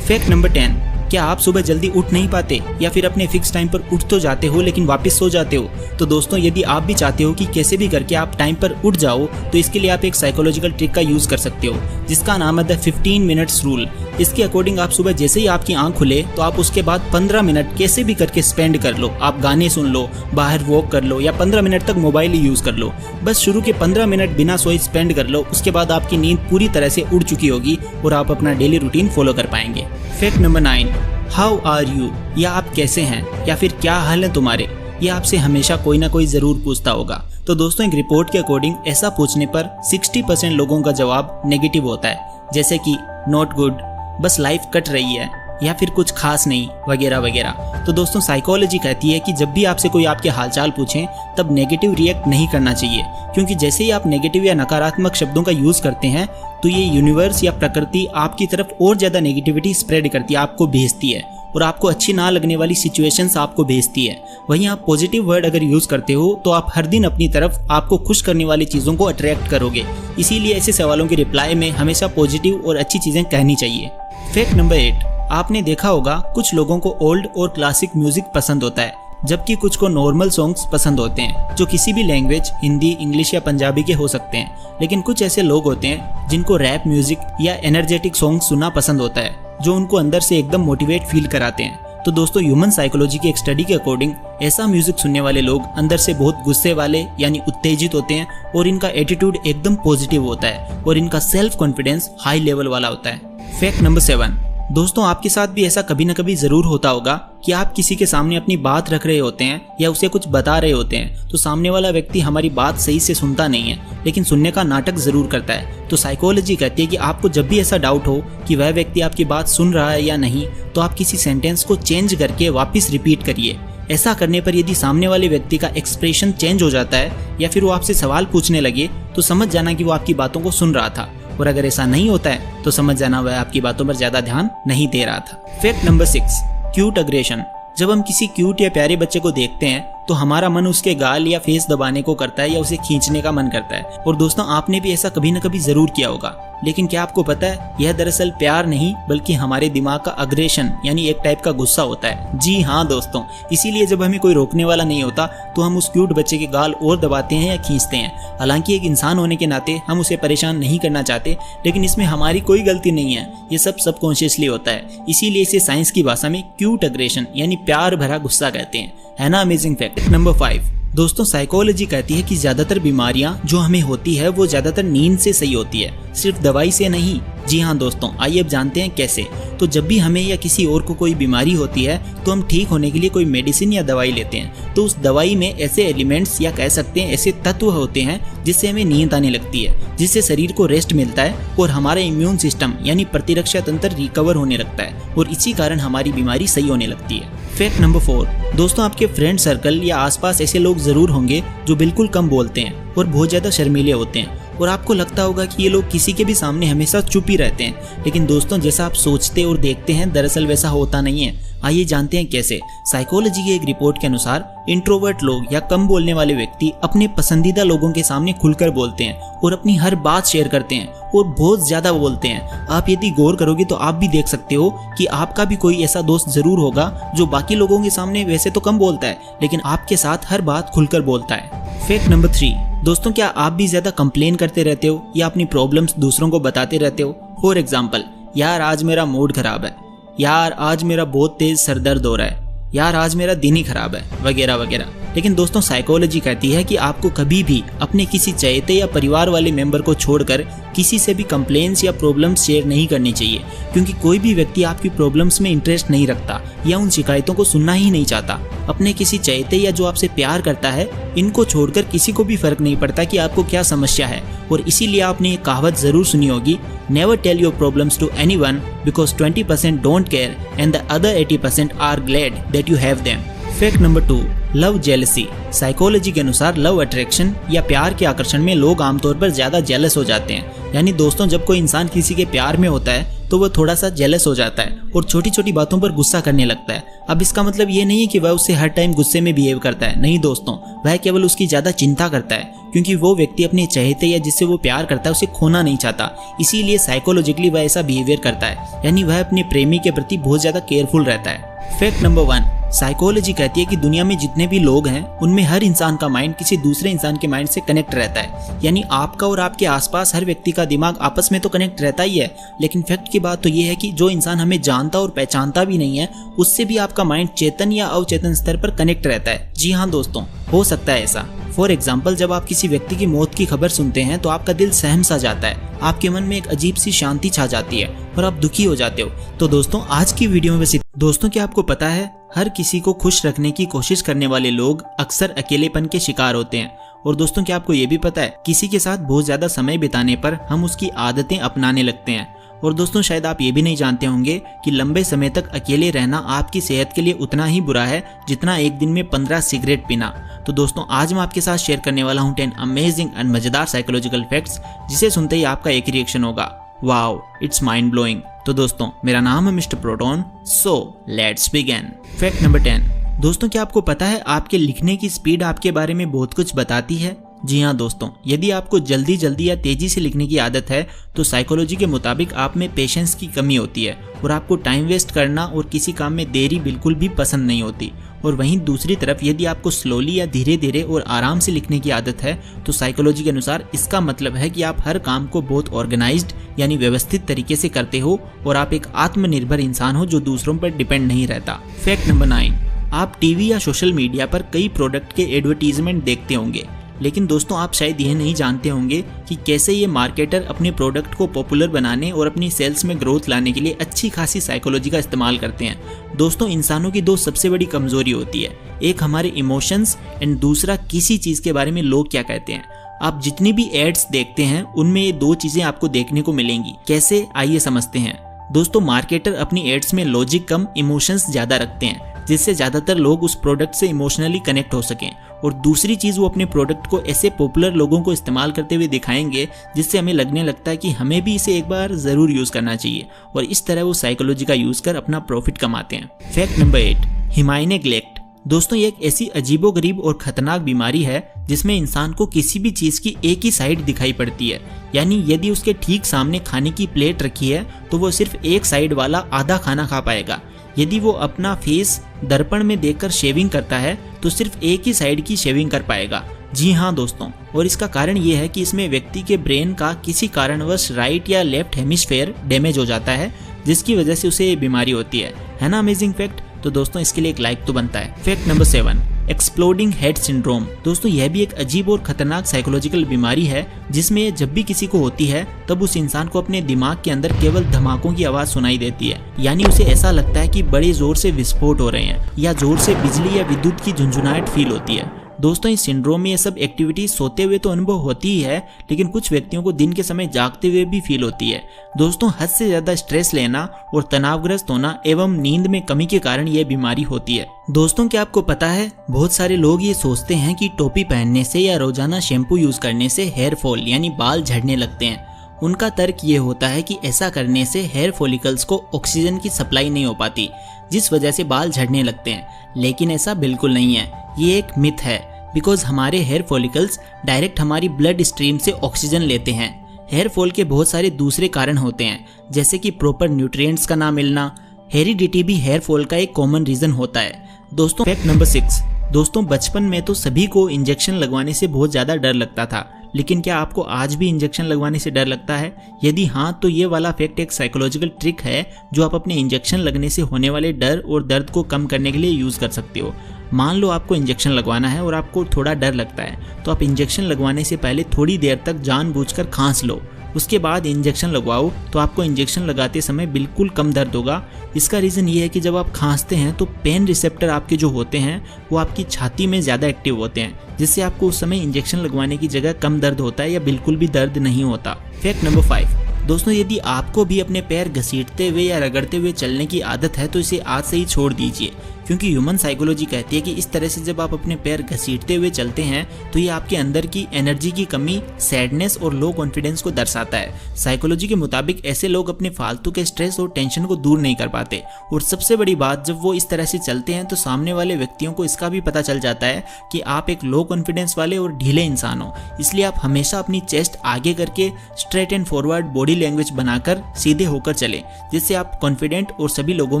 Fact number 10। क्या आप सुबह जल्दी उठ नहीं पाते या फिर अपने फिक्स टाइम पर उठ तो जाते हो लेकिन वापस सो जाते हो? तो दोस्तों यदि आप भी चाहते हो कि कैसे भी करके आप टाइम पर उठ जाओ तो इसके लिए आप एक साइकोलॉजिकल ट्रिक का यूज कर सकते हो जिसका नाम है द 15 मिनट्स रूल। इसके अकॉर्डिंग आप सुबह जैसे ही आपकी आंख खुले तो आप उसके बाद 15 मिनट कैसे भी करके स्पेंड कर लो। आप गाने सुन लो, बाहर वॉक कर लो या 15 मिनट तक मोबाइल ही यूज कर लो। बस शुरू के 15 मिनट बिना सोए स्पेंड कर लो, उसके बाद आपकी नींद पूरी तरह से उड़ चुकी होगी और आप अपना डेली रूटीन फॉलो कर पाएंगे। Fact number 9। How are you या आप कैसे हैं या फिर क्या हाल है तुम्हारे, ये आपसे हमेशा कोई ना कोई ज़रूर पूछता होगा। तो दोस्तों एक रिपोर्ट के अकॉर्डिंग ऐसा पूछने पर 60% लोगों का जवाब नेगेटिव होता है, जैसे कि नॉट गुड, बस लाइफ कट रही है या फिर कुछ खास नहीं वगैरह वगैरह। तो दोस्तों साइकोलॉजी कहती है कि जब भी आपसे कोई आपके हालचाल पूछें तब नेगेटिव रिएक्ट नहीं करना चाहिए, क्योंकि जैसे ही आप नेगेटिव या नकारात्मक शब्दों का यूज़ करते हैं तो ये यूनिवर्स या प्रकृति आपकी तरफ और ज़्यादा नेगेटिविटी स्प्रेड करती है, आपको भेजती है और आपको अच्छी ना लगने वाली सिचुएशंस आपको भेजती है। वहीं आप पॉजिटिव वर्ड अगर यूज़ करते हो तो आप हर दिन अपनी तरफ आपको खुश करने वाली चीज़ों को अट्रैक्ट करोगे। इसीलिए ऐसे सवालों के रिप्लाई में हमेशा पॉजिटिव और अच्छी चीज़ें कहनी चाहिए। Fact number 8। आपने देखा होगा कुछ लोगों को ओल्ड और क्लासिक म्यूजिक पसंद होता है जबकि कुछ को नॉर्मल सॉन्ग्स पसंद होते हैं जो किसी भी लैंग्वेज, हिंदी, इंग्लिश या पंजाबी के हो सकते हैं। लेकिन कुछ ऐसे लोग होते हैं जिनको रैप म्यूजिक या एनर्जेटिक सॉन्ग सुनना पसंद होता है जो उनको अंदर से एकदम मोटिवेट फील कराते हैं। तो दोस्तों ह्यूमन साइकोलॉजी की एक स्टडी के अकॉर्डिंग ऐसा म्यूजिक सुनने वाले लोग अंदर से बहुत गुस्से वाले यानी उत्तेजित होते हैं और इनका एटीट्यूड एकदम पॉजिटिव होता है और इनका सेल्फ कॉन्फिडेंस हाई लेवल वाला होता है। Fact number 7। दोस्तों आपके साथ भी ऐसा कभी न कभी ज़रूर होता होगा कि आप किसी के सामने अपनी बात रख रहे होते हैं या उसे कुछ बता रहे होते हैं तो सामने वाला व्यक्ति हमारी बात सही से सुनता नहीं है लेकिन सुनने का नाटक ज़रूर करता है। तो साइकोलॉजी कहती है कि आपको जब भी ऐसा डाउट हो कि वह व्यक्ति आपकी बात सुन रहा है या नहीं तो आप किसी सेंटेंस को चेंज करके वापस रिपीट करिए। ऐसा करने पर यदि सामने वाले व्यक्ति का एक्सप्रेशन चेंज हो जाता है या फिर वो आपसे सवाल पूछने लगे तो समझ जाना कि वो आपकी बातों को सुन रहा था, और अगर ऐसा नहीं होता है तो समझ जाना वह आपकी बातों पर ज़्यादा ध्यान नहीं दे रहा था। Fact number 6। Cute aggression. जब हम किसी क्यूट या प्यारे बच्चे को देखते हैं तो हमारा मन उसके गाल या फेस दबाने को करता है या उसे खींचने का मन करता है। और दोस्तों आपने भी ऐसा कभी न कभी जरूर किया होगा, लेकिन क्या आपको पता है यह दरअसल प्यार नहीं बल्कि हमारे दिमाग का अग्रेशन यानी एक टाइप का गुस्सा होता है। जी हाँ दोस्तों, इसीलिए जब हमें कोई रोकने वाला नहीं होता तो हम उस क्यूट बच्चे के गाल और दबाते हैं या खींचते हैं। हालांकि एक इंसान होने के नाते हम उसे परेशान नहीं करना चाहते, लेकिन इसमें हमारी कोई गलती नहीं है, ये सब सबकॉन्शियसली होता है। इसीलिए इसे साइंस की भाषा में क्यूट अग्रेशन यानी प्यार भरा गुस्सा कहते हैं। है ना अमेजिंग फैक्ट। नंबर 5 दोस्तों, साइकोलॉजी कहती है कि ज्यादातर बीमारियां जो हमें होती है वो ज्यादातर नींद से सही होती है, सिर्फ दवाई से नहीं। जी हाँ दोस्तों, आइए अब जानते हैं कैसे। तो जब भी हमें या किसी और को कोई बीमारी होती है तो हम ठीक होने के लिए कोई मेडिसिन या दवाई लेते हैं। तो उस दवाई में ऐसे एलिमेंट्स या कह सकते हैं ऐसे तत्व होते हैं जिससे हमें नींद आने लगती है, जिससे शरीर को रेस्ट मिलता है और हमारा इम्यून सिस्टम यानी प्रतिरक्षा तंत्र रिकवर होने लगता है और इसी कारण हमारी बीमारी सही होने लगती है। फैक्ट नंबर 4 दोस्तों, आपके फ्रेंड सर्कल या आसपास ऐसे लोग जरूर होंगे जो बिल्कुल कम बोलते हैं और बहुत ज्यादा शर्मीले होते हैं और आपको लगता होगा कि ये लोग किसी के भी सामने हमेशा चुप ही रहते हैं। लेकिन दोस्तों जैसा आप सोचते और देखते हैं दरअसल वैसा होता नहीं है। आइए जानते हैं कैसे। साइकोलॉजी की एक रिपोर्ट के अनुसार इंट्रोवर्ट लोग या कम बोलने वाले व्यक्ति अपने पसंदीदा लोगों के सामने खुलकर बोलते हैं और अपनी हर बात शेयर करते हैं और बहुत ज्यादा बोलते हैं। आप यदि गौर करोगे तो आप भी देख सकते हो कि आपका भी कोई ऐसा दोस्त जरूर होगा जो बाकी लोगों के सामने वैसे तो कम बोलता है लेकिन आपके साथ हर बात खुलकर बोलता है। फैक्ट नंबर 3 दोस्तों, क्या आप भी ज्यादा कंप्लेन करते रहते हो या अपनी प्रॉब्लम्स दूसरों को बताते रहते हो? फॉर एग्जाम्पल, यार आज मेरा मूड खराब है, यार आज मेरा बहुत तेज सर दर्द हो रहा है, यार आज मेरा दिन ही खराब है, वगैरह वगैरह। लेकिन दोस्तों साइकोलॉजी कहती है कि आपको कभी भी अपने किसी चहेते या परिवार वाले मेंबर को छोड़कर किसी से भी कंप्लेंट्स या प्रॉब्लम्स शेयर नहीं करनी चाहिए, क्योंकि कोई भी व्यक्ति आपकी प्रॉब्लम्स में इंटरेस्ट नहीं रखता या उन शिकायतों को सुनना ही नहीं चाहता। अपने किसी चहेते या जो आपसे प्यार करता है, इनको छोड़कर किसी को भी फर्क नहीं पड़ता कि आपको क्या समस्या है। और इसीलिए आपने एक कहावत जरूर सुनी होगी, never tell your problems to anyone because 20% don't care and the other 80% are glad that you have them. Fact number 2 love jealousy. Psychology के अनुसार लव अट्रैक्शन या प्यार के आकर्षण में लोग आमतौर पर ज्यादा जेलस हो जाते हैं। यानी दोस्तों जब कोई इंसान किसी के प्यार में होता है तो वह थोड़ा सा जेलस हो जाता है और छोटी छोटी बातों पर गुस्सा करने लगता है। अब इसका मतलब ये नहीं है कि वह उससे हर टाइम गुस्से में बिहेव करता है, नहीं दोस्तों, वह केवल उसकी ज्यादा चिंता करता है क्योंकि वो व्यक्ति अपने चहेते या जिससे वो प्यार करता है उसे खोना नहीं चाहता। इसीलिए साइकोलॉजिकली वह ऐसा बिहेवियर करता है, यानी वह अपने प्रेमी के प्रति बहुत ज्यादा केयरफुल रहता है। फैक्ट नंबर 1 साइकोलॉजी कहती है कि दुनिया में जितने भी लोग हैं उनमें हर इंसान का माइंड किसी दूसरे इंसान के माइंड से कनेक्ट रहता है। यानी आपका और आपके आसपास हर व्यक्ति का दिमाग आपस में तो कनेक्ट रहता ही है, लेकिन फैक्ट की बात तो ये है कि जो इंसान हमें जानता और पहचानता भी नहीं है उससे भी आपका माइंड चेतन या अवचेतन स्तर पर कनेक्ट रहता है। जी हाँ दोस्तों, हो सकता है ऐसा। फॉर एग्जाम्पल, जब आप किसी व्यक्ति की मौत की खबर सुनते हैं तो आपका दिल सहम सा जाता है, आपके मन में एक अजीब सी शांति छा जाती है और आप दुखी हो जाते हो। तो दोस्तों आज की वीडियो में बस दोस्तों क्या आपको पता है हर किसी को खुश रखने की कोशिश करने वाले लोग अक्सर अकेलेपन के शिकार होते हैं। और दोस्तों क्या आपको ये भी पता है किसी के साथ बहुत ज्यादा समय बिताने पर हम उसकी आदतें अपनाने लगते हैं। और दोस्तों शायद आप ये भी नहीं जानते होंगे कि लंबे समय तक अकेले रहना आपकी सेहत के लिए उतना ही बुरा है जितना एक दिन में 15 सिगरेट पीना। तो दोस्तों आज मैं आपके साथ शेयर करने वाला हूँ 10 अमेजिंग एंड मजेदार साइकोलॉजिकल फैक्ट्स जिसे सुनते ही आपका एक रिएक्शन होगा, वाओ इट्स माइंड ब्लोइंग। तो दोस्तों मेरा नाम है mister Proton, so let's begin. Fact number 10 दोस्तों क्या आपको पता है आपके लिखने की स्पीड आपके बारे में बहुत कुछ बताती है? जी हाँ दोस्तों, यदि आपको जल्दी जल्दी या तेजी से लिखने की आदत है तो साइकोलॉजी के मुताबिक आप में पेशेंस की कमी होती है और आपको टाइम वेस्ट करना और किसी काम में देरी बिल्कुल भी पसंद नहीं होती। और वहीं दूसरी तरफ यदि आपको स्लोली या धीरे धीरे और आराम से लिखने की आदत है तो साइकोलॉजी के अनुसार इसका मतलब है कि आप हर काम को बहुत ऑर्गेनाइज्ड यानी व्यवस्थित तरीके से करते हो और आप एक आत्मनिर्भर इंसान हो जो दूसरों पर डिपेंड नहीं रहता। फैक्ट नंबर 9 आप टीवी या सोशल मीडिया पर कई प्रोडक्ट के एडवर्टीजमेंट देखते होंगे, लेकिन दोस्तों आप शायद यह नहीं जानते होंगे कि कैसे ये मार्केटर अपने प्रोडक्ट को पॉपुलर बनाने और अपनी सेल्स में ग्रोथ लाने के लिए अच्छी खासी साइकोलॉजी का इस्तेमाल करते हैं। दोस्तों इंसानों की दो सबसे बड़ी कमजोरी होती है, एक हमारे इमोशंस एंड दूसरा किसी चीज के बारे में लोग क्या कहते हैं। आप जितनी भी एड्स देखते हैं उनमें ये दो चीजें आपको देखने को मिलेंगी। कैसे, आइए समझते हैं। दोस्तों मार्केटर अपनी एड्स में लॉजिक कम इमोशंस ज्यादा रखते हैं जिससे ज्यादातर लोग उस प्रोडक्ट से इमोशनली कनेक्ट हो सकें। और दूसरी चीज वो अपने प्रोडक्ट को ऐसे पॉपुलर लोगों को इस्तेमाल करते हुए दिखाएंगे जिससे हमें लगने लगता है कि हमें भी इसे एक बार जरूर यूज करना चाहिए और इस तरह वो साइकोलॉजी का यूज कर अपना प्रॉफिट कमाते हैं। Fact number 8 हिमायने ग्लेक्ट। दोस्तों ये एक ऐसी अजीबोगरीब और खतरनाक बीमारी है जिसमें इंसान को किसी भी चीज की एक ही साइड दिखाई पड़ती है। यानी यदि उसके ठीक सामने खाने की प्लेट रखी है तो वो सिर्फ एक साइड वाला आधा खाना खा पाएगा। यदि वो अपना फेस दर्पण में देखकर शेविंग करता है तो सिर्फ एक ही साइड की शेविंग कर पाएगा। जी हाँ दोस्तों, और इसका कारण ये है कि इसमें व्यक्ति के ब्रेन का किसी कारणवश राइट या लेफ्ट हेमिस्फेयर डैमेज हो जाता है, जिसकी वजह से उसे ये बीमारी होती है ना अमेजिंग फैक्ट। तो दोस्तों इसके लिए एक लाइक तो बनता है। Fact number 7, exploding head syndrome. दोस्तों यह भी एक अजीब और खतरनाक साइकोलॉजिकल बीमारी है जिसमें ये जब भी किसी को होती है तब उस इंसान को अपने दिमाग के अंदर केवल धमाकों की आवाज सुनाई देती है। यानी उसे ऐसा लगता है कि बड़े जोर से विस्फोट हो रहे हैं या जोर से बिजली या विद्युत की झुंझुनाहट फील होती है। दोस्तों इस सिंड्रोम में ये सब एक्टिविटी सोते हुए तो अनुभव होती ही है, लेकिन कुछ व्यक्तियों को दिन के समय जागते हुए भी फील होती है। दोस्तों हद से ज्यादा स्ट्रेस लेना और तनावग्रस्त होना एवं नींद में कमी के कारण यह बीमारी होती है। दोस्तों क्या आपको पता है, बहुत सारे लोग ये सोचते हैं कि टोपी पहनने से या रोजाना शैम्पू यूज करने से हेयर फॉल यानी बाल झड़ने लगते हैं। उनका तर्क ये होता है कि ऐसा करने से हेयर फॉलिकल्स को ऑक्सीजन की सप्लाई नहीं हो पाती, जिस वजह से बाल झड़ने लगते हैं। लेकिन ऐसा बिल्कुल नहीं है, ये एक मिथ है। बिकॉज हमारे हेयर फॉलिकल्स डायरेक्ट हमारी ब्लड स्ट्रीम से ऑक्सीजन लेते हैं। हेयर फॉल के बहुत सारे दूसरे कारण होते हैं, जैसे कि प्रॉपर न्यूट्रिएंट्स का ना मिलना। हेरिडिटी भी हेयर फॉल का एक कॉमन रीजन होता है। दोस्तों फैक्ट नंबर 6, दोस्तों बचपन में तो सभी को इंजेक्शन लगवाने से बहुत ज़्यादा डर लगता था, लेकिन क्या आपको आज भी इंजेक्शन लगवाने से डर लगता है? यदि हाँ तो ये वाला फैक्ट एक साइकोलॉजिकल ट्रिक है जो आप अपने इंजेक्शन लगने से होने वाले डर और दर्द को कम करने के लिए यूज़ कर सकते हो। मान लो आपको इंजेक्शन लगवाना है और आपको थोड़ा डर लगता है, तो आप इंजेक्शन लगवाने से पहले थोड़ी देर तक जानबूझकर खांस लो, उसके बाद इंजेक्शन लगवाओ तो आपको इंजेक्शन लगाते समय बिल्कुल कम दर्द होगा। इसका रीज़न ये है कि जब आप खांसते हैं तो पेन रिसेप्टर आपके जो होते हैं वो आपकी छाती में ज़्यादा एक्टिव होते हैं, जिससे आपको उस समय इंजेक्शन लगवाने की जगह कम दर्द होता है या बिल्कुल भी दर्द नहीं होता। फैक्ट नंबर 5, दोस्तों यदि आपको भी अपने पैर घसीटते हुए या रगड़ते हुए चलने की आदत है तो इसे आज से ही छोड़ दीजिए, क्योंकि ह्यूमन साइकोलॉजी कहती है कि इस तरह से जब आप अपने पैर घसीटते हुए चलते हैं तो ये आपके अंदर की एनर्जी की कमी, सैडनेस और लो कॉन्फिडेंस को दर्शाता है। साइकोलॉजी के मुताबिक ऐसे लोग अपने फालतू के स्ट्रेस और टेंशन को दूर नहीं कर पाते, और सबसे बड़ी बात, जब वो इस तरह से चलते हैं तो सामने वाले व्यक्तियों को इसका भी पता चल जाता है कि आप एक लो कॉन्फिडेंस वाले और ढीले इंसान हो। इसलिए आप हमेशा अपनी चेस्ट आगे करके straight and forward body language बनाकर सीधे होकर चले, जिससे आप कॉन्फिडेंट और सभी लोगों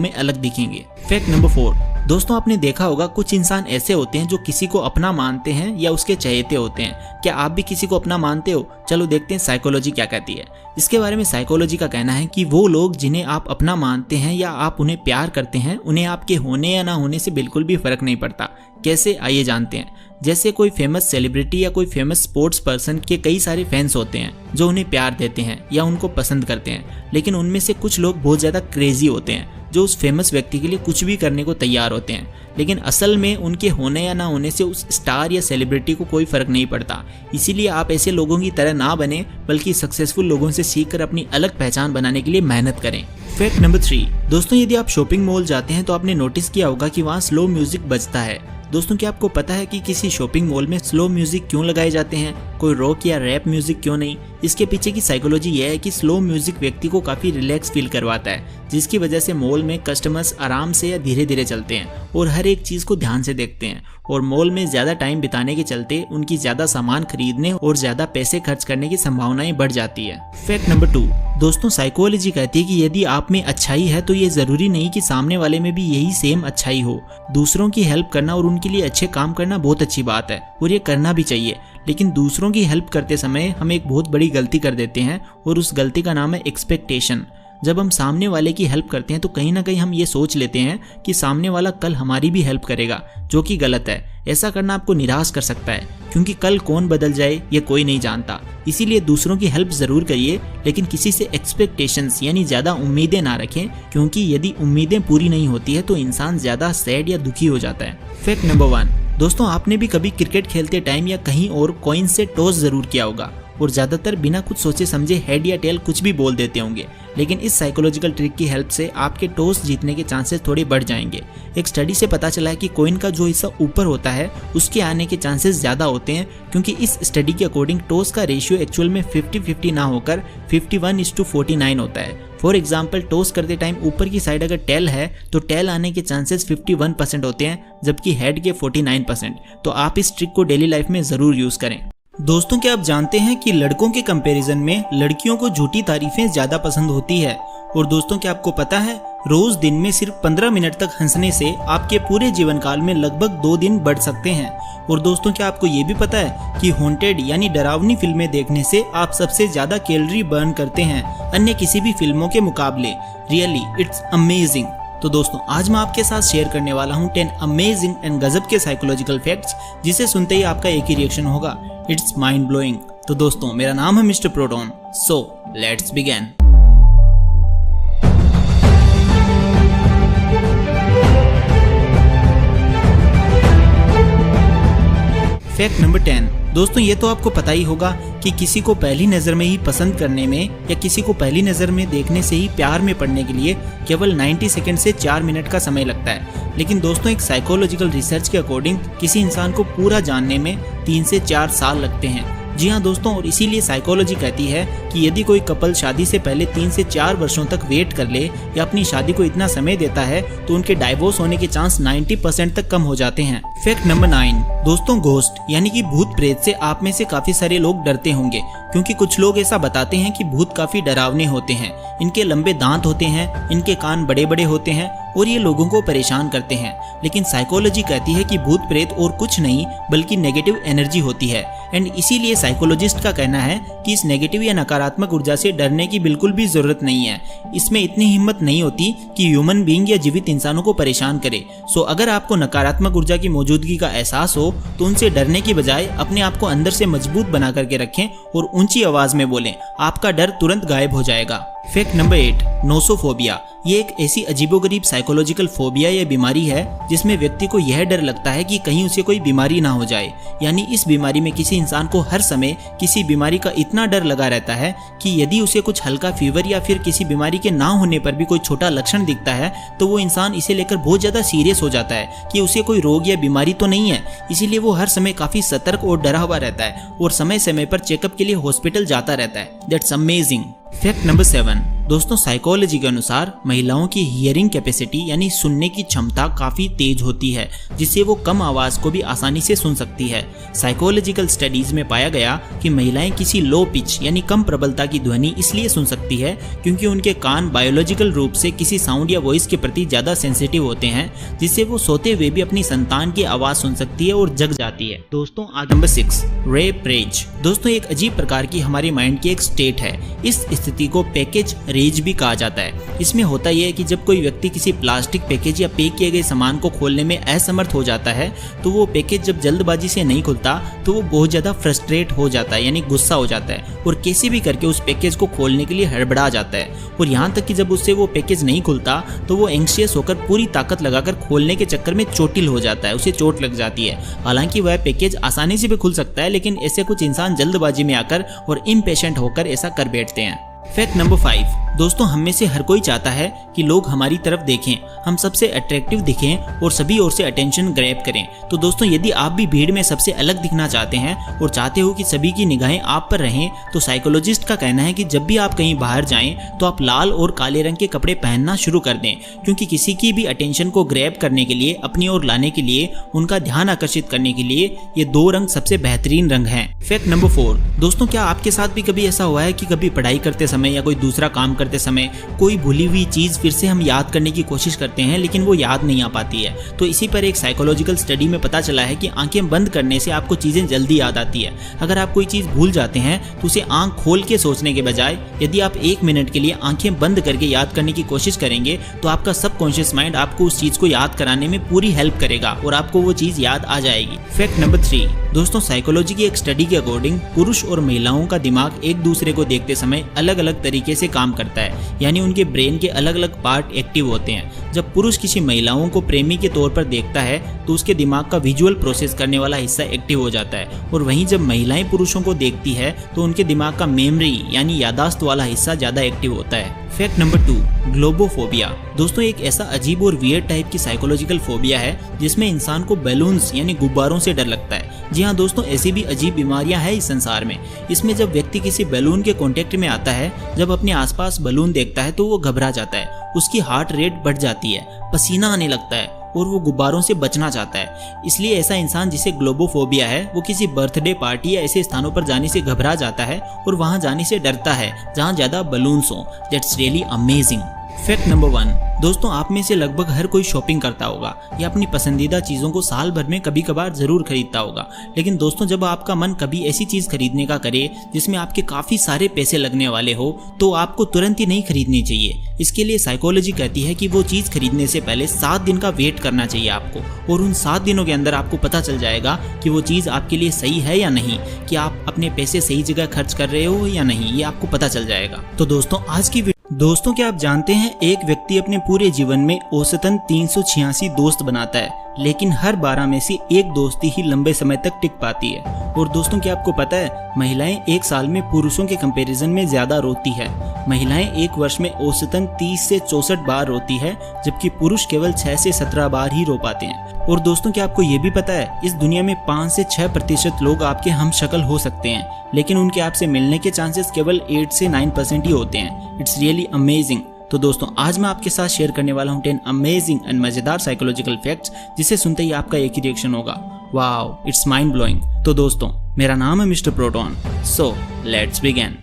में अलग दिखेंगे। फैक्ट नंबर 4, दोस्तों आपने देखा होगा कुछ इंसान ऐसे होते हैं जो किसी को अपना मानते हैं या उसके चहेते होते हैं। क्या आप भी किसी को अपना मानते हो? चलो देखते हैं साइकोलॉजी क्या कहती है। इसके बारे में साइकोलॉजी का कहना है कि वो लोग जिन्हें आप अपना मानते हैं या आप उन्हें प्यार करते हैं, उन्हें आपके होने या ना होने से बिल्कुल भी फर्क नहीं पड़ता। कैसे, आइए जानते हैं। जैसे कोई फेमस सेलिब्रिटी या कोई फेमस स्पोर्ट्स पर्सन के कई सारे फैंस होते हैं जो उन्हें प्यार देते हैं या उनको पसंद करते हैं, लेकिन उनमें से कुछ लोग बहुत ज़्यादा क्रेजी होते हैं जो उस फेमस व्यक्ति के लिए कुछ भी करने को तैयार होते हैं, लेकिन असल में उनके होने या ना होने से उस स्टार या सेलिब्रिटी को कोई फर्क नहीं पड़ता। इसीलिए आप ऐसे लोगों की तरह ना बने, बल्कि सक्सेसफुल लोगों से सीखकर अपनी अलग पहचान बनाने के लिए मेहनत करें। फैक्ट नंबर 3, दोस्तों यदि आप शॉपिंग मॉल जाते हैं तो आपने नोटिस किया होगा कि वहाँ स्लो म्यूजिक बजता है। दोस्तों क्या आपको पता है कि किसी शॉपिंग मॉल में स्लो म्यूजिक क्यों लगाए जाते हैं? कोई रॉक या रैप म्यूजिक क्यों नहीं? इसके पीछे की साइकोलॉजी यह है कि स्लो म्यूजिक व्यक्ति को काफ़ी रिलैक्स फील करवाता है, जिसकी वजह से मॉल में कस्टमर्स आराम से या धीरे धीरे चलते हैं और हर एक चीज़ को ध्यान से देखते हैं, और मॉल में ज़्यादा टाइम बिताने के चलते उनकी ज़्यादा सामान खरीदने और ज़्यादा पैसे खर्च करने की संभावनाएं बढ़ जाती है। फैक्ट नंबर 2, दोस्तों साइकोलॉजी कहती है कि यदि आप में अच्छाई है तो ये ज़रूरी नहीं कि सामने वाले में भी यही सेम अच्छाई हो। दूसरों की हेल्प करना और उनके लिए अच्छे काम करना बहुत अच्छी बात है और ये करना भी चाहिए, लेकिन दूसरों की हेल्प करते समय हम एक बहुत बड़ी गलती कर देते हैं, और उस गलती का नाम है एक्सपेक्टेशन। जब हम सामने वाले की हेल्प करते हैं तो कहीं ना कहीं हम ये सोच लेते हैं कि सामने वाला कल हमारी भी हेल्प करेगा, जो कि गलत है। ऐसा करना आपको निराश कर सकता है, क्योंकि कल कौन बदल जाए ये कोई नहीं जानता। इसीलिए दूसरों की हेल्प ज़रूर करिए, लेकिन किसी से एक्सपेक्टेशंस यानी ज़्यादा उम्मीदें ना रखें, क्योंकि यदि उम्मीदें पूरी नहीं होती है तो इंसान ज़्यादा सैड या दुखी हो जाता है। फैक्ट नंबर 1, दोस्तों आपने भी कभी क्रिकेट खेलते टाइम या कहीं और कॉइन से टॉस ज़रूर किया होगा, और ज़्यादातर बिना कुछ सोचे समझे हेड या टेल कुछ भी बोल देते होंगे, लेकिन इस साइकोलॉजिकल ट्रिक की हेल्प से आपके टॉस जीतने के चांसेस थोड़े बढ़ जाएंगे। एक स्टडी से पता चला है कि कॉइन का जो हिस्सा ऊपर होता है उसके आने के चांसेस ज़्यादा होते हैं, क्योंकि इस स्टडी के अकॉर्डिंग टॉस का रेशियो एक्चुअल में 50-50 ना होकर 51:49 होता है। फॉर एग्जाम्पल टॉस करते टाइम ऊपर की साइड अगर टेल है तो टेल आने के चांसेस 51% होते हैं, जबकि हेड के 49%। तो आप इस ट्रिक को डेली लाइफ में ज़रूर यूज़ करें। दोस्तों, क्या आप जानते हैं कि लड़कों के कंपैरिजन में लड़कियों को झूठी तारीफें ज़्यादा पसंद होती है। और दोस्तों, क्या आपको पता है रोज दिन में सिर्फ 15 मिनट तक हंसने से आपके पूरे जीवन काल में लगभग 2 दिन बढ़ सकते हैं। और दोस्तों, क्या आपको ये भी पता है कि हॉन्टेड यानी डरावनी फिल्में देखने से आप सबसे ज्यादा कैलोरी बर्न करते हैं अन्य किसी भी फिल्मों के मुकाबले। Really it's amazing. तो दोस्तों, आज मैं आपके साथ शेयर करने वाला हूँ 10 अमेजिंग एंड गजब के साइकोलॉजिकल फैक्ट्स, जिसे सुनते ही आपका एक ही रिएक्शन होगा, इट्स माइंड ब्लोइंग। तो दोस्तों, मेरा नाम है mister proton, so let's begin. Fact number 10। दोस्तों, ये तो आपको पता ही होगा कि किसी को पहली नज़र में ही पसंद करने में या किसी को पहली नज़र में देखने से ही प्यार में पड़ने के लिए केवल 90 सेकंड से 4 मिनट का समय लगता है। लेकिन दोस्तों, एक साइकोलॉजिकल रिसर्च के अकॉर्डिंग किसी इंसान को पूरा जानने में 3 से 4 साल लगते हैं। जी हाँ दोस्तों, और इसीलिए साइकोलॉजी कहती है कि यदि कोई कपल शादी से पहले 3 से 4 वर्षों तक वेट कर ले या अपनी शादी को इतना समय देता है तो उनके डाइवोर्स होने के चांस 90% तक कम हो जाते हैं। Fact number 9। दोस्तों, घोस्ट यानी कि भूत प्रेत से आप में से काफी सारे लोग डरते होंगे, क्योंकि कुछ लोग ऐसा बताते हैं कि भूत काफी डरावने होते हैं। इनके लंबे दांत होते हैं, इनके कान बड़े बड़े होते हैं और ये लोगों को परेशान करते हैं। लेकिन साइकोलॉजी कहती है कि भूत प्रेत और कुछ नहीं बल्कि नेगेटिव एनर्जी होती है। एंड इसीलिए साइकोलॉजिस्ट का कहना है कि इस नेगेटिव या नकारात्मक ऊर्जा से डरने की बिल्कुल भी जरूरत नहीं है। इसमें इतनी हिम्मत नहीं होती कि ह्यूमन बीइंग या जीवित इंसानों को परेशान करे। सो अगर आपको नकारात्मक ऊर्जा की मौजूदगी का एहसास हो तो उनसे डरने की बजाय अपने आप को अंदर से मजबूत बना करके रखें और ऊंची आवाज में बोलें। आपका डर तुरंत गायब हो जाएगा। Fact number 8। नोसोफोबिया। ये एक ऐसी अजीबोगरीब साइकोलॉजिकल फोबिया या बीमारी है जिसमें व्यक्ति को यह डर लगता है कि कहीं उसे कोई बीमारी ना हो जाए। यानी इस बीमारी में किसी इंसान को हर समय किसी बीमारी का इतना डर लगा रहता है कि यदि उसे कुछ हल्का फीवर या फिर किसी बीमारी के ना होने पर भी कोई छोटा लक्षण दिखता है तो वो इंसान इसे लेकर बहुत ज्यादा सीरियस हो जाता है कि उसे कोई रोग या बीमारी तो नहीं है। इसीलिए वो हर समय काफी सतर्क और डरा हुआ रहता है और समय समय पर चेकअप के लिए हॉस्पिटल जाता रहता है। That's amazing. Fact number 7। दोस्तों, साइकोलॉजी के अनुसार महिलाओं की हियरिंग कैपेसिटी यानी सुनने की क्षमता काफी तेज होती है, जिससे वो कम आवाज को भी आसानी से सुन सकती है। साइकोलॉजिकल स्टडीज में पाया गया कि महिलाएं किसी लो पिच यानी कम प्रबलता की ध्वनि इसलिए सुन सकती है क्योंकि उनके कान बायोलॉजिकल रूप से किसी साउंड या वॉइस के प्रति ज्यादा सेंसिटिव होते हैं, जिससे वो सोते हुए भी अपनी संतान की आवाज सुन सकती है और जग जाती है। दोस्तों, आगे नंबर 6। Rape raise. दोस्तों, एक अजीब प्रकार की हमारे माइंड की एक स्टेट है। इस स्थिति को पैकेज रेज भी कहा जाता है। इसमें होता यह है कि जब कोई व्यक्ति किसी प्लास्टिक पैकेज या पैक किए गए सामान को खोलने में असमर्थ हो जाता है तो वो पैकेज जब जल्दबाजी से नहीं खुलता तो वो बहुत ज्यादा फ्रस्ट्रेट हो जाता है, यानी गुस्सा हो जाता है और कैसे भी करके उस पैकेज को खोलने के लिए हड़बड़ा जाता है। और यहाँ तक कि जब उससे वो पैकेज नहीं खुलता तो वो एंग्शियस होकर पूरी ताकत लगाकर खोलने के चक्कर में चोटिल हो जाता है, उसे चोट लग जाती है। हालांकि वह पैकेज आसानी से भी खुल सकता है, लेकिन ऐसे कुछ इंसान जल्दबाजी में आकर और इम्पेशेंट होकर ऐसा कर बैठते हैं। Fact number 5। दोस्तों, हम में से हर कोई चाहता है कि लोग हमारी तरफ देखें, हम सबसे अट्रैक्टिव दिखें और सभी ओर से अटेंशन ग्रैब करें। तो दोस्तों, यदि आप भी भीड़ में सबसे अलग दिखना चाहते हैं और चाहते हो कि सभी की निगाहें आप पर रहें तो साइकोलॉजिस्ट का कहना है कि जब भी आप कहीं बाहर जाएं तो आप लाल और काले रंग के कपड़े पहनना शुरू कर दें, क्योंकि किसी की भी अटेंशन को ग्रैब करने के लिए, अपनी ओर लाने के लिए, उनका ध्यान आकर्षित करने के लिए ये 2 रंग सबसे बेहतरीन रंग हैं। Fact number 4। दोस्तों, क्या आपके साथ भी कभी ऐसा हुआ है कि कभी पढ़ाई करते समय या कोई दूसरा काम करते समय कोई भूली हुई चीज फिर से हम याद करने की कोशिश करते हैं लेकिन वो याद नहीं आ पाती है? तो इसी पर एक साइकोलॉजिकल स्टडी में पता चला है कि आंखें बंद करने से आपको चीजें जल्दी याद आती है। अगर आप कोई चीज भूल जाते हैं तो उसे आंख खोल के सोचने के बजाय यदि आप 1 मिनट के लिए आंखें बंद करके याद करने की कोशिश करेंगे तो आपका सबकॉन्शियस माइंड आपको उस चीज को याद कराने में पूरी हेल्प करेगा और आपको वो चीज याद आ जाएगी। Fact number 3। दोस्तों, साइकोलॉजी की एक स्टडी के अकॉर्डिंग पुरुष और महिलाओं का दिमाग एक दूसरे को देखते समय अलग अलग तरीके से काम करता है, यानी उनके ब्रेन के अलग अलग पार्ट एक्टिव होते हैं। जब पुरुष किसी महिलाओं को प्रेमी के तौर पर देखता है तो उसके दिमाग का विजुअल प्रोसेस करने वाला हिस्सा एक्टिव हो जाता है, और वहीं जब महिलाएं पुरुषों को देखती है तो उनके दिमाग का मेमोरी यानी यादाश्त वाला हिस्सा ज्यादा एक्टिव होता है। Fact number 2। ग्लोबोफोबिया। दोस्तों, एक ऐसा अजीब और वियर्ड टाइप की साइकोलॉजिकल फोबिया है जिसमें इंसान को बैलून्स यानी गुब्बारों से डर लगता है। जी हाँ दोस्तों, ऐसी भी अजीब बीमारियां हैं इस संसार में। इसमें जब व्यक्ति किसी बैलून के कांटेक्ट में आता है, जब अपने आसपास बैलून देखता है तो वो घबरा जाता है, उसकी हार्ट रेट बढ़ जाती है, पसीना आने लगता है और वो गुब्बारों से बचना चाहता है। इसलिए ऐसा इंसान जिसे ग्लोबोफोबिया है, वो किसी बर्थडे पार्टी या ऐसे स्थानों पर जाने से घबरा जाता है और वहां जाने से डरता है जहां ज्यादा बलून्स हो। That's really amazing. Fact number 1, दोस्तों आप में से लगभग हर कोई शॉपिंग करता होगा या अपनी पसंदीदा चीज़ों को साल भर में कभी कभार ज़रूर खरीदता होगा। लेकिन दोस्तों जब आपका मन कभी ऐसी चीज़ खरीदने का करे जिसमें आपके काफ़ी सारे पैसे लगने वाले हो, तो आपको तुरंत ही नहीं खरीदनी चाहिए। इसके लिए साइकोलॉजी कहती है कि वो चीज़ खरीदने से पहले 7 दिन का वेट करना चाहिए आपको, और उन 7 दिनों के अंदर आपको पता चल जाएगा कि वो चीज़ आपके लिए सही है या नहीं, कि आप अपने पैसे सही जगह खर्च कर रहे हो या नहीं, ये आपको पता चल जाएगा। तो दोस्तों क्या आप जानते हैं एक व्यक्ति अपने पूरे जीवन में औसतन 386 दोस्त बनाता है, लेकिन हर 12 में से एक दोस्ती ही लंबे समय तक टिक पाती है। और दोस्तों क्या आपको पता है महिलाएं एक साल में पुरुषों के कंपैरिजन में ज्यादा रोती है। महिलाएं एक वर्ष में औसतन 30 से 64 बार रोती है, जबकि पुरुष केवल 6 से 17 बार ही रो पाते हैं। और दोस्तों क्या आपको ये भी पता है इस दुनिया में 5 से 6% लोग आपके हम शक्ल हो सकते हैं, लेकिन उनके आपसे मिलने के चांसेस केवल 8 से 9% ही होते हैं। It's really amazing. तो दोस्तों आज मैं आपके साथ शेयर करने वाला हूँ 10 अमेजिंग एंड मजेदार साइकोलॉजिकल फैक्ट्स, जिसे सुनते ही आपका एक ही रिएक्शन होगा, वाओ इट्स माइंड ब्लोइंग। तो दोस्तों मेरा नाम है mister proton, so let's begin.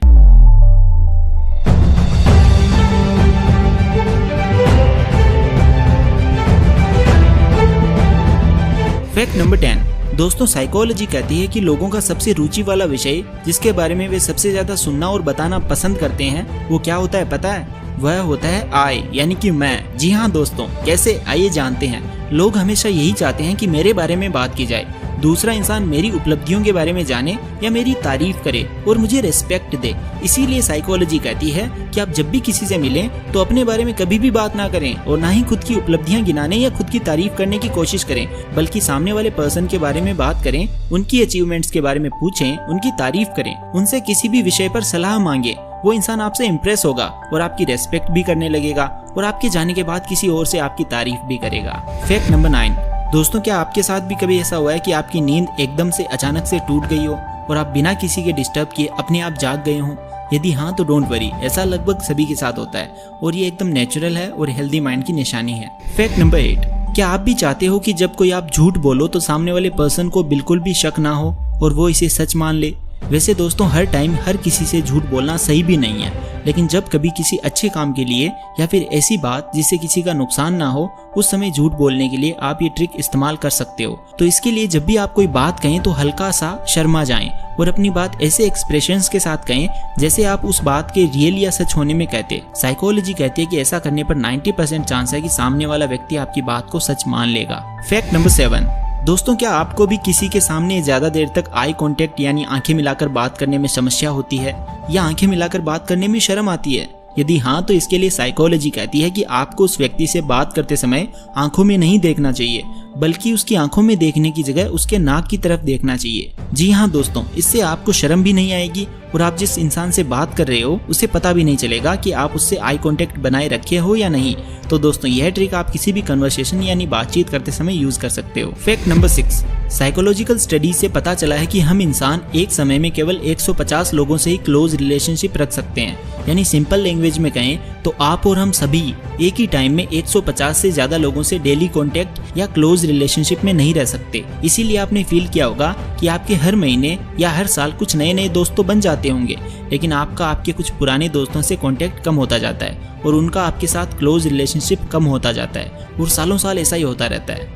Fact number 10, दोस्तों साइकोलॉजी कहती है कि लोगों का सबसे रुचि वाला विषय जिसके बारे में वे सबसे ज्यादा सुनना और बताना पसंद करते हैं वो क्या होता है पता है? वह होता है आई, यानी कि मैं। जी हाँ दोस्तों, कैसे आइए जानते हैं। लोग हमेशा यही चाहते हैं कि मेरे बारे में बात की जाए, दूसरा इंसान मेरी उपलब्धियों के बारे में जाने या मेरी तारीफ करे और मुझे रिस्पेक्ट दे। इसीलिए साइकोलॉजी कहती है कि आप जब भी किसी से मिलें तो अपने बारे में कभी भी बात ना करें और ना ही खुद की उपलब्धियां गिनाने या खुद की तारीफ करने की कोशिश करें, बल्कि सामने वाले पर्सन के बारे में बात करें, उनकी अचीवमेंट्स के बारे में पूछें, उनकी तारीफ करें, उनसे किसी भी विषय पर सलाह मांगे। वो इंसान आपसे इम्प्रेस होगा और आपकी रेस्पेक्ट भी करने लगेगा और आपके जाने के बाद किसी और से आपकी तारीफ भी करेगा। फैक्ट नंबर 9, दोस्तों क्या आपके साथ भी कभी ऐसा हुआ है कि आपकी नींद एकदम से अचानक से टूट गई हो और आप बिना किसी के डिस्टर्ब किए अपने आप जाग गए हो? यदि हाँ तो डोंट वरी, ऐसा लगभग सभी के साथ होता है और ये एकदम नेचुरल है और हेल्दी माइंड की निशानी है। फैक्ट नंबर 8, क्या आप भी चाहते हो कि जब कोई आप झूठ बोलो तो सामने वाले पर्सन को बिल्कुल भी शक ना हो और वो इसे सच मान ले? वैसे दोस्तों हर टाइम हर किसी से झूठ बोलना सही भी नहीं है, लेकिन जब कभी किसी अच्छे काम के लिए या फिर ऐसी बात जिससे किसी का नुकसान ना हो, उस समय झूठ बोलने के लिए आप ये ट्रिक इस्तेमाल कर सकते हो। तो इसके लिए जब भी आप कोई बात कहें तो हल्का सा शर्मा जाएं और अपनी बात ऐसे एक्सप्रेशंस के साथ कहें जैसे आप उस बात के रियल या सच होने में कहते। साइकोलॉजी कहती है कि ऐसा करने पर 90% चांस है कि सामने वाला व्यक्ति आपकी बात को सच मान लेगा। फैक्ट नंबर 7, दोस्तों क्या आपको भी किसी के सामने ज्यादा देर तक आई कांटेक्ट यानी आंखें मिलाकर बात करने में समस्या होती है या आंखें मिलाकर बात करने में शर्म आती है? यदि हाँ तो इसके लिए साइकोलॉजी कहती है कि आपको उस व्यक्ति से बात करते समय आंखों में नहीं देखना चाहिए, बल्कि उसकी आंखों में देखने की जगह उसके नाक की तरफ देखना चाहिए। जी हाँ दोस्तों, इससे आपको शर्म भी नहीं आएगी और आप जिस इंसान से बात कर रहे हो उसे पता भी नहीं चलेगा कि आप उससे आई कांटेक्ट बनाए रखे हो या नहीं। तो दोस्तों यह ट्रिक आप किसी भी कन्वर्सेशन यानी बातचीत करते समय यूज कर सकते हो। फैक्ट नंबर 6, साइकोलॉजिकल स्टडी से पता चला है कि हम इंसान एक समय में केवल 150 लोगों से ही क्लोज रिलेशनशिप रख सकते हैं। यानी सिंपल लैंग्वेज में कहें तो आप और हम सभी एक ही टाइम में 150 से ज्यादा लोगों से डेली कांटेक्ट या क्लोज रिलेशनशिप में नहीं रह सकते। इसीलिए आपने फील किया होगा कि आपके हर महीने या हर साल कुछ नए नए दोस्त तो बन जाते होंगे, लेकिन आपके कुछ पुराने दोस्तों से कांटेक्ट कम होता जाता है और उनका आपके साथ क्लोज रिलेशनशिप कम होता जाता है और सालों साल ऐसा ही होता रहता है।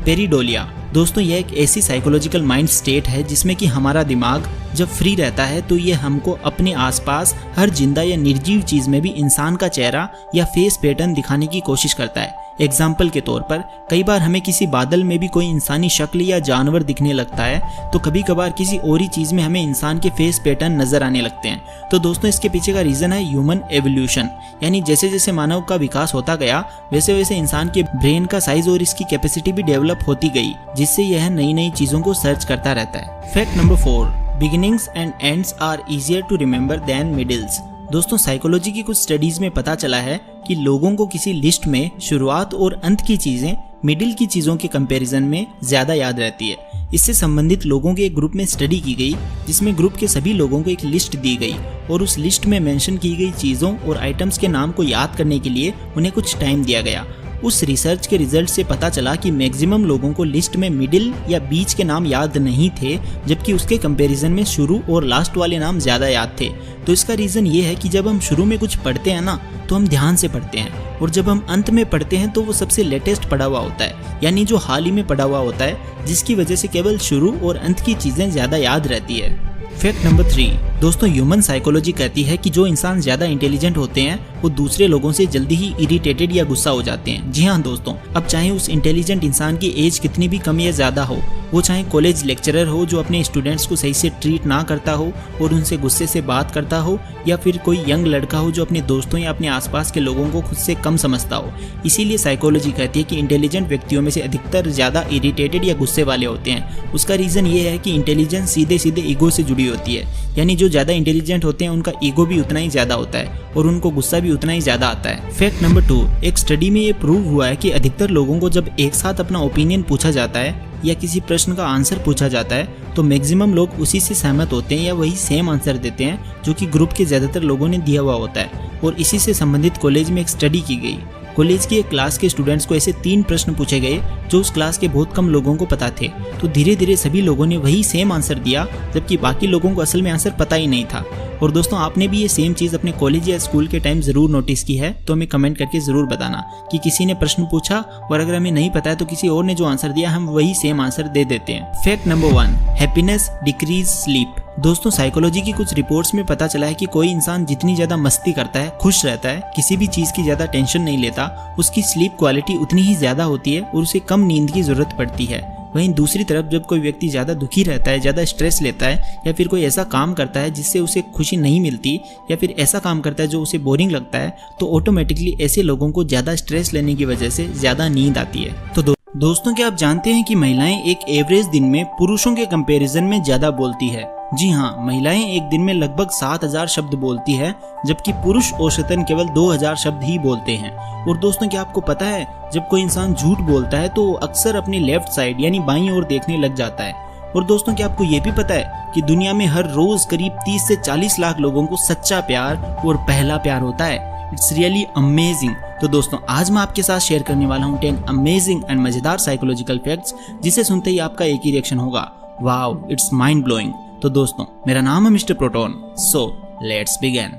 पेरिडोलिया, दोस्तों यह एक ऐसी साइकोलॉजिकल माइंड स्टेट है जिसमें कि हमारा दिमाग जब फ्री रहता है तो ये हमको अपने आसपास हर जिंदा या निर्जीव चीज में भी इंसान का चेहरा या फेस पैटर्न दिखाने की कोशिश करता है। एग्जाम्पल के तौर पर कई बार हमें किसी बादल में भी कोई इंसानी शक्ल या जानवर दिखने लगता है, तो कभी कभार किसी और ही चीज में हमें इंसान के फेस पैटर्न नजर आने लगते हैं। तो दोस्तों इसके पीछे का रीजन है ह्यूमन एवोल्यूशन, यानी जैसे जैसे मानव का विकास होता गया वैसे वैसे इंसान के ब्रेन का साइज और इसकी कैपेसिटी भी डेवलप होती गई, जिससे यह नई नई चीजों को सर्च करता रहता है। Fact number 4, beginnings and ends are easier to remember than middles. दोस्तों साइकोलॉजी की कुछ स्टडीज में पता चला है कि लोगों को किसी लिस्ट में शुरुआत और अंत की चीजें मिडिल की चीज़ों के कंपैरिजन में ज़्यादा याद रहती है। इससे संबंधित लोगों के एक ग्रुप में स्टडी की गई जिसमें ग्रुप के सभी लोगों को एक लिस्ट दी गई और उस लिस्ट में मेंशन की गई चीज़ों और आइटम्स के नाम को याद करने के लिए उन्हें कुछ टाइम दिया गया। उस रिसर्च के रिजल्ट से पता चला कि मैक्सिमम लोगों को लिस्ट में मिडिल या बीच के नाम याद नहीं थे, जबकि उसके कंपैरिजन में शुरू और लास्ट वाले नाम ज़्यादा याद थे। तो इसका रीज़न ये है कि जब हम शुरू में कुछ पढ़ते हैं ना तो हम ध्यान से पढ़ते हैं, और जब हम अंत में पढ़ते हैं तो वो सबसे लेटेस्ट पढ़ा हुआ होता है, यानी जो हाल ही में पढ़ा हुआ होता है, जिसकी वजह से केवल शुरू और अंत की चीज़ें ज़्यादा याद रहती है। फैक्ट नंबर 3 दोस्तों, ह्यूमन साइकोलॉजी कहती है कि जो इंसान ज़्यादा इंटेलिजेंट होते हैं वो दूसरे लोगों से जल्दी ही इरिटेटेड या गुस्सा हो जाते हैं। जी हाँ दोस्तों, अब चाहे उस इंटेलिजेंट इंसान की एज कितनी भी कम या ज़्यादा हो, वो चाहे कॉलेज लेक्चरर हो जो अपने स्टूडेंट्स को सही से ट्रीट ना करता हो और उनसे गुस्से से बात करता हो, या फिर कोई यंग लड़का हो जो अपने दोस्तों या अपने आसपास के लोगों को खुद से कम समझता हो। इसीलिए साइकोलॉजी कहती है कि इंटेलिजेंट व्यक्तियों में से अधिकतर ज़्यादा इरिटेटेड या गुस्से वाले होते हैं। उसका रीज़न ये है कि इंटेलिजेंस सीधे सीधे ईगो से जुड़ी होती है, यानी जो ज़्यादा इंटेलिजेंट होते हैं उनका ईगो भी उतना ही ज़्यादा होता है और उनको गुस्सा भी उतना ही ज़्यादा आता है। फैक्ट नंबर 2 एक स्टडी में ये प्रूव हुआ है कि अधिकतर लोगों को जब एक साथ अपना ओपिनियन पूछा जाता है या किसी प्रश्न का आंसर पूछा जाता है तो मैक्सिमम लोग उसी से सहमत होते हैं या वही सेम आंसर देते हैं जो कि ग्रुप के ज़्यादातर लोगों ने दिया हुआ होता है। और इसी से संबंधित कॉलेज में एक स्टडी की गई। कॉलेज की एक क्लास के स्टूडेंट्स को ऐसे 3 प्रश्न पूछे गए जो उस क्लास के बहुत कम लोगों को पता थे, तो धीरे धीरे सभी लोगों ने वही सेम आंसर दिया, जबकि बाकी लोगों को असल में आंसर पता ही नहीं था। और दोस्तों, आपने भी ये सेम चीज़ अपने कॉलेज या स्कूल के टाइम ज़रूर नोटिस की है, तो हमें कमेंट करके ज़रूर बताना कि किसी ने प्रश्न पूछा और अगर हमें नहीं पता है तो किसी और ने जो आंसर दिया हम वही सेम आंसर दे देते हैं। Fact number 1 happiness decrease sleep. दोस्तों, साइकोलॉजी की कुछ रिपोर्ट्स में पता चला है कि कोई इंसान जितनी ज़्यादा मस्ती करता है, खुश रहता है, किसी भी चीज़ की ज़्यादा टेंशन नहीं लेता, उसकी स्लीप क्वालिटी उतनी ही ज़्यादा होती है और उसे कम नींद की ज़रूरत पड़ती है। वहीं दूसरी तरफ जब कोई व्यक्ति ज़्यादा दुखी रहता है, ज़्यादा स्ट्रेस लेता है, या फिर कोई ऐसा काम करता है जिससे उसे खुशी नहीं मिलती, या फिर ऐसा काम करता है जो उसे बोरिंग लगता है, तो ऑटोमेटिकली ऐसे लोगों को ज़्यादा स्ट्रेस लेने की वजह से ज़्यादा नींद आती है। तो दोस्तों, क्या आप जानते हैं कि महिलाएं एक एवरेज दिन में पुरुषों के कंपैरिजन में ज़्यादा बोलती है? जी हाँ, महिलाएं एक दिन में लगभग 7000 शब्द बोलती है, जबकि पुरुष औसतन केवल 2000 शब्द ही बोलते हैं। और दोस्तों, क्या आपको पता है जब कोई इंसान झूठ बोलता है तो अक्सर अपनी लेफ्ट साइड यानी बाईं ओर देखने लग जाता है। और दोस्तों, क्या आपको ये भी पता है कि दुनिया में हर रोज करीब 30 से 40 लाख लोगों को सच्चा प्यार और पहला प्यार होता है। It's really amazing. तो दोस्तों, आज मैं आपके साथ शेयर करने वाला हूँ 10 अमेजिंग एंड मजेदार साइकोलॉजिकल फैक्ट्स, जिसे सुनते ही आपका एक ही रिएक्शन होगा, वाओ, इट्स माइंड ब्लोइंग। तो दोस्तों, मेरा नाम है mister Proton, so let's begin.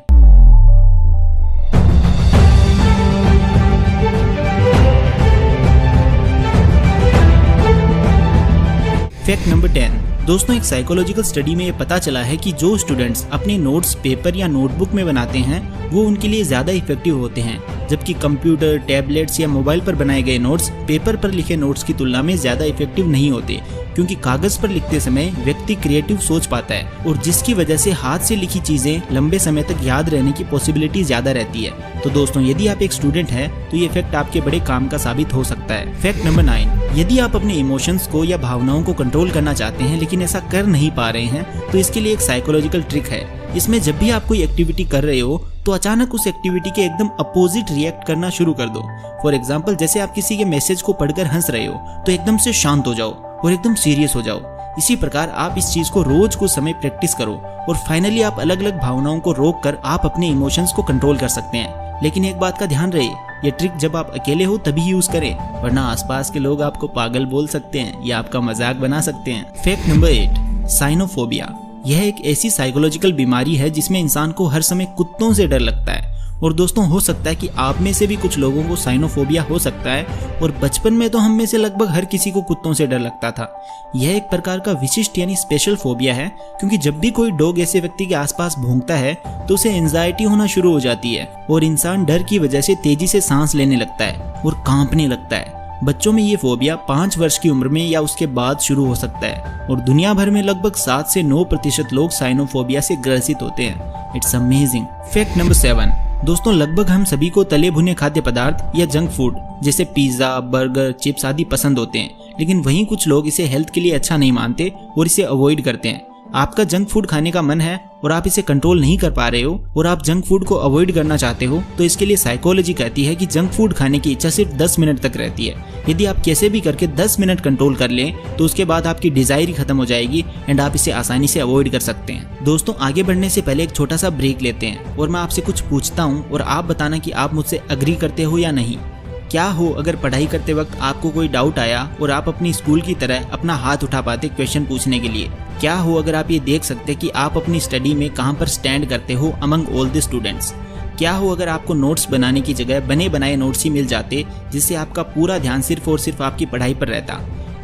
Fact number 10 दोस्तों, एक साइकोलॉजिकल स्टडी में ये पता चला है कि जो स्टूडेंट्स अपने नोट्स पेपर या नोटबुक में बनाते हैं वो उनके लिए ज़्यादा इफेक्टिव होते हैं, जबकि कंप्यूटर, टैबलेट्स या मोबाइल पर बनाए गए नोट्स पेपर पर लिखे नोट्स की तुलना में ज़्यादा इफेक्टिव नहीं होते, क्योंकि कागज़ पर लिखते समय व्यक्ति क्रिएटिव सोच पाता है और जिसकी वजह से हाथ से लिखी चीज़ें लंबे समय तक याद रहने की पॉसिबिलिटी ज़्यादा रहती है। तो दोस्तों, यदि आप एक स्टूडेंट हैं तो ये फैक्ट आपके बड़े काम का साबित हो सकता है। फैक्ट नंबर 9 यदि आप अपने इमोशंस को या भावनाओं को कंट्रोल करना चाहते हैं लेकिन ऐसा कर नहीं पा रहे हैं, तो इसके लिए एक साइकोलॉजिकल ट्रिक है। इसमें जब भी आप कोई एक्टिविटी कर रहे हो तो अचानक उस एक्टिविटी के एकदम अपोजिट रिएक्ट करना शुरू कर दो। फॉर एग्जाम्पल, जैसे आप किसी के मैसेज को पढ़कर हंस रहे हो तो एकदम से शांत हो जाओ और एकदम सीरियस हो जाओ। इसी प्रकार आप इस चीज को रोज कुछ समय प्रैक्टिस करो और फाइनली आप अलग अलग भावनाओं को रोक कर आप अपने इमोशंस को कंट्रोल कर सकते हैं। लेकिन एक बात का ध्यान रहे, ये ट्रिक जब आप अकेले हो तभी यूज करें, वरना आसपास के लोग आपको पागल बोल सकते हैं या आपका मजाक बना सकते हैं। Fact number 8 Sinophobia. यह एक ऐसी साइकोलॉजिकल बीमारी है जिसमें इंसान को हर समय कुत्तों से डर लगता है। और दोस्तों, हो सकता है कि आप में से भी कुछ लोगों को साइनोफोबिया हो सकता है, और बचपन में तो हम में से लगभग हर किसी को कुत्तों से डर लगता था। यह एक प्रकार का विशिष्ट यानी स्पेशल फोबिया है, क्योंकि जब भी कोई डॉग ऐसे व्यक्ति के आसपास भौंकता है तो उसे एंजाइटी होना शुरू हो जाती है और इंसान डर की वजह से तेजी से सांस लेने लगता है और कांपने लगता है। बच्चों में ये फोबिया 5 वर्ष की उम्र में या उसके बाद शुरू हो सकता है और दुनिया भर में लगभग 7 से 9% लोग साइनोफोबिया से ग्रसित होते हैं। It's amazing. फैक्ट नंबर 7 दोस्तों, लगभग हम सभी को तले भुने खाद्य पदार्थ या जंक फूड जैसे पिज्जा, बर्गर, चिप्स आदि पसंद होते हैं, लेकिन वहीं कुछ लोग इसे हेल्थ के लिए अच्छा नहीं मानते और इसे अवॉइड करते हैं। आपका जंक फूड खाने का मन है और आप इसे कंट्रोल नहीं कर पा रहे हो और आप जंक फूड को अवॉइड करना चाहते हो, तो इसके लिए साइकोलॉजी कहती है कि जंक फूड खाने की इच्छा सिर्फ 10 मिनट तक रहती है। यदि आप कैसे भी करके 10 मिनट कंट्रोल कर लें तो उसके बाद आपकी डिजायर ही खत्म हो जाएगी एंड आप इसे आसानी से अवॉइड कर सकते हैं। दोस्तों, आगे बढ़ने से पहले एक छोटा सा ब्रेक लेते हैं और मैं आपसे कुछ पूछता हूँ और आप बताना कि आप मुझसे अग्री करते हो या नहीं। क्या हो अगर पढ़ाई करते वक्त आपको कोई डाउट आया और आप अपनी स्कूल की तरह अपना हाथ उठा पाते क्वेश्चन पूछने के लिए? क्या हो अगर आप ये देख सकते कि आप अपनी स्टडी में कहाँ पर स्टैंड करते हो अमंग ऑल द स्टूडेंट्स? क्या हो अगर आपको नोट्स बनाने की जगह बने बनाए नोट्स ही मिल जाते जिससे आपका पूरा ध्यान सिर्फ और सिर्फ आपकी पढ़ाई पर रहता?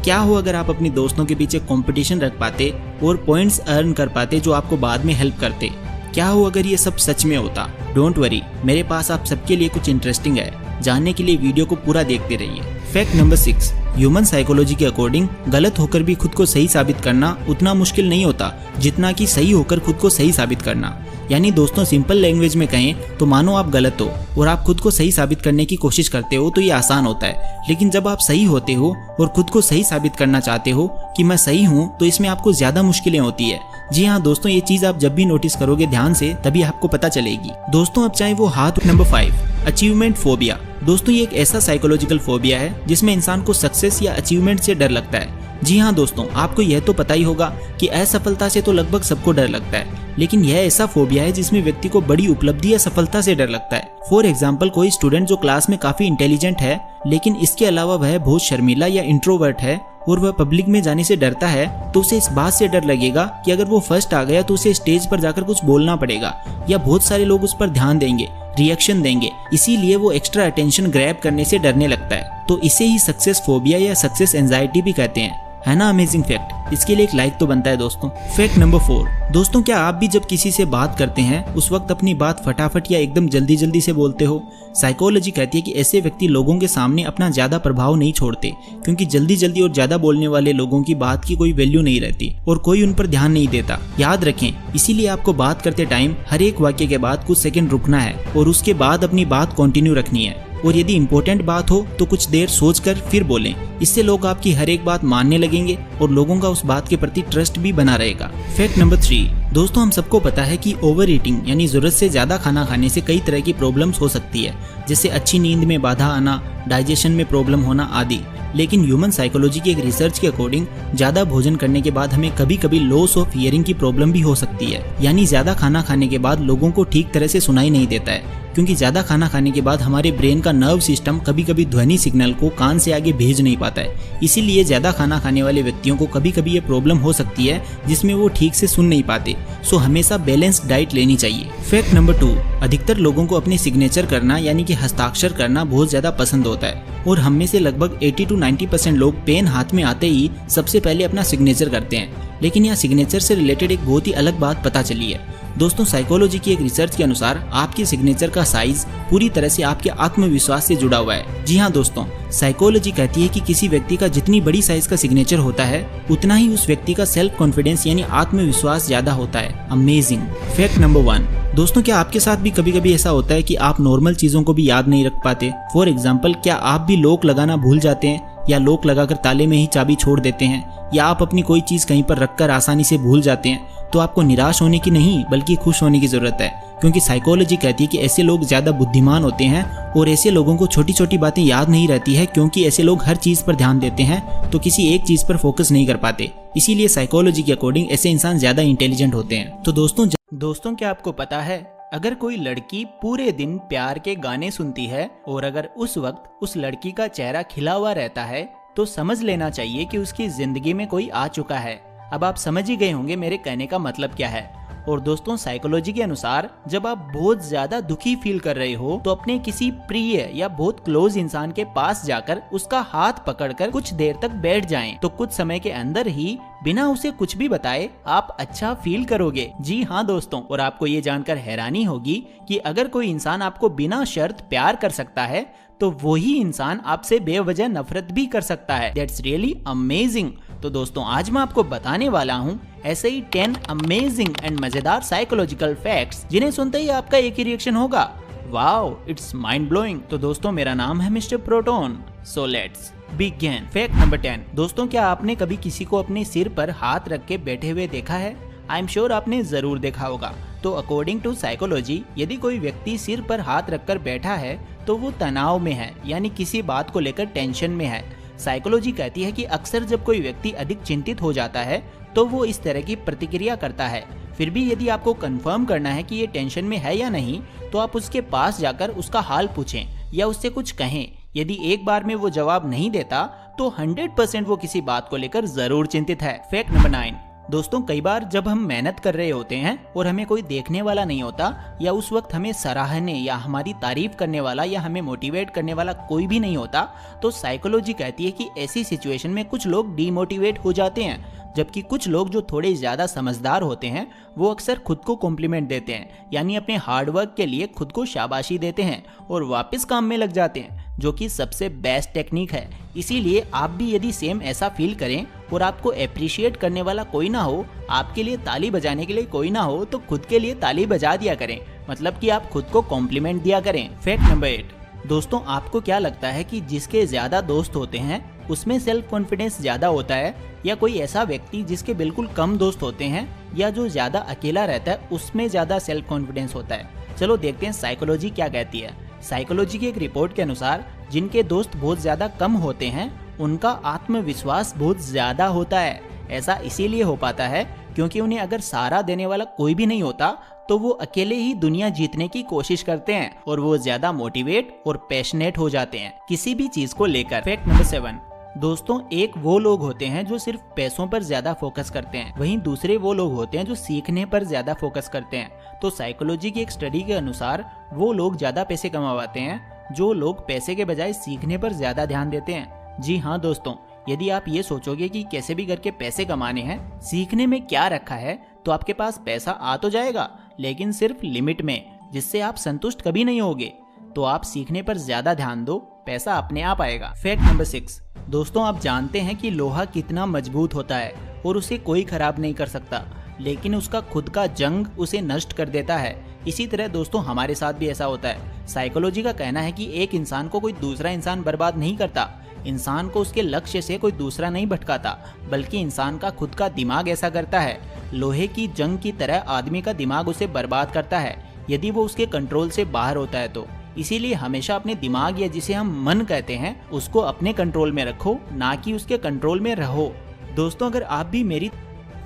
क्या हो अगर आप अपने दोस्तों के पीछे कंपटीशन रख पाते और पॉइंट्स अर्न कर पाते जो आपको बाद में हेल्प करते? क्या हो अगर ये सब सच में होता? डोंट वरी, मेरे पास आप सबके लिए कुछ इंटरेस्टिंग है। जानने के लिए वीडियो को पूरा देखते रहिए। फैक्ट नंबर 6, ह्यूमन साइकोलॉजी के अकॉर्डिंग गलत होकर भी खुद को सही साबित करना उतना मुश्किल नहीं होता जितना कि सही होकर खुद को सही साबित करना। यानी दोस्तों, सिंपल लैंग्वेज में कहें तो मानो आप गलत हो और आप खुद को सही साबित करने की कोशिश करते हो तो ये आसान होता है, लेकिन जब आप सही होते हो और खुद को सही साबित करना चाहते हो कि मैं सही हूँ, तो इसमें आपको ज्यादा मुश्किलें होती है। जी हाँ दोस्तों, ये चीज आप जब भी नोटिस करोगे ध्यान से तभी आपको पता चलेगी। दोस्तों, अब चाहे वो हाथ। Number 5, achievement phobia. दोस्तों, ये एक ऐसा साइकोलॉजिकल फोबिया है जिसमें इंसान को सक्सेस या अचीवमेंट से डर लगता है। जी हाँ दोस्तों, आपको यह तो पता ही होगा कि असफलता से तो लगभग सबको डर लगता है, लेकिन यह ऐसा फोबिया है जिसमें व्यक्ति को बड़ी उपलब्धि या सफलता से डर लगता है। फॉर एग्जाम्पल, कोई स्टूडेंट जो क्लास में काफी इंटेलिजेंट है लेकिन इसके अलावा वह बहुत शर्मीला या इंट्रोवर्ट है और वह पब्लिक में जाने से डरता है, तो उसे इस बात से डर लगेगा कि अगर वो फर्स्ट आ गया तो उसे स्टेज पर जाकर कुछ बोलना पड़ेगा या बहुत सारे लोग उस पर ध्यान देंगे, रिएक्शन देंगे, इसीलिए वो एक्स्ट्रा अटेंशन ग्रैब करने से डरने लगता है। तो इसे ही सक्सेस फोबिया या सक्सेस एंजाइटी भी कहते हैं। है ना अमेजिंग फैक्ट? इसके लिए एक लाइक तो बनता है दोस्तों। फैक्ट नंबर 4, दोस्तों, क्या आप भी जब किसी से बात करते हैं उस वक्त अपनी बात फटाफट या एकदम जल्दी जल्दी से बोलते हो? साइकोलॉजी कहती है कि ऐसे व्यक्ति लोगों के सामने अपना ज्यादा प्रभाव नहीं छोड़ते, क्योंकि जल्दी जल्दी और ज्यादा बोलने वाले लोगों की बात की कोई वैल्यू नहीं रहती और कोई उन पर ध्यान नहीं देता। याद रखें, इसीलिए आपको बात करते टाइम हर एक वाक्य के बाद कुछ सेकंड रुकना है और उसके बाद अपनी बात कंटिन्यू रखनी है, और यदि इंपॉर्टेंट बात हो तो कुछ देर सोचकर फिर बोलें। इससे लोग आपकी हर एक बात मानने लगेंगे और लोगों का उस बात के प्रति ट्रस्ट भी बना रहेगा। फैक्ट नंबर 3, दोस्तों, हम सबको पता है कि ओवर ईटिंग यानी जरूरत से ज्यादा खाना खाने से कई तरह की प्रॉब्लम्स हो सकती है, जैसे अच्छी नींद में बाधा आना, डाइजेशन में प्रॉब्लम होना आदि। लेकिन ह्यूमन साइकोलॉजी की एक रिसर्च के अकॉर्डिंग ज्यादा भोजन करने के बाद हमें कभी कभी लॉस ऑफ हियरिंग की प्रॉब्लम भी हो सकती है। यानी ज्यादा खाना खाने के बाद लोगों को ठीक तरह से सुनाई नहीं देता है, क्योंकि ज्यादा खाना खाने के बाद हमारे ब्रेन का नर्व सिस्टम कभी कभी ध्वनि सिग्नल को कान से आगे भेज नहीं पाता है। इसीलिए ज्यादा खाना खाने वाले व्यक्तियों को कभी कभी ये प्रॉब्लम हो सकती है जिसमें वो ठीक से सुन नहीं पाते। सो हमेशा बैलेंस्ड डाइट लेनी चाहिए। फैक्ट नंबर 2, अधिकतर लोगों को अपने सिग्नेचर करना यानी कि हस्ताक्षर करना बहुत ज्यादा पसंद होता है और हम में से लगभग 80 to 90% लोग पेन हाथ में आते ही सबसे पहले अपना सिग्नेचर करते हैं। लेकिन यहाँ सिग्नेचर से रिलेटेड एक बहुत ही अलग बात पता चली है। दोस्तों, साइकोलॉजी की एक रिसर्च के अनुसार आपके सिग्नेचर का साइज पूरी तरह से आपके आत्मविश्वास से जुड़ा हुआ है। जी हाँ दोस्तों, साइकोलॉजी कहती है कि किसी व्यक्ति का जितनी बड़ी साइज का सिग्नेचर होता है उतना ही उस व्यक्ति का सेल्फ कॉन्फिडेंस यानी आत्मविश्वास ज्यादा होता है। अमेजिंग। फैक्ट नंबर 1, दोस्तों, क्या आपके साथ भी कभी कभी ऐसा होता है कि आप नॉर्मल चीजों को भी याद नहीं रख पाते? फॉर एग्जाम्पल, क्या आप भी लॉक लगाना भूल जाते हैं या लॉक लगाकर ताले में ही चाबी छोड़ देते हैं, या आप अपनी कोई चीज कहीं पर रखकर आसानी से भूल जाते हैं? तो आपको निराश होने की नहीं बल्कि खुश होने की जरूरत है, क्योंकि साइकोलॉजी कहती है कि ऐसे लोग ज्यादा बुद्धिमान होते हैं और ऐसे लोगों को छोटी छोटी बातें याद नहीं रहती है, क्योंकि ऐसे लोग हर चीज पर ध्यान देते हैं तो किसी एक चीज पर फोकस नहीं कर पाते। इसीलिए साइकोलॉजी के अकॉर्डिंग ऐसे इंसान ज्यादा इंटेलिजेंट होते हैं। तो दोस्तों, क्या आपको पता है, अगर कोई लड़की पूरे दिन प्यार के गाने सुनती है और अगर उस वक्त उस लड़की का चेहरा खिला हुआ रहता है तो समझ लेना चाहिए कि उसकी जिंदगी में कोई आ चुका है। अब आप समझ ही गए होंगे मेरे कहने का मतलब क्या है। और दोस्तों, साइकोलॉजी के अनुसार जब आप बहुत ज्यादा दुखी फील कर रहे हो तो अपने किसी प्रिय या बहुत क्लोज इंसान के पास जाकर उसका हाथ पकड़कर कुछ देर तक बैठ जाएं, तो कुछ समय के अंदर ही बिना उसे कुछ भी बताए आप अच्छा फील करोगे। जी हाँ दोस्तों, और आपको ये जानकर हैरानी होगी कि अगर कोई इंसान आपको बिना शर्त प्यार कर सकता है तो वही इंसान आपसे बेवजह नफरत भी कर सकता है। That's really amazing. तो दोस्तों, आज मैं आपको बताने वाला हूँ ऐसे ही 10 अमेजिंग एंड मजेदार साइकोलॉजिकल फैक्ट्स जिन्हें सुनते ही आपका एक ही रिएक्शन होगा, वाओ, इट्स माइंड ब्लोइंग। तो दोस्तों, मेरा नाम है mister Proton. So let's begin. Fact number 10, दोस्तों, क्या आपने कभी किसी को अपने सिर पर हाथ रख के बैठे हुए देखा है? आई एम श्योर आपने जरूर देखा होगा। तो अकॉर्डिंग टू साइकोलॉजी, यदि कोई व्यक्ति सिर पर हाथ रखकर बैठा है तो वो तनाव में है, यानी किसी बात को लेकर टेंशन में है। साइकोलॉजी कहती है कि अक्सर जब कोई व्यक्ति अधिक चिंतित हो जाता है तो वो इस तरह की प्रतिक्रिया करता है। फिर भी यदि आपको कंफर्म करना है कि ये टेंशन में है या नहीं, तो आप उसके पास जाकर उसका हाल पूछें या उससे कुछ कहें। यदि एक बार में वो जवाब नहीं देता तो 100% वो किसी बात को लेकर जरूर चिंतित है। Fact number 9। दोस्तों, कई बार जब हम मेहनत कर रहे होते हैं और हमें कोई देखने वाला नहीं होता, या उस वक्त हमें सराहने या हमारी तारीफ करने वाला या हमें मोटिवेट करने वाला कोई भी नहीं होता, तो साइकोलॉजी कहती है कि ऐसी सिचुएशन में कुछ लोग डीमोटिवेट हो जाते हैं। जबकि कुछ लोग जो थोड़े ज़्यादा समझदार होते हैं वो अक्सर खुद को कॉम्प्लीमेंट देते हैं, यानी अपने हार्डवर्क के लिए खुद को शाबाशी देते हैं और वापस काम में लग जाते हैं, जो कि सबसे बेस्ट टेक्निक है। इसीलिए आप भी यदि सेम ऐसा फील करें और आपको अप्रिशिएट करने वाला कोई ना हो, आपके लिए ताली बजाने के लिए कोई ना हो, तो खुद के लिए ताली बजा दिया करें, मतलब कि आप खुद को कॉम्प्लीमेंट दिया करें। Fact number 8। दोस्तों, आपको क्या लगता है कि जिसके ज़्यादा दोस्त होते हैं उसमें सेल्फ कॉन्फिडेंस ज़्यादा होता है, या कोई ऐसा व्यक्ति जिसके बिल्कुल कम दोस्त होते हैं या जो ज़्यादा अकेला रहता है उसमें ज़्यादा सेल्फ कॉन्फिडेंस होता है? चलो देखते हैं साइकोलॉजी क्या कहती है। साइकोलॉजी की एक रिपोर्ट के अनुसार जिनके दोस्त बहुत ज़्यादा कम होते हैं उनका आत्मविश्वास बहुत ज़्यादा होता है। ऐसा इसीलिए हो पाता है क्योंकि उन्हें अगर सहारा देने वाला कोई भी नहीं होता तो वो अकेले ही दुनिया जीतने की कोशिश करते हैं और वो ज्यादा मोटिवेट और पैशनेट हो जाते हैं किसी भी चीज को लेकर। Fact number 7। दोस्तों, एक वो लोग होते हैं जो सिर्फ पैसों पर ज्यादा फोकस करते हैं, वहीं दूसरे वो लोग होते हैं जो सीखने पर ज्यादा फोकस करते हैं। तो साइकोलॉजी की एक स्टडी के अनुसार वो लोग ज्यादा पैसे कमाते हैं जो लोग पैसे के बजाय सीखने पर ज्यादा ध्यान देते हैं। जी हाँ दोस्तों, यदि आप ये सोचोगे कि कैसे भी करके पैसे कमाने हैं, सीखने में क्या रखा है, तो आपके पास पैसा आ तो जाएगा, लेकिन सिर्फ लिमिट में, जिससे आप संतुष्ट कभी नहीं होगे। तो आप सीखने पर ज्यादा ध्यान दो, पैसा अपने आप आएगा। Fact number 6। दोस्तों, आप जानते हैं कि लोहा कितना मजबूत होता है और उसे कोई खराब नहीं कर सकता, लेकिन उसका खुद का जंग उसे नष्ट कर देता है। इसी तरह दोस्तों, हमारे साथ भी ऐसा होता है। साइकोलॉजी का कहना है कि एक इंसान को कोई दूसरा इंसान बर्बाद नहीं करता, इंसान को उसके लक्ष्य से कोई दूसरा नहीं भटकाता, बल्कि इंसान का खुद का दिमाग ऐसा करता है। लोहे की जंग की तरह आदमी का दिमाग उसे बर्बाद करता है यदि वो उसके कंट्रोल से बाहर होता है तो। इसीलिए हमेशा अपने दिमाग, या जिसे हम मन कहते हैं, उसको अपने कंट्रोल में रखो, ना कि उसके कंट्रोल में रहो। दोस्तों, अगर आप भी मेरी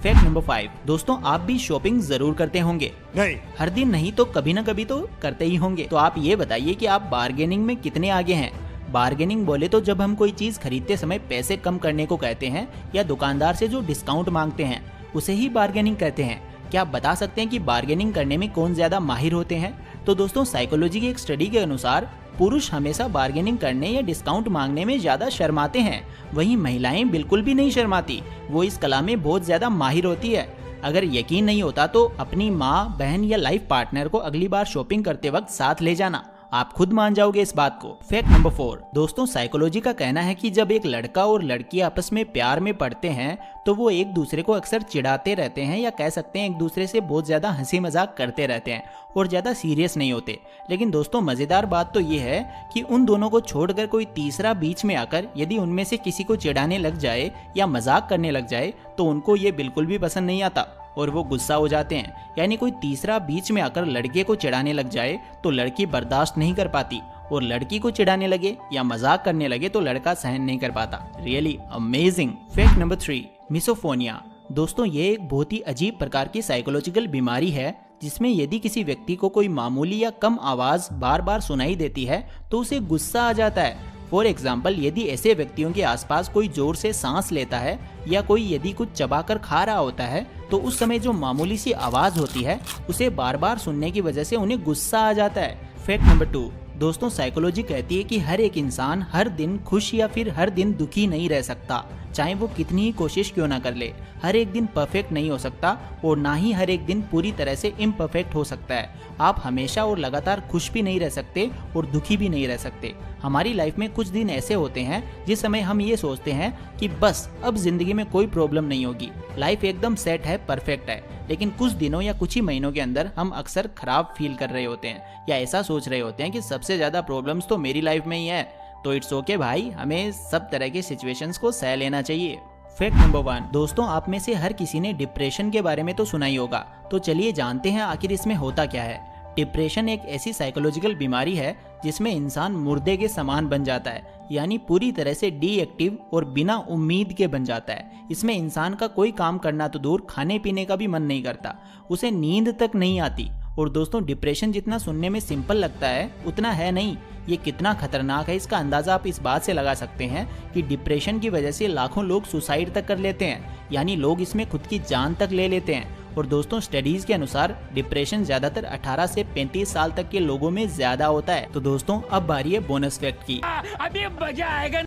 फैक्ट नंबर 5। दोस्तों, आप भी शॉपिंग जरूर करते होंगे। नहीं। हर दिन नहीं तो कभी ना कभी तो करते ही होंगे। तो आप ये बताइए कि आप बार्गेनिंग में कितने आगे हैं। बार्गेनिंग बोले तो जब हम कोई चीज खरीदते समय पैसे कम करने को कहते हैं या दुकानदार से जो डिस्काउंट मांगते हैं उसे ही बार्गेनिंग कहते हैं। क्या आप बता सकते हैं कि बार्गेनिंग करने में कौन ज्यादा माहिर होते हैं? तो दोस्तों, साइकोलॉजी की एक स्टडी के अनुसार पुरुष हमेशा बार्गेनिंग करने या डिस्काउंट मांगने में ज्यादा शर्माते हैं, वहीं महिलाएं बिल्कुल भी नहीं शर्माती, वो इस कला में बहुत ज्यादा माहिर होती है। अगर यकीन नहीं होता तो अपनी माँ, बहन या लाइफ पार्टनर को अगली बार शॉपिंग करते वक्त साथ ले जाना, आप खुद मान जाओगे इस बात को। Fact number 4। दोस्तों, साइकोलॉजी का कहना है कि जब एक लड़का और लड़की आपस में प्यार में पड़ते हैं तो वो एक दूसरे को अक्सर चिढ़ाते रहते हैं, या कह सकते हैं एक दूसरे से बहुत ज्यादा हंसी मजाक करते रहते हैं और ज्यादा सीरियस नहीं होते। लेकिन दोस्तों, मजेदार बात तो ये है कि उन दोनों को छोड़कर कोई तीसरा बीच में आकर यदि उनमें से किसी को चिढ़ाने लग जाए या मजाक करने लग जाए तो उनको ये बिल्कुल भी पसंद नहीं आता और वो गुस्सा हो जाते हैं। यानी कोई तीसरा बीच में आकर लड़के को चिढ़ाने लग जाए तो लड़की बर्दाश्त नहीं कर पाती, और लड़की को चिढ़ाने लगे या मजाक करने लगे तो लड़का सहन नहीं कर पाता। Really amazing. Fact number 3। मिसोफोनिया। दोस्तों, ये एक बहुत ही अजीब प्रकार की साइकोलॉजिकल बीमारी है जिसमें यदि किसी व्यक्ति को कोई मामूली या कम आवाज बार बार सुनाई देती है तो उसे गुस्सा आ जाता है। फॉर एग्जाम्पल, यदि ऐसे व्यक्तियों के आसपास कोई जोर से सांस लेता है या कोई यदि कुछ चबाकर खा रहा होता है तो उस समय जो मामूली सी आवाज होती है उसे बार बार सुनने की वजह से उन्हें गुस्सा आ जाता है। Fact number 2। दोस्तों, साइकोलॉजी कहती है कि हर एक इंसान हर दिन खुश या फिर हर दिन दुखी नहीं रह सकता, चाहे वो कितनी ही कोशिश क्यों ना कर ले। हर एक दिन परफेक्ट नहीं हो सकता और ना ही हर एक दिन पूरी तरह से इम्परफेक्ट हो सकता है। आप हमेशा और लगातार खुश भी नहीं रह सकते और दुखी भी नहीं रह सकते। हमारी लाइफ में कुछ दिन ऐसे होते हैं जिस समय हम ये सोचते हैं कि बस अब जिंदगी में कोई प्रॉब्लम नहीं होगी, लाइफ एकदम सेट है, परफेक्ट है। लेकिन कुछ दिनों या कुछ ही महीनों के अंदर हम अक्सर खराब फील कर रहे होते हैं या ऐसा सोच रहे होते हैं कि सबसे ज्यादा प्रॉब्लम्स तो मेरी लाइफ में ही है। तो इट्स ओके भाई, हमें सब तरह के सिचुएशंस को सह लेना चाहिए। Fact number 1। दोस्तों, आप में से हर किसी ने डिप्रेशन के बारे में तो सुना ही होगा, तो चलिए जानते हैं आखिर इसमें होता क्या है। डिप्रेशन एक ऐसी साइकोलॉजिकल बीमारी है जिसमें इंसान मुर्दे के समान बन जाता है, यानी पूरी तरह से डीएक्टिव और बिना उम्मीद के बन जाता है। इसमें इंसान का कोई काम करना तो दूर, खाने पीने का भी मन नहीं करता, उसे नींद तक नहीं आती। और दोस्तों, डिप्रेशन जितना सुनने में सिंपल लगता है उतना है नहीं। ये कितना खतरनाक है इसका अंदाजा आप इस बात से लगा सकते हैं कि डिप्रेशन की वजह से लाखों लोग सुसाइड तक कर लेते हैं, यानी लोग इसमें खुद की जान तक ले लेते हैं। और दोस्तों, स्टडीज के अनुसार डिप्रेशन ज्यादातर 18 से 35 साल तक के लोगों में ज्यादा होता है। तो दोस्तों, अब बारी है बोनस फैक्ट की। अभी मजा आएगा।